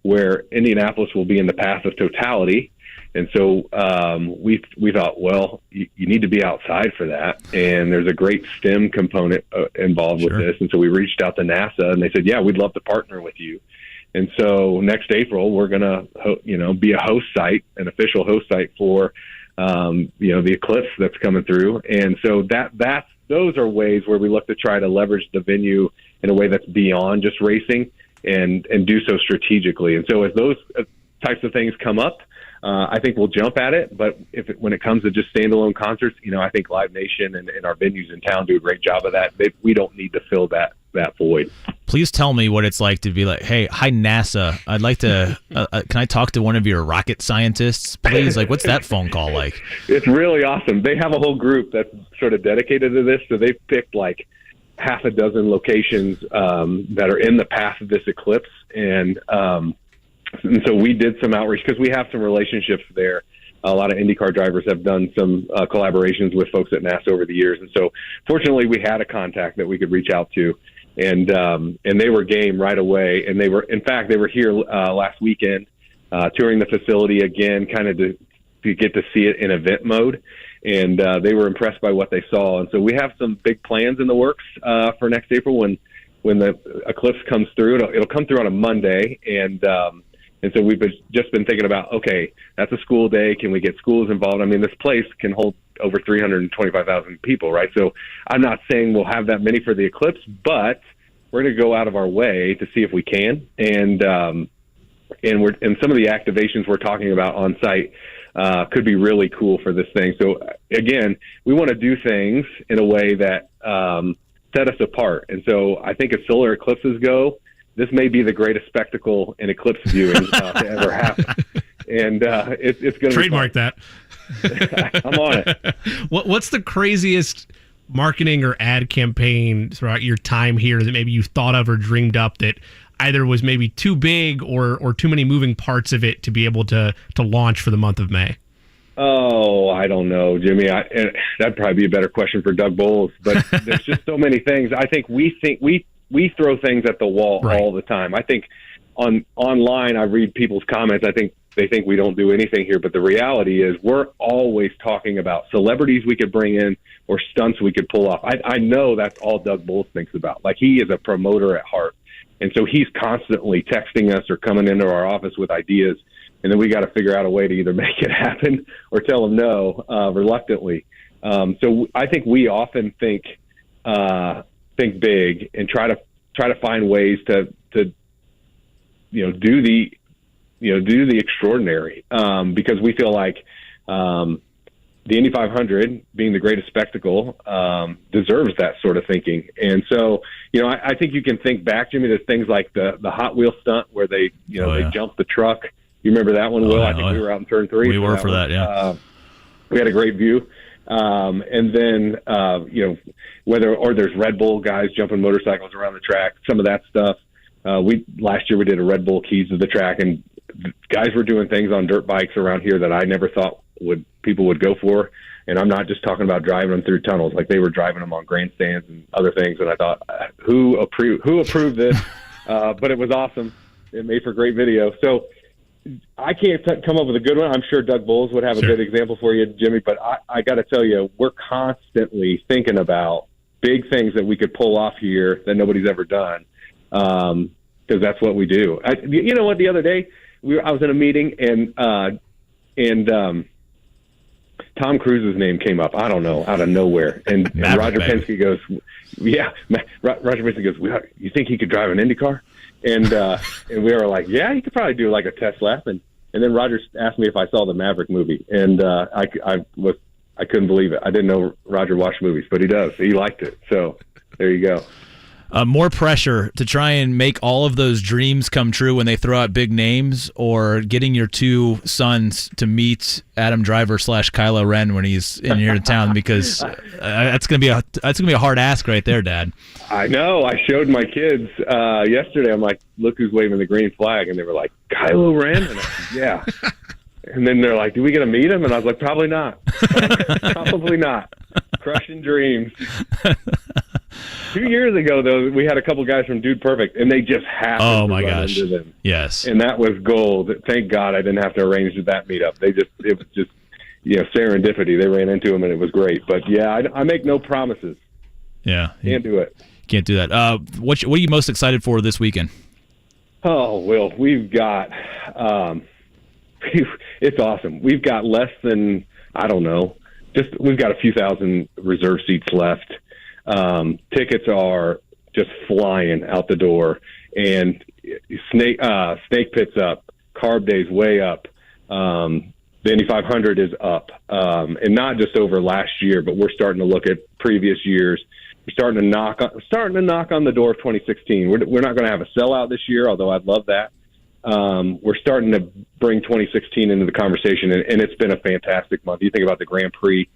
where Indianapolis will be in the path of totality. And so we thought, well, you need to be outside for that. And there's a great STEM component involved with this. And so we reached out to NASA, and they said, yeah, we'd love to partner with you. And so next April, we're going to, be a host site, an official host site for, the eclipse that's coming through. And so those are ways where we look to try to leverage the venue in a way that's beyond just racing and do so strategically. And so as those types of things come up, I think we'll jump at it. But when it comes to just standalone concerts, I think Live Nation and our venues in town do a great job of that. We don't need to fill that void. Please tell me what it's like to be like, hey, hi, NASA. I'd like to, can I talk to one of your rocket scientists, please? Like, what's that phone call like? It's really awesome. They have a whole group that's sort of dedicated to this. So they've picked like half a dozen locations that are in the path of this eclipse. And so we did some outreach because we have some relationships there. A lot of IndyCar drivers have done some collaborations with folks at NASA over the years. And so fortunately we had a contact that we could reach out to, and they were game right away. And they were here last weekend, touring the facility again, kind of to get to see it in event mode. And they were impressed by what they saw. And so we have some big plans in the works for next April when the eclipse comes through. It'll come through on a Monday, and so we've just been thinking about, okay, that's a school day. Can we get schools involved? I mean, this place can hold over 325,000 people, right? So I'm not saying we'll have that many for the eclipse, but we're going to go out of our way to see if we can. And some of the activations we're talking about on site could be really cool for this thing. So again, we want to do things in a way that set us apart. And so I think as solar eclipses go, this may be the greatest spectacle in eclipse viewing to ever happen. And it's going to trademark that. I'm on it. What's the craziest marketing or ad campaign throughout your time here that maybe you thought of or dreamed up that either was maybe too big or too many moving parts of it to be able to launch for the month of May? Oh, I don't know, Jimmy. That'd probably be a better question for Doug Bowles. But there's just so many things. I think we throw things at the wall all the time. I think online, I read people's comments. I think they think we don't do anything here. But the reality is we're always talking about celebrities we could bring in or stunts we could pull off. I know that's all Doug Bowles thinks about. Like, he is a promoter at heart. And so he's constantly texting us or coming into our office with ideas. And then we got to figure out a way to either make it happen or tell him no, reluctantly. So I think we often think big and try to find ways to do the extraordinary, because we feel like the Indy 500, being the greatest spectacle, deserves that sort of thinking. And so, I think you can think back, Jimmy, to things like the Hot Wheels stunt where they jumped the truck. You remember that one, Will? I think we were out in turn 3. We were for that, yeah. We had a great view. And then, there's Red Bull guys jumping motorcycles around the track, some of that stuff. Last year we did a Red Bull keys to the track, and guys were doing things on dirt bikes around here that I never thought people would go for. And I'm not just talking about driving them through tunnels. Like, they were driving them on grandstands and other things. And I thought, who approved this? But it was awesome. It made for great video. So I can't come up with a good one. I'm sure Doug Bowles would have a good example for you, Jimmy. But I got to tell you, we're constantly thinking about big things that we could pull off here that nobody's ever done, because that's what we do. You know what? The other day, I was in a meeting, and Tom Cruise's name came up. I don't know, out of nowhere. And Roger Penske goes, Roger Penske goes, you think he could drive an Indy car? And we were like, yeah, he could probably do like a test lap. And then Roger asked me if I saw the Maverick movie, and I couldn't believe it. I didn't know Roger watched movies, but he does. He liked it. So there you go. More pressure to try and make all of those dreams come true when they throw out big names, or getting your two sons to meet Adam Driver / Kylo Ren when he's in your town, because that's gonna be a hard ask right there, Dad. I know. I showed my kids yesterday. I'm like, look who's waving the green flag, and they were like, Kylo Ren, and I said, yeah. And then they're like, do we get to meet him? And I was like, probably not. Probably not. Crushing dreams. 2 years ago, though, we had a couple guys from Dude Perfect, and they just happened to run into them. Yes. And that was gold. Thank God I didn't have to arrange that meetup. It was just serendipity. They ran into him, and it was great. But, yeah, I make no promises. Yeah. Can't do it. Can't do that. What are you most excited for this weekend? Oh, Will, we've got it's awesome. We've got less than, I don't know, we've got a few thousand reserve seats left. Tickets are just flying out the door, and Snake Pit's up, Carb Day's way up. The Indy 500 is up, and not just over last year, but we're starting to look at previous years. We're starting to knock on the door of 2016. We're not going to have a sellout this year, although I'd love that. We're starting to bring 2016 into the conversation, and it's been a fantastic month. You think about the Grand Prix.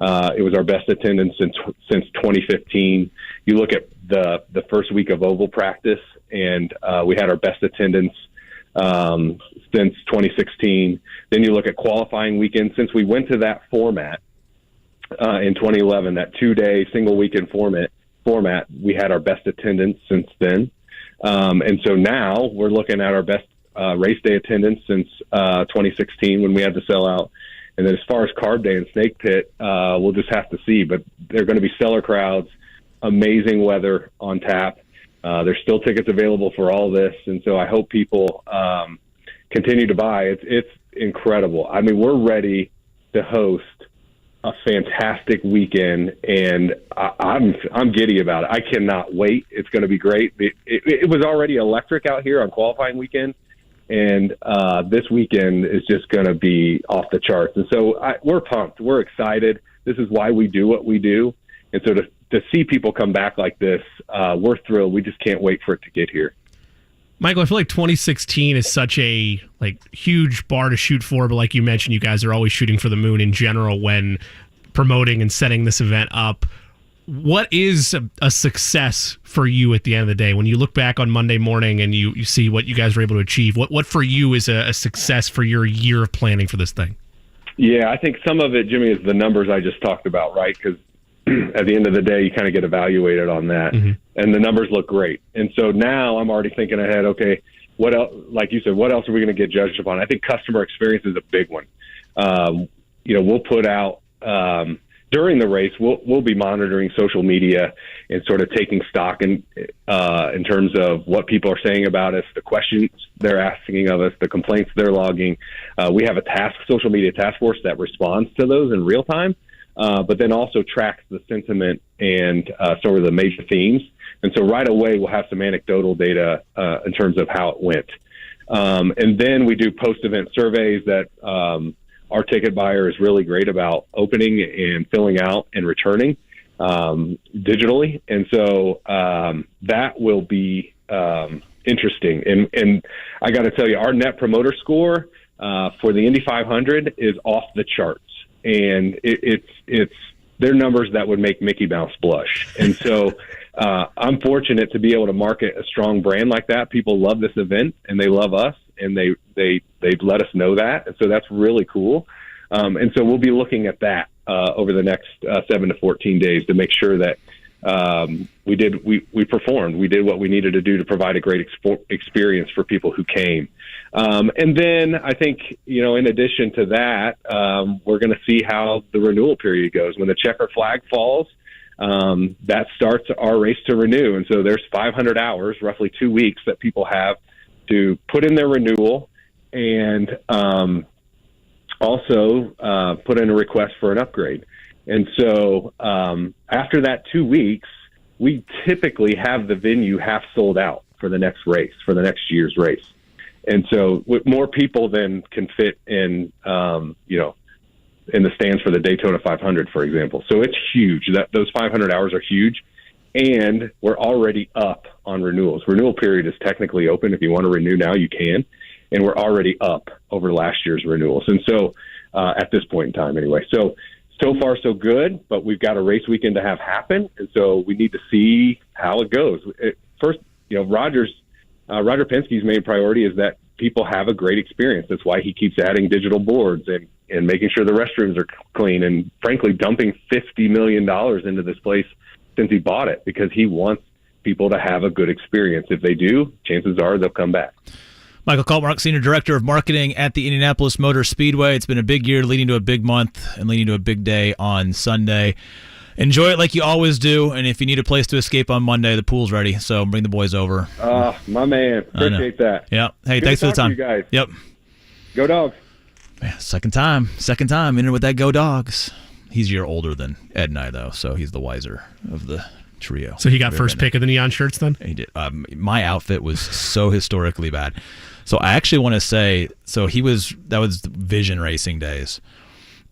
It was our best attendance since 2015. You look at the first week of oval practice, and we had our best attendance since 2016. Then you look at qualifying weekend. Since we went to that format in 2011, that 2-day single weekend format, we had our best attendance since then. And so now we're looking at our best race day attendance since 2016 when we had the sellout. And then as far as Carb Day and Snake Pit, we'll just have to see. But they're going to be stellar crowds, amazing weather on tap. There's still tickets available for all this. And so I hope people continue to buy. It's incredible. I mean, we're ready to host a fantastic weekend, and I'm giddy about it. I cannot wait. It's going to be great. It was already electric out here on qualifying weekend, and this weekend is just going to be off the charts. And so we're pumped. We're excited. This is why we do what we do. And so to see people come back like this, we're thrilled. We just can't wait for it to get here. Michael, I feel like 2016 is such a huge bar to shoot for, but like you mentioned, you guys are always shooting for the moon in general when promoting and setting this event up. What is a success for you at the end of the day? When you look back on Monday morning and you see what you guys were able to achieve, what for you is a success for your year of planning for this thing? Yeah, I think some of it, Jimmy, is the numbers I just talked about, right? Because at the end of the day, you kind of get evaluated on that, and the numbers look great. And so now I'm already thinking ahead. Okay, what else? Like you said, what else are we going to get judged upon? I think customer experience is a big one. We'll put out during the race. We'll be monitoring social media and sort of taking stock in terms of what people are saying about us, the questions they're asking of us, the complaints they're logging. We have a social media task force that responds to those in real time. But then also tracks the sentiment and sort of the major themes. And so right away, we'll have some anecdotal data in terms of how it went. And then we do post-event surveys that our ticket buyer is really great about opening and filling out and returning digitally. And so that will be interesting. And I got to tell you, our Net Promoter Score for the Indy 500 is off the charts. And it's their numbers that would make Mickey Mouse blush. And so I'm fortunate to be able to market a strong brand like that. People love this event and they love us, and they let us know that. And so that's really cool. And so we'll be looking at that over the next 7 to 14 days to make sure that we performed. We did what we needed to do to provide a great experience for people who came. And then I think, in addition to that, we're going to see how the renewal period goes. When the checker flag falls, that starts our race to renew. And so there's 500 hours, roughly 2 weeks, that people have to put in their renewal and also put in a request for an upgrade. And so after that 2 weeks, we typically have the venue half sold out for the next race, for the next year's race. And so with more people than can fit in, in the stands for the Daytona 500, for example. So it's huge. Those 500 hours are huge. And we're already up on renewals. Renewal period is technically open. If you want to renew now, you can. And we're already up over last year's renewals. And so at this point in time anyway. So far, so good, but we've got a race weekend to have happen, and so we need to see how it goes. First, Roger Penske's main priority is that people have a great experience. That's why he keeps adding digital boards and making sure the restrooms are clean, and frankly, dumping $50 million into this place since he bought it, because he wants people to have a good experience. If they do, chances are they'll come back. Michael Kaltenmark, Senior Director of Marketing at the Indianapolis Motor Speedway. It's been a big year leading to a big month and leading to a big day on Sunday. Enjoy it like you always do, and if you need a place to escape on Monday, the pool's ready, so bring the boys over. My man. Appreciate that. Yep. Hey, good thanks for the time. You guys. Yep. Go Dogs. Man, second time in with that Go Dogs. He's a year older than Ed and I, though, so he's the wiser of the trio. So he got first pick of the neon shirts then? He did. My outfit was so historically bad. So I actually want to say, that was Vision Racing days,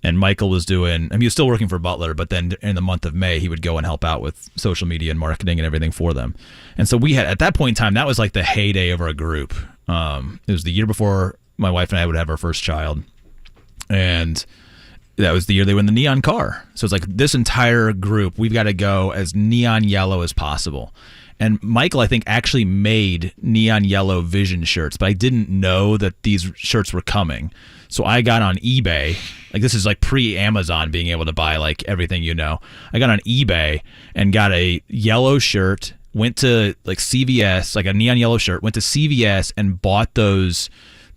and Michael was doing, he was still working for Butler, but then in the month of May, he would go and help out with social media and marketing and everything for them. And so we had, at that point in time, that was like the heyday of our group. It was the year before my wife and I would have our first child, and that was the year they won the neon car. So it's like this entire group, we've got to go as neon yellow as possible. And Michael, I think, actually made neon yellow Vision shirts, but I didn't know that these shirts were coming. So I got on eBay. Like, this is like pre-Amazon being able to buy like everything, I got on eBay and got a yellow shirt, went to like CVS, like a neon yellow shirt, went to CVS and bought those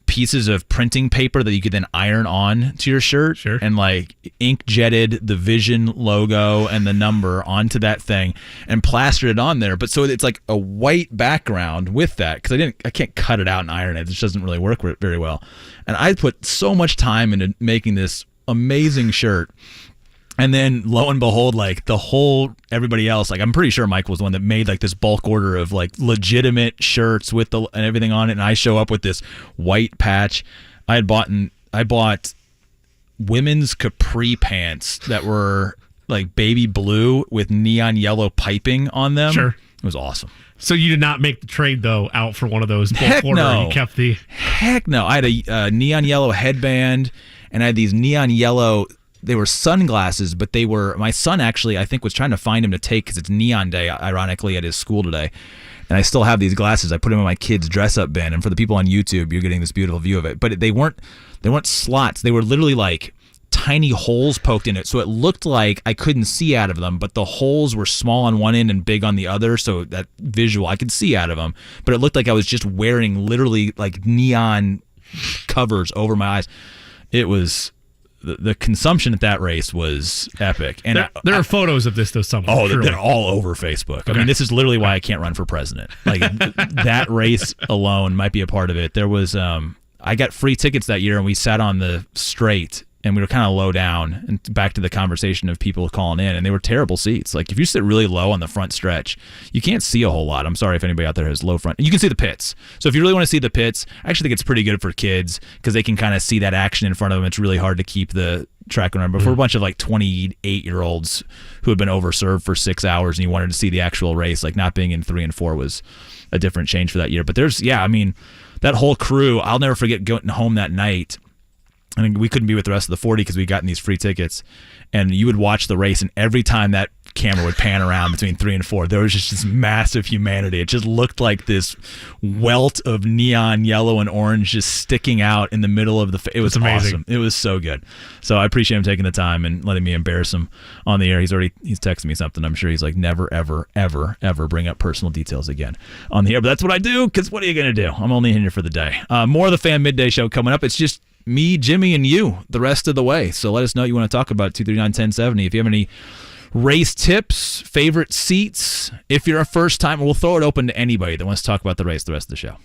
pieces of printing paper that you could then iron on to your shirt, and like ink jetted the Vision logo and the number onto that thing and plastered it on there. But so it's like a white background with that, because I can't cut it out and iron it. It just doesn't really work very well. And I put so much time into making this amazing shirt. And then lo and behold, like everybody else, like I'm pretty sure Mike was the one that made like this bulk order of like legitimate shirts with and everything on it. And I show up with this white patch. I bought women's capri pants that were like baby blue with neon yellow piping on them. Sure. It was awesome. So you did not make the trade though out for one of those bulk Heck order. No. You kept the. Heck no. I had a neon yellow headband, and I had these neon yellow. They were sunglasses, but my son actually, I think, was trying to find him to take, because it's neon day, ironically, at his school today. And I still have these glasses. I put them in my kid's dress-up bin. And for the people on YouTube, you're getting this beautiful view of it. But they weren't slots. They were literally like tiny holes poked in it, so it looked like I couldn't see out of them, but the holes were small on one end and big on the other, so that visual, I could see out of them, but it looked like I was just wearing literally like neon covers over my eyes. It was... The consumption at that race was epic. And there are photos of this, though, somewhere. Oh, they're all over Facebook. Okay. I mean, this is literally why I can't run for president. Like, that race alone might be a part of it. There was, I got free tickets that year, and we sat on the straight, and we were kind of low down, and back to the conversation of people calling in, and they were terrible seats. Like, if you sit really low on the front stretch, you can't see a whole lot. I'm sorry if anybody out there has low front. You can see the pits. So if you really want to see the pits, I actually think it's pretty good for kids because they can kind of see that action in front of them. It's really hard to keep the track on. But for a bunch of like 28-year-olds who had been overserved for 6 hours and you wanted to see the actual race, like not being in 3 and 4 was a different change for that year. But there's, I mean, that whole crew, I'll never forget going home that night. I mean, we couldn't be with the rest of the 40 because we gotten these free tickets, and you would watch the race, and every time that camera would pan around between 3 and 4, there was just this massive humanity. It just looked like this welt of neon yellow and orange just sticking out in the middle of the. It was amazing. Awesome. It was so good. So I appreciate him taking the time and letting me embarrass him on the air. He's texting me something. I'm sure he's like, never, ever, ever, ever bring up personal details again on the air. But that's what I do, because what are you going to do? I'm only in here for the day. More of the Fan Midday Show coming up. It's just me, Jimmy, and you the rest of the way. So let us know what you want to talk about. 239-1070. If you have any race tips, favorite seats, if you're a first timer, we'll throw it open to anybody that wants to talk about the race the rest of the show.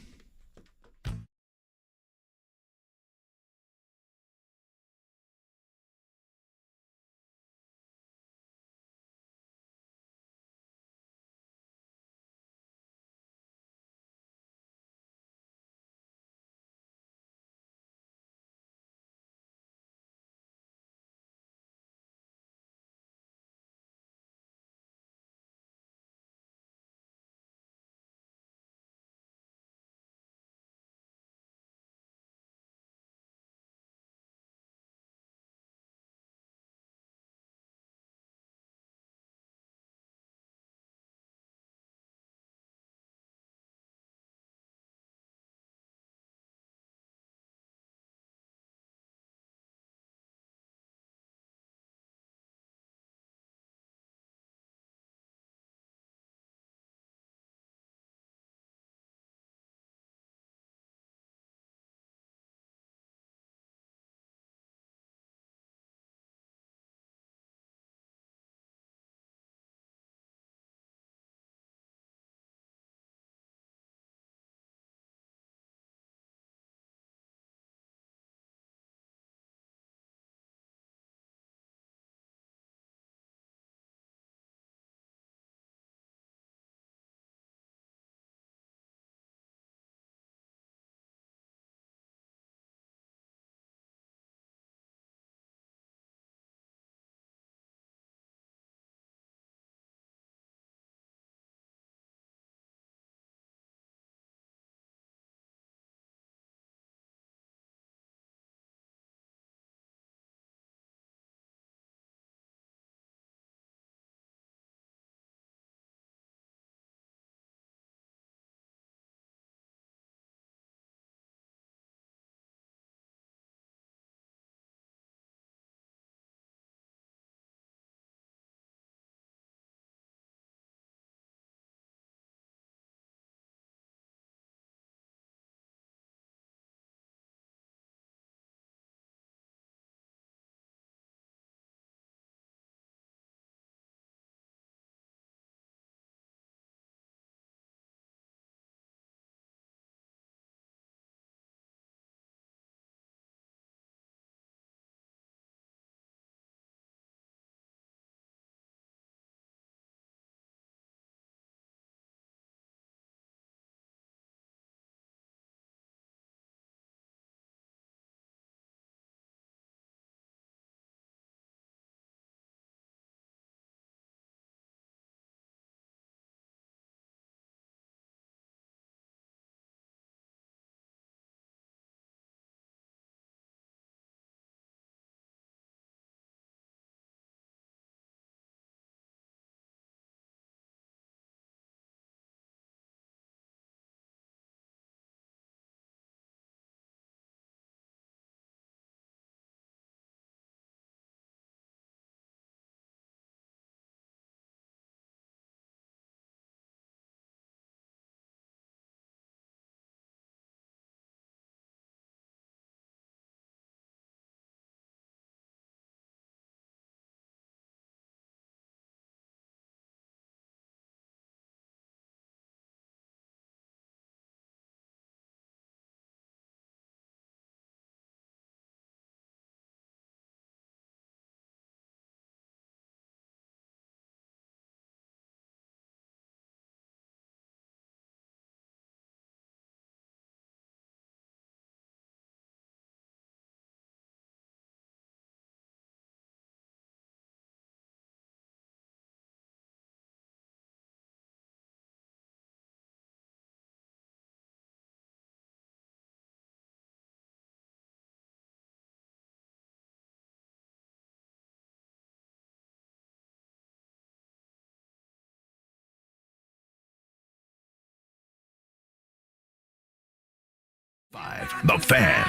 The Fan.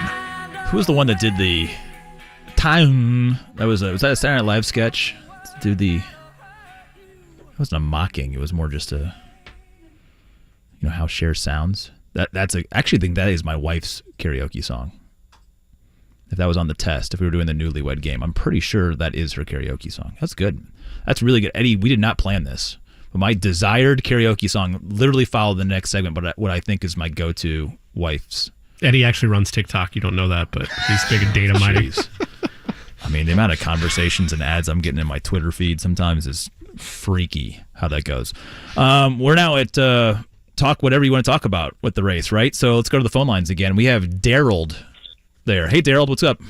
Who was the one that did the time? Was that a Saturday Night Live sketch? It wasn't a mocking. It was more just a, how Cher sounds. Actually think that is my wife's karaoke song. If that was on the test, if we were doing the Newlywed Game, I'm pretty sure that is her karaoke song. That's good. That's really good. Eddie, we did not plan this, but my desired karaoke song literally followed the next segment, but what I think is my go-to wife's. Eddie actually runs TikTok. You don't know that, but he's big in data mining. I mean, the amount of conversations and ads I'm getting in my Twitter feed sometimes is freaky how that goes. We're now at talk whatever you want to talk about with the race, right? So let's go to the phone lines again. We have Daryl there. Hey, Daryl, what's up?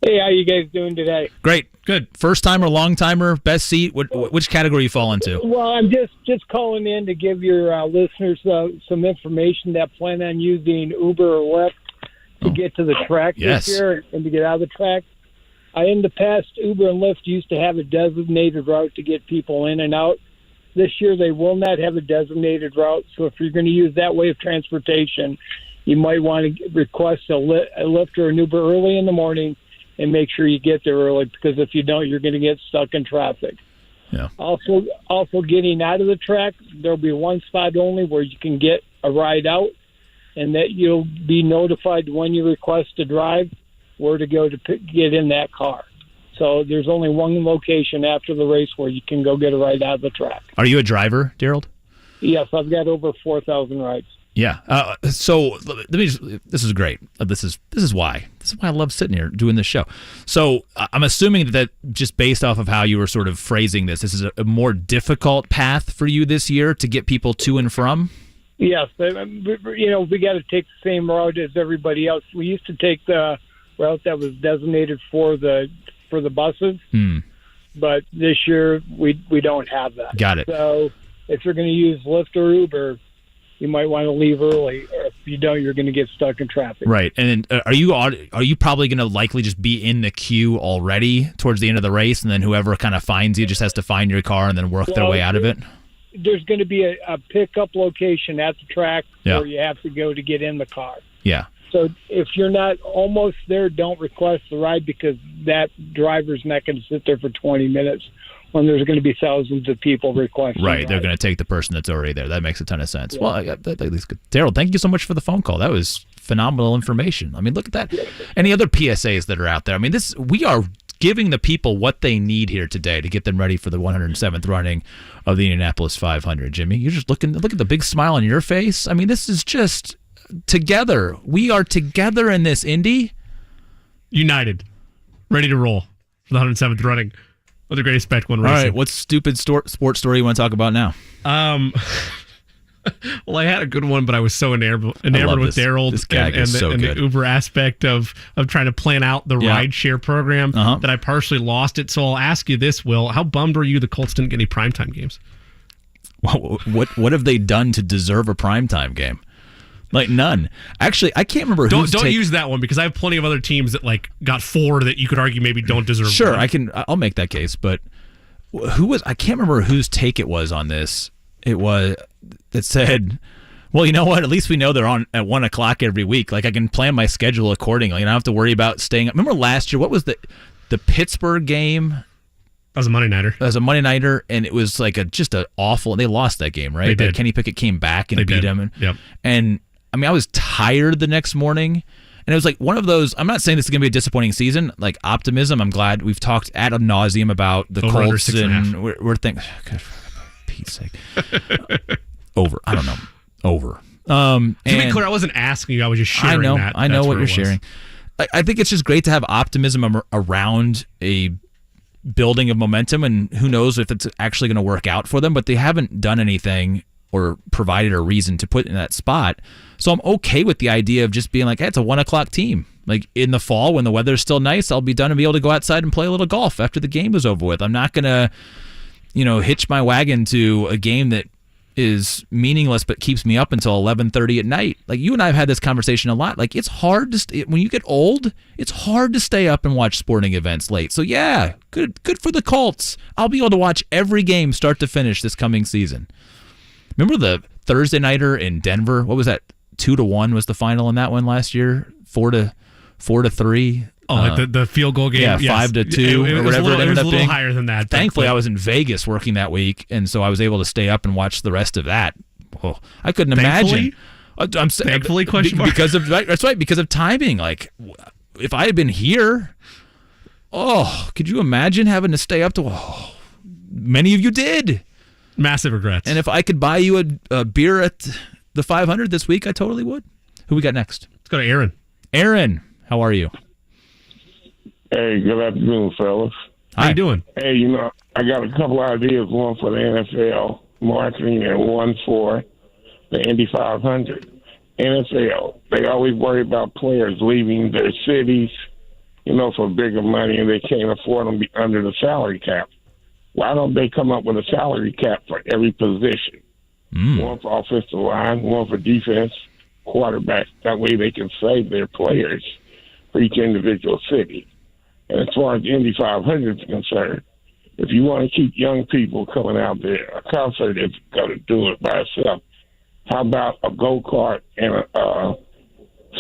Hey, how you guys doing today? Great, good. First timer, long timer, best seat. Which category you fall into? Well, I'm just calling in to give your listeners some information that plan on using Uber or Lyft to get to the track this year and to get out of the track. In the past, Uber and Lyft used to have a designated route to get people in and out. This year, they will not have a designated route. So if you're going to use that way of transportation, you might want to request a Lyft or an Uber early in the morning and make sure you get there early, because if you don't, you're going to get stuck in traffic. Yeah. Also getting out of the track, there'll be one spot only where you can get a ride out, and that you'll be notified when you request to drive where to go to get in that car. So there's only one location after the race where you can go get a ride out of the track. Are you a driver, Daryl? Yes, I've got over 4,000 rides. Yeah. So let me this is great. This is why I love sitting here doing this show. So I'm assuming that just based off of how you were sort of phrasing this is a more difficult path for you this year to get people to and from. Yes, we got to take the same route as everybody else. We used to take the route that was designated for the buses, but this year we don't have that. Got it. So if you're going to use Lyft or Uber, you might want to leave early. Or if you don't, you're going to get stuck in traffic. Right. And then are you probably going to likely just be in the queue already towards the end of the race, and then whoever kind of finds you just has to find your car and then work their way out of it? There's going to be a pickup location at the track where you have to go to get in the car. Yeah. So if you're not almost there, don't request the ride, because that driver's not going to sit there for 20 minutes when there's going to be thousands of people requesting. Right, they're going to take the person that's already there. That makes a ton of sense. Yeah. Well, Daryl, thank you so much for the phone call. That was phenomenal information. I mean, look at that. Yeah. Any other PSAs that are out there? I mean, we are giving the people what they need here today to get them ready for the 107th running of the Indianapolis 500. Jimmy, you're just look at the big smile on your face. I mean, this is just together. We are together in this, Indy. United, ready to roll for the 107th running. With the greatest spec one racing. All right, what stupid sports story you want to talk about now? Well, I had a good one, but I was so enamored with Daryl and the Uber aspect of trying to plan out the rideshare program that I partially lost it. So I'll ask you this, Will. How bummed were you the Colts didn't get any primetime games? What have they done to deserve a primetime game? Like none. Actually, I can't remember. Don't use that one, because I have plenty of other teams that got 4 that you could argue maybe don't deserve. Sure, I'll make that case. But I can't remember whose take it was on this. It was that said, well, you know what? At least we know they're on at 1:00 every week. Like I can plan my schedule accordingly. I don't have to worry about staying up. Remember last year? What was the Pittsburgh game? That was a Monday nighter. That was a Monday nighter, and it was like just an awful. They lost that game, right? They did. Kenny Pickett came back and beat them. And I mean, I was tired the next morning, and it was like one of those. I'm not saying this is going to be a disappointing season. Like optimism, I'm glad we've talked ad nauseum about the Colts, and we're thinking, God, for Pete's sake, over. I don't know, over. To be clear, I wasn't asking you. I was just sharing. I know what you're sharing. I think it's just great to have optimism around a building of momentum, and who knows if it's actually going to work out for them. But they haven't done anything or provided a reason to put in that spot. So I'm okay with the idea of just being like, hey, it's a 1:00 team. Like in the fall when the weather's still nice, I'll be done and be able to go outside and play a little golf after the game is over with. I'm not going to, hitch my wagon to a game that is meaningless but keeps me up until 11:30 at night. Like you and I have had this conversation a lot. Like it's hard to when you get old, it's hard to stay up and watch sporting events late. So yeah, good for the Colts. I'll be able to watch every game start to finish this coming season. Remember the Thursday nighter in Denver? What was that? 2-1 was the final in that one last year. 4-3. Oh, like the field goal game? Yeah, yes. 5-2 or whatever it ended up being. It was a little higher than that. Thankfully, I was in Vegas working that week, and so I was able to stay up and watch the rest of that. Oh, I couldn't imagine. Thankfully, question mark. Because of that's right, because of timing. Like, if I had been here, could you imagine having to stay up to? Many of you did. Massive regrets. And if I could buy you a beer at the 500 this week, I totally would. Who we got next? Let's go to Aaron. Aaron, how are you? Hey, good afternoon, fellas. How you doing? Hey, I got a couple ideas, one for the NFL marketing and one for the Indy 500. NFL, they always worry about players leaving their cities, for bigger money, and they can't afford them under the salary cap. Why don't they come up with a salary cap for every position? One for offensive line, one for defense, quarterback. That way they can save their players for each individual city. And as far as the Indy 500 is concerned, if you want to keep young people coming out there, a concert is going to do it by itself. How about a go-kart and a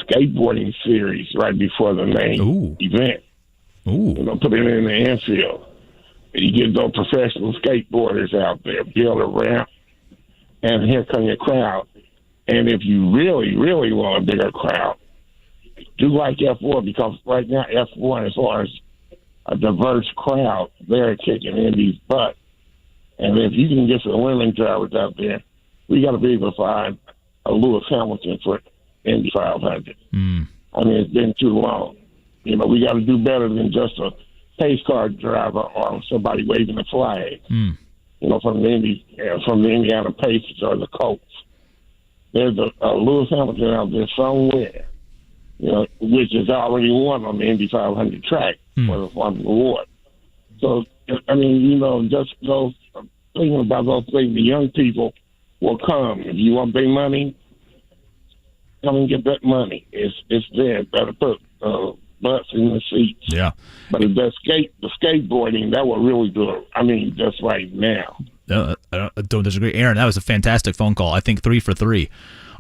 skateboarding series right before the main event? Put it in the infield. You get those professional skateboarders out there, build a ramp, and here come your crowd. And if you really, really want a bigger crowd, do like F1, because right now F1, as far as a diverse crowd, they're kicking Indy's butt. And if you can get some women drivers out there, we got to be able to find a Lewis Hamilton for Indy 500. I mean, it's been too long. We got to do better than just a pace car driver or somebody waving a flag. From the Indiana Pacers or the Colts. There's a Lewis Hamilton out there somewhere, which is already won on the Indy 500 track for the Formula Award. So, I mean, just those thinking about those things, the young people will come. If you want big money, come and get that money. It's there. Better put butts in the seats. Yeah. But if the skateboarding, that will really do it. I mean, just right now. I don't disagree. Aaron, that was a fantastic phone call. I think 3 for 3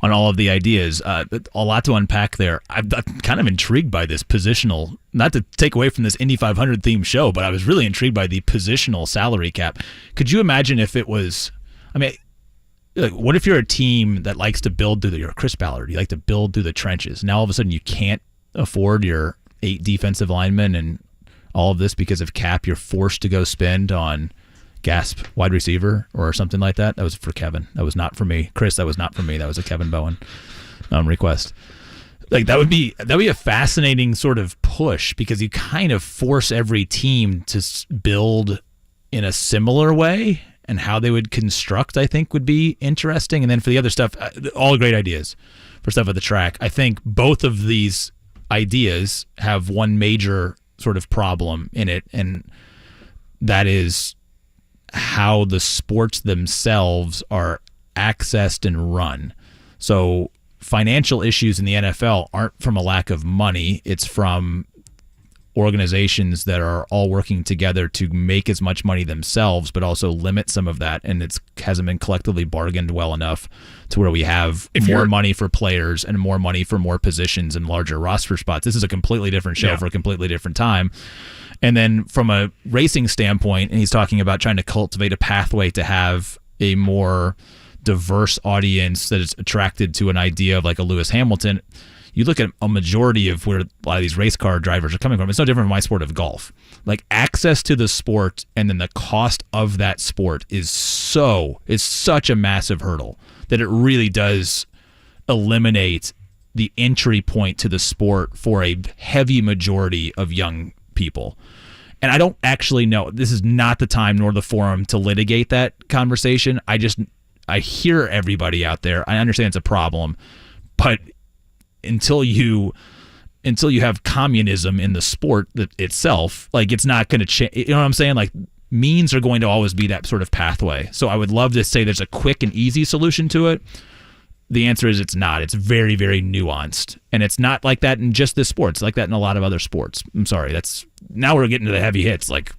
on all of the ideas. A lot to unpack there. I'm kind of intrigued by this positional, not to take away from this Indy 500 themed show, but I was really intrigued by the positional salary cap. Could you imagine if it was, what if you're a team that likes to build through you're Chris Ballard, you like to build through the trenches. Now all of a sudden you can't afford your 8 defensive linemen and all of this because of cap. You're forced to go spend on wide receiver or something like that. That was for Kevin. That was not for me. Chris, that was not for me. That was a Kevin Bowen request. Like that would be a fascinating sort of push, because you kind of force every team to build in a similar way, and how they would construct, I think, would be interesting. And then for the other stuff, all great ideas for stuff at the track. I think both of these ideas have one major sort of problem in it, and that is how the sports themselves are accessed and run. So financial issues in the NFL aren't from a lack of money. It's from organizations that are all working together to make as much money themselves, but also limit some of that. And it hasn't been collectively bargained well enough to where we have more money for players and more money for more positions and larger roster spots. This is a completely different show for a completely different time. And then from a racing standpoint, and he's talking about trying to cultivate a pathway to have a more diverse audience that is attracted to an idea of like a Lewis Hamilton. You look at a majority of where a lot of these race car drivers are coming from. It's no different from my sport of golf. Like access to the sport and then the cost of that sport is such a massive hurdle that it really does eliminate the entry point to the sport for a heavy majority of young people. And I don't actually know. This is not the time nor the forum to litigate that conversation. I hear everybody out there. I understand it's a problem, but until you have communism in the sport itself, like it's not going to change. You know what I'm saying? Like means are going to always be that sort of pathway. So I would love to say there's a quick and easy solution to it. The answer is it's not. It's very, very nuanced, and it's not like that in just this sport. It's like that in a lot of other sports. I'm sorry. Now we're getting to the heavy hits. Like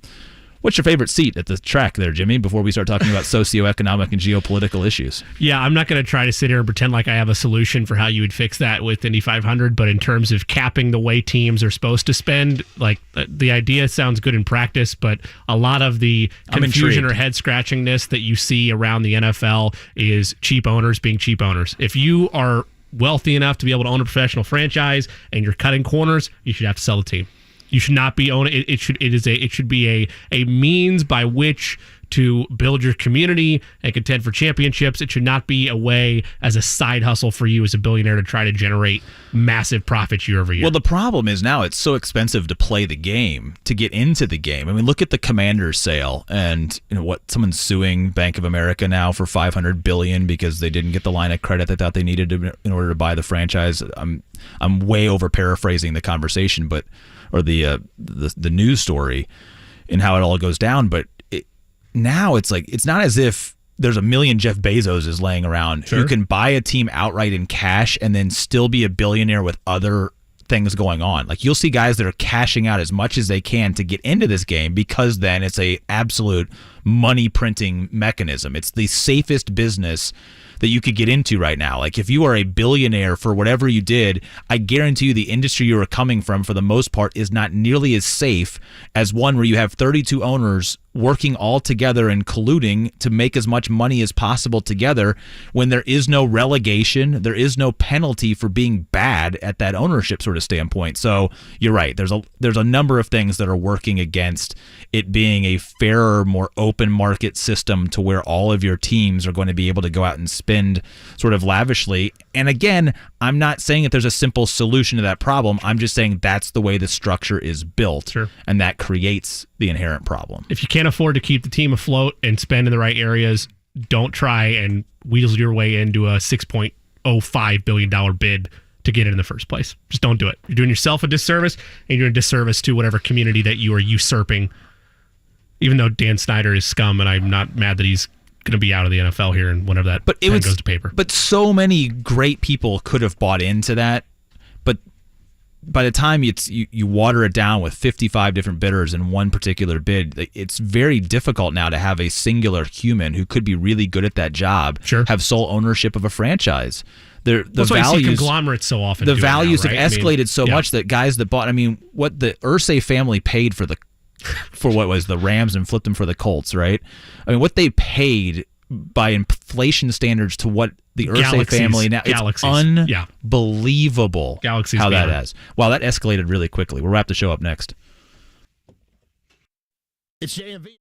What's your favorite seat at the track there, Jimmy, before we start talking about socioeconomic and geopolitical issues? Yeah, I'm not going to try to sit here and pretend like I have a solution for how you would fix that with Indy 500, but in terms of capping the way teams are supposed to spend, like the idea sounds good in practice, but a lot of the confusion or head-scratchingness that you see around the NFL is cheap owners being cheap owners. If you are wealthy enough to be able to own a professional franchise and you're cutting corners, you should have to sell the team. You should not be owning it. It should be a means by which to build your community and contend for championships. It should not be a way as a side hustle for you as a billionaire to try to generate massive profits year over year. Well, the problem is now it's so expensive to play the game, to get into the game. I mean, look at the Commanders sale, and what someone's suing Bank of America now for $500 billion because they didn't get the line of credit they thought they needed in order to buy the franchise. I'm way over paraphrasing the conversation, but or the news story and how it all goes down, but now it's like it's not as if there's a million Jeff Bezoses laying around who can buy a team outright in cash and then still be a billionaire with other things going on. Like you'll see guys that are cashing out as much as they can to get into this game because then it's a absolute money printing mechanism. It's the safest business that you could get into right now. Like if you are a billionaire for whatever you did, I guarantee you the industry you are coming from for the most part is not nearly as safe as one where you have 32 owners working all together and colluding to make as much money as possible together when there is no relegation, there is no penalty for being bad at that ownership sort of standpoint. So you're right. There's a number of things that are working against it being a fairer, more open market system to where all of your teams are going to be able to go out and spend sort of lavishly. And again, I'm not saying that there's a simple solution to that problem. I'm just saying that's the way the structure is built, and that creates the inherent problem. If you can't afford to keep the team afloat and spend in the right areas, don't try and weasel your way into a $6.05 billion bid to get it in the first place. Just don't do it. You're doing yourself a disservice, and you're a disservice to whatever community that you are usurping. Even though Dan Snyder is scum, and I'm not mad that he's going to be out of the NFL here and whenever that pen goes to paper. But so many great people could have bought into that, but by the time you water it down with 55 different bidders in one particular bid, it's very difficult now to have a singular human who could be really good at that job have sole ownership of a franchise. That's why you see conglomerates so often. The values have escalated so much that guys that bought, I mean, what the Irsay family paid for what was the Rams and flipped them for the Colts, right? I mean, what they paid by inflation standards to what the Irsay family now, it's unbelievable how that has. Wow, that escalated really quickly. We'll wrap the show up next. It's JMV.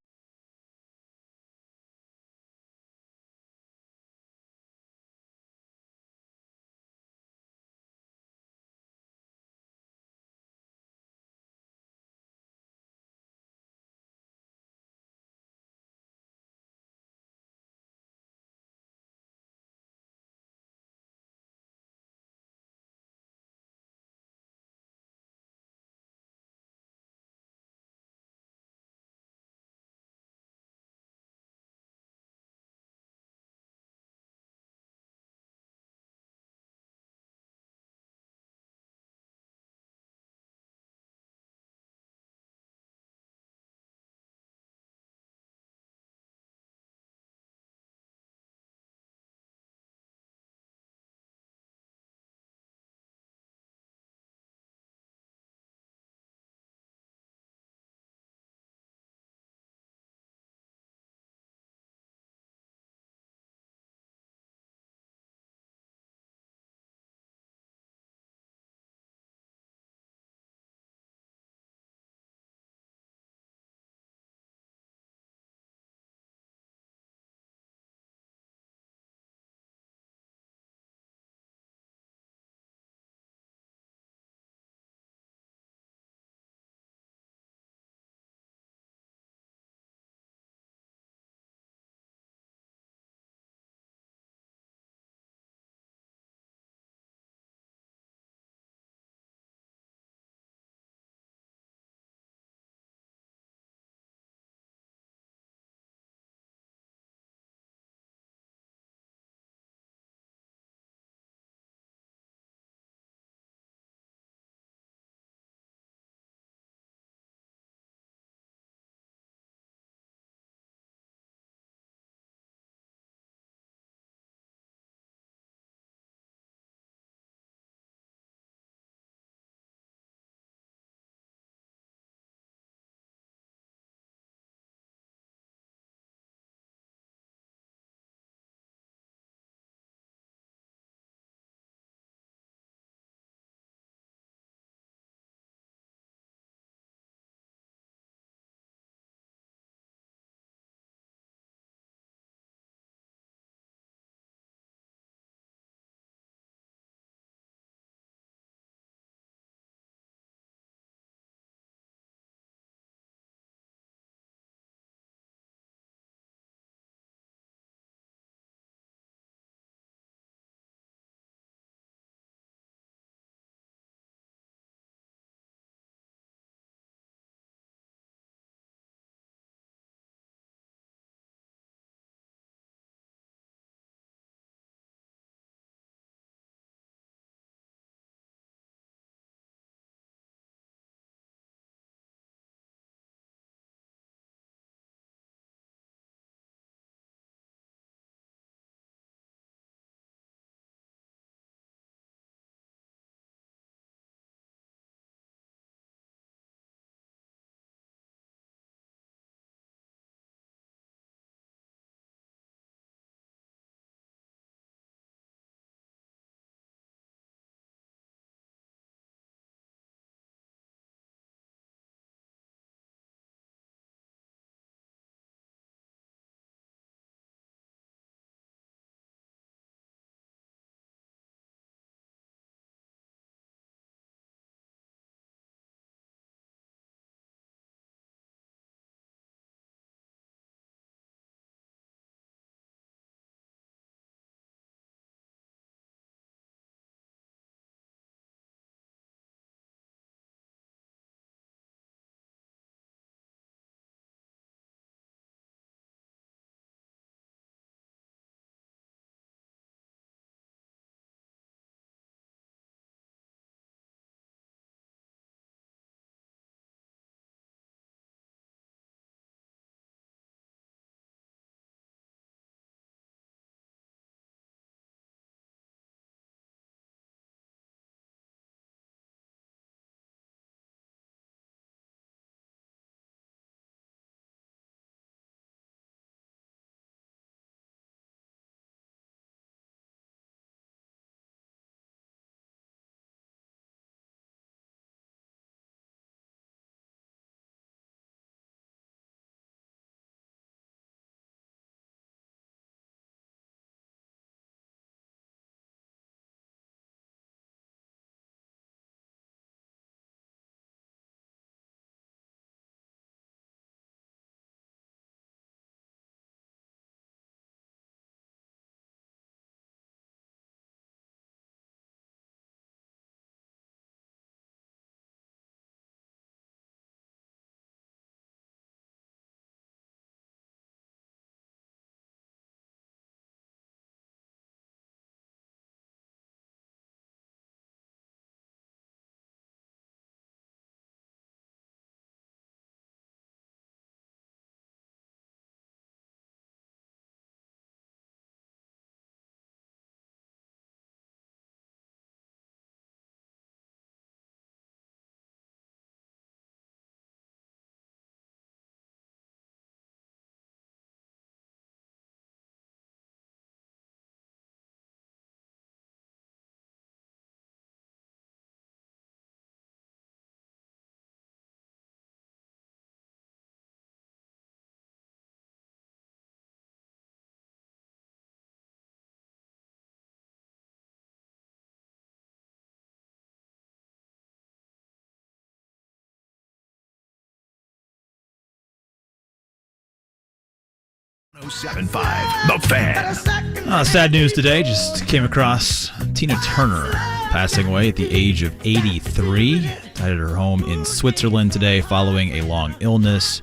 107.5 The Fan. Sad news today. Just came across Tina Turner passing away at the age of 83. Died at her home in Switzerland today following a long illness.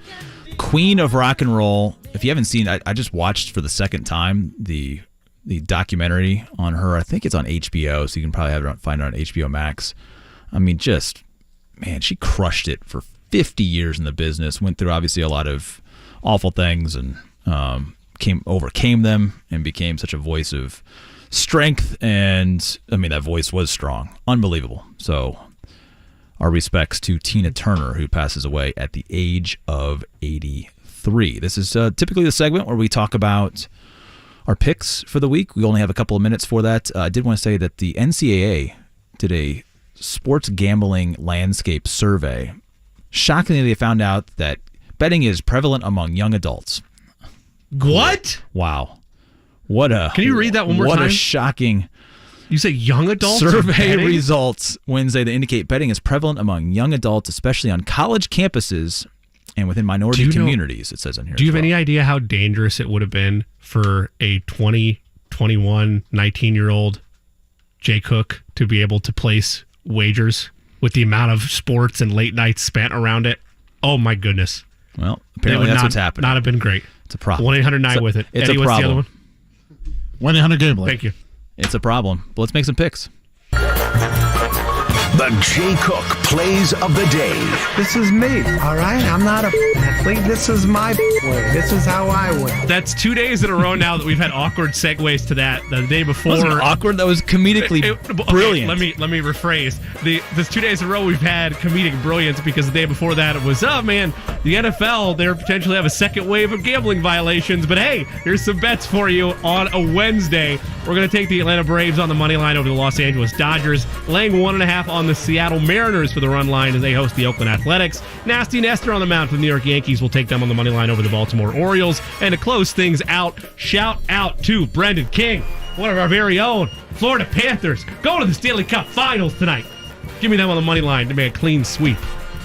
Queen of rock and roll. If you haven't seen, I just watched for the second time the documentary on her. I think it's on HBO, so you can probably find it on HBO Max. I mean, she crushed it for 50 years in the business. Went through obviously a lot of awful things and overcame them and became such a voice of strength. And I mean, that voice was strong, unbelievable. So our respects to Tina Turner, who passes away at the age of 83. This is typically the segment where we talk about our picks for the week. We only have a couple of minutes for that. I did want to say that the NCAA did a sports gambling landscape survey. Shockingly, they found out that betting is prevalent among young adults. What? Wow. Can you read that one more time? What a shocking... You say young adults? Survey results Wednesday that indicate betting is prevalent among young adults, especially on college campuses and within minority communities, it says in here. Do you have any idea how dangerous it would have been for a 20, 21, 19-year-old Jay Cook to be able to place wagers with the amount of sports and late nights spent around it? Oh, my goodness. Well, apparently that's what's happening. Not have been great. It's a problem. 1-800-9 with it. It's Eddie, a problem. what's the other one? 1-800-GAMBLER. Thank you. It's a problem. But let's make some picks. The Jay Cook Plays of the Day. This is me, all right? I'm not an athlete. This is my way. This is how I win. That's 2 days in a row now that we've had awkward segues to that. The day before... It wasn't awkward. That was comedically brilliant. Okay, let me rephrase. This 2 days in a row we've had comedic brilliance because the day before that it was, oh man, the NFL, they're potentially have a second wave of gambling violations. But hey, here's some bets for you on a Wednesday. We're going to take the Atlanta Braves on the money line over the Los Angeles Dodgers, laying 1.5 on the Seattle Mariners for the run line as they host the Oakland Athletics. Nasty Nestor on the mound for the New York Yankees will take them on the money line over the Baltimore Orioles. And to close things out, shout out to Brendan King, one of our very own Florida Panthers, going to the Stanley Cup Finals tonight. Give me them on the money line to make a clean sweep.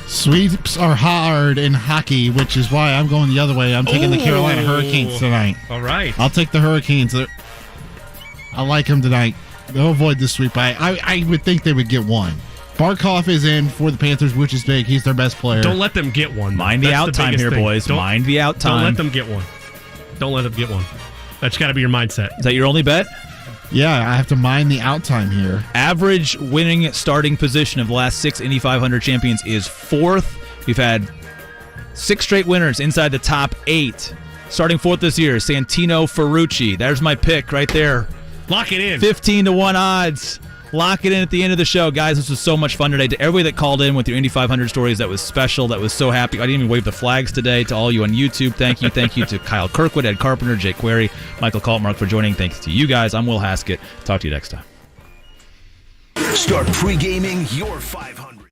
Sweeps are hard in hockey, which is why I'm going the other way. I'm taking the Carolina Hurricanes tonight. All right. I'll take the Hurricanes. I like them tonight. They'll avoid the sweep. I would think they would get one. Barkov is in for the Panthers, which is big. He's their best player. Don't let them get one. Mind the out time here, boys. Mind the out time. Don't let them get one. Don't let them get one. That's got to be your mindset. Is that your only bet? Yeah, I have to mind the out time here. Average winning starting position of the last 6 Indy 500 champions is 4th. We've had 6 straight winners inside the top 8. Starting 4th this year, Santino Ferrucci. There's my pick right there. Lock it in. 15-1 odds. Lock it in at the end of the show. Guys, this was so much fun today. To everybody that called in with your Indy 500 stories, that was special. That was so happy. I didn't even wave the flags today. To all you on YouTube, thank you. Thank you to Kyle Kirkwood, Ed Carpenter, Jay Query, Michael Kaltenmark for joining. Thanks to you guys. I'm Will Haskett. Talk to you next time. Start pre-gaming your 500.